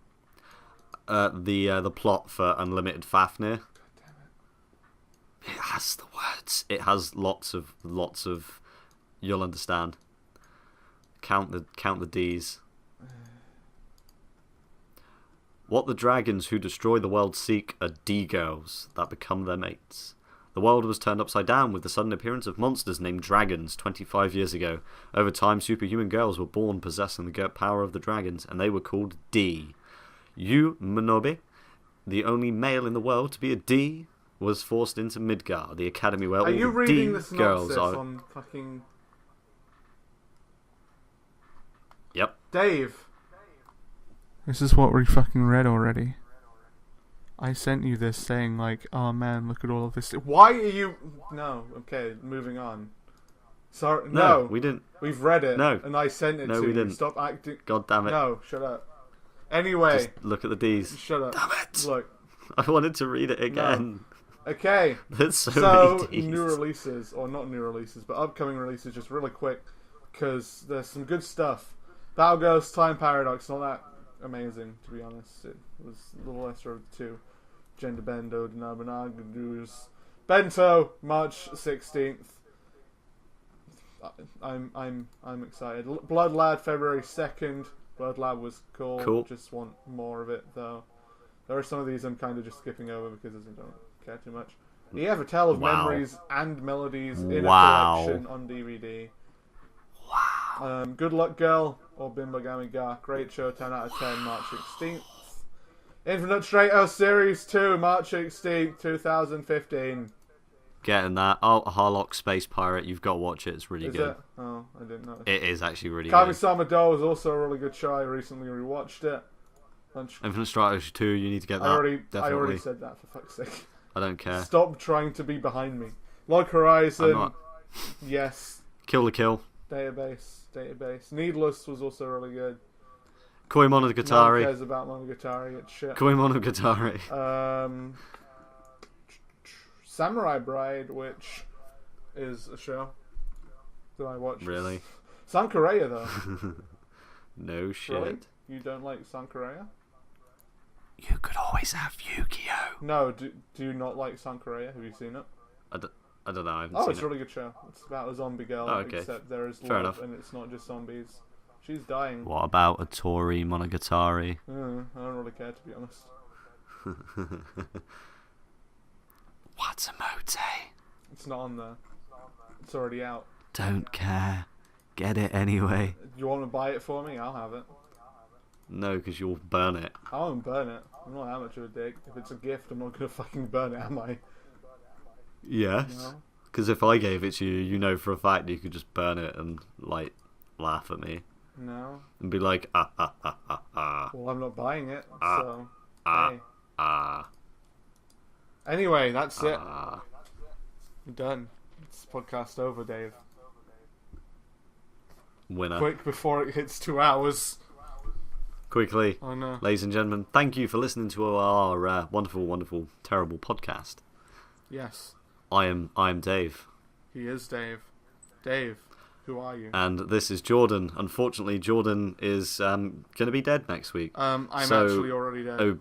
B: The plot for Unlimited Fafnir.
A: God damn it.
B: It has the words. It has lots of. You'll understand. Count the D's. What the dragons who destroy the world seek are D-girls that become their mates. The world was turned upside down with the sudden appearance of monsters named dragons 25 years ago. Over time, superhuman girls were born possessing the power of the dragons, and they were called D. Yu Minobe, the only male in the world to be a D, was forced into Midgar, the academy where all the D girls are.
A: On fucking...
B: Yep.
A: Dave. This is what we fucking read already. I sent you this saying like, oh man, look at all of this. Why are you... No, okay, moving on. Sorry, no.
B: We didn't.
A: We've read it.
B: No.
A: And I sent it to you.
B: No, we didn't.
A: Stop acting...
B: God damn it.
A: No, shut up. Anyway.
B: Just look at the D's.
A: Shut up.
B: Damn it.
A: Look.
B: I wanted to read it again.
A: No. Okay.
B: There's so many D's.
A: New releases, or not new releases, but upcoming releases, just really quick, because there's some good stuff. Battle Ghost Time Paradox, not that amazing, to be honest. It was a little lesser of the two. Gender Bendo, Nabanagadus. Bento, March 16th. I'm excited. Blood Lad, February 2nd. Blood Lad was cool. Just want more of it, though. There are some of these I'm kind of just skipping over because I don't care too much. You have a Tale of Memories and Melodies in a collection on DVD.
B: Wow.
A: Good Luck Girl or Bimbagami Ga. Great show, 10 out of 10, March 16th. Infinite Strato Series 2, March 16th, 2015.
B: Getting that. Oh, Harlock Space Pirate. You've got to watch it. It's really
A: Is
B: good.
A: it? Oh, I didn't know.
B: It is actually really
A: Kami-sama Do is also a really good show. I recently rewatched it.
B: Infinite Strato 2, you need to get that.
A: I already said that, for fuck's sake.
B: I don't care.
A: Stop trying to be behind me. Log Horizon.
B: I'm not.
A: Yes.
B: Kill the Kill.
A: Database. Needless was also really good.
B: Koi
A: No one
B: Monogatari.
A: cares about Monogatari. It's shit.
B: Koi Monogatari.
A: Samurai Bride, which is a show that I watch.
B: Really?
A: Sankareya, though.
B: No shit.
A: Really? You don't like Sankareya?
B: You could always have Yu-Gi-Oh!
A: No, do you not like Sankareya? Have you seen it?
B: I don't know. I haven't seen
A: it's a really good show. It's about a zombie girl, except there is
B: Fair
A: love,
B: enough.
A: and it's not just zombies. She's dying.
B: What about Atori Monogatari?
A: I don't really care, to be honest.
B: What's a mote?
A: It's not on there. It's already out.
B: Don't care. Get it anyway.
A: You want to buy it for me? I'll have it.
B: No, because you'll burn it.
A: I won't burn it. I'm not that much of a dick. If it's a gift, I'm not going to fucking burn it, am I?
B: Yes. Because if I gave it to you, you know for a fact you could just burn it and, like, laugh at me.
A: No.
B: And be like, ah.
A: Well, I'm not buying it, so...
B: Hey.
A: Anyway, that's it. We're done. It's podcast over, Dave.
B: Winner.
A: Quick, before it hits 2 hours.
B: Quickly.
A: Oh, no.
B: Ladies and gentlemen, thank you for listening to our wonderful, wonderful, terrible podcast.
A: Yes.
B: I am Dave.
A: He is Dave. Dave, who are you?
B: And this is Jordan. Unfortunately, Jordan is going to be dead next week.
A: I'm actually already dead.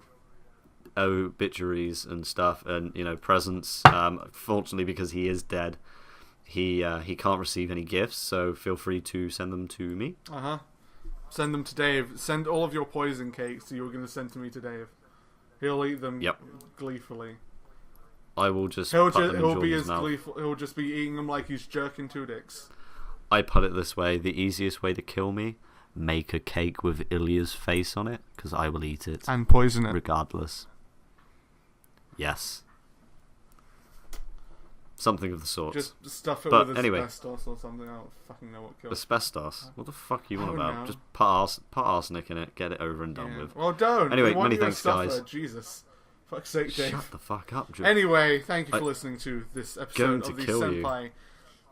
B: Obituaries and stuff, and presents. Fortunately, because he is dead, he can't receive any gifts. So feel free to send them to me.
A: Send them to Dave. Send all of your poison cakes that you were going to send to me to Dave. He'll eat them gleefully.
B: I will just
A: He'll
B: put
A: just
B: them in
A: he'll be
B: Jordan's
A: as
B: mouth.
A: gleeful. He'll just be eating them like he's jerking two dicks.
B: I put it this way: the easiest way to kill me, make a cake with Ilya's face on it, because I will eat it
A: And poison it.
B: regardless. Yes. Something of the sort.
A: Just stuff it
B: But
A: with
B: anyway.
A: asbestos or something. I don't fucking know what kills.
B: Asbestos? What the fuck are you on
A: Oh,
B: about?
A: no.
B: Just put arsenic in it, get it over and done
A: Yeah.
B: with.
A: Well, don't.
B: Anyway,
A: They want
B: many
A: you a
B: thanks,
A: stuffer.
B: guys.
A: Jesus. Fuck's sake, Dave.
B: Shut the fuck up, Joe.
A: Anyway, thank you for
B: I-
A: listening to this
B: Going
A: episode
B: to
A: of the
B: kill you.
A: Senpai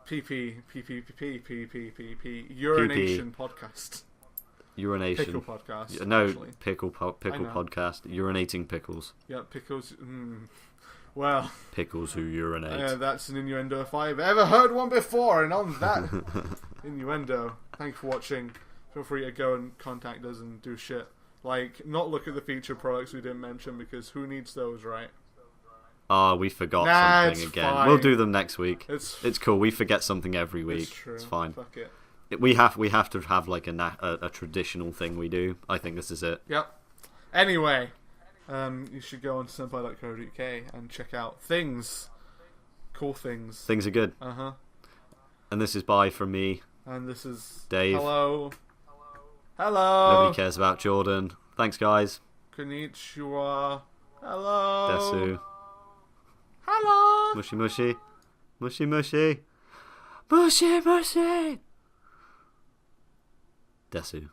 A: PP Urination Podcast.
B: Urination.
A: Pickle Podcast.
B: No,
A: actually.
B: pickle
A: I know.
B: podcast. Urinating pickles.
A: Yeah, pickles. Well,
B: Pickles who urinate.
A: that's an innuendo if I've ever heard one before. And on that innuendo, thanks for watching. Feel free to go and contact us and do shit. Like, not look at the featured products we didn't mention, because who needs those, right?
B: Oh, we forgot
A: Nah,
B: something
A: it's
B: again.
A: fine.
B: We'll do them next week.
A: It's
B: cool. We forget something every
A: It's
B: week.
A: true.
B: It's fine.
A: Fuck it.
B: We have to have like a traditional thing we do. I think this is it.
A: Yep. Anyway, you should go on senpai.co.uk and check out things. Cool things.
B: Things are good.
A: Uh-huh.
B: And this is bye from me.
A: And this is...
B: Dave.
A: Hello. Hello.
B: Nobody cares about Jordan. Thanks, guys.
A: Konnichiwa. Hello.
B: Desu.
A: Hello.
B: Mushy mushy. Mushy mushy. Mushy mushy. Desu.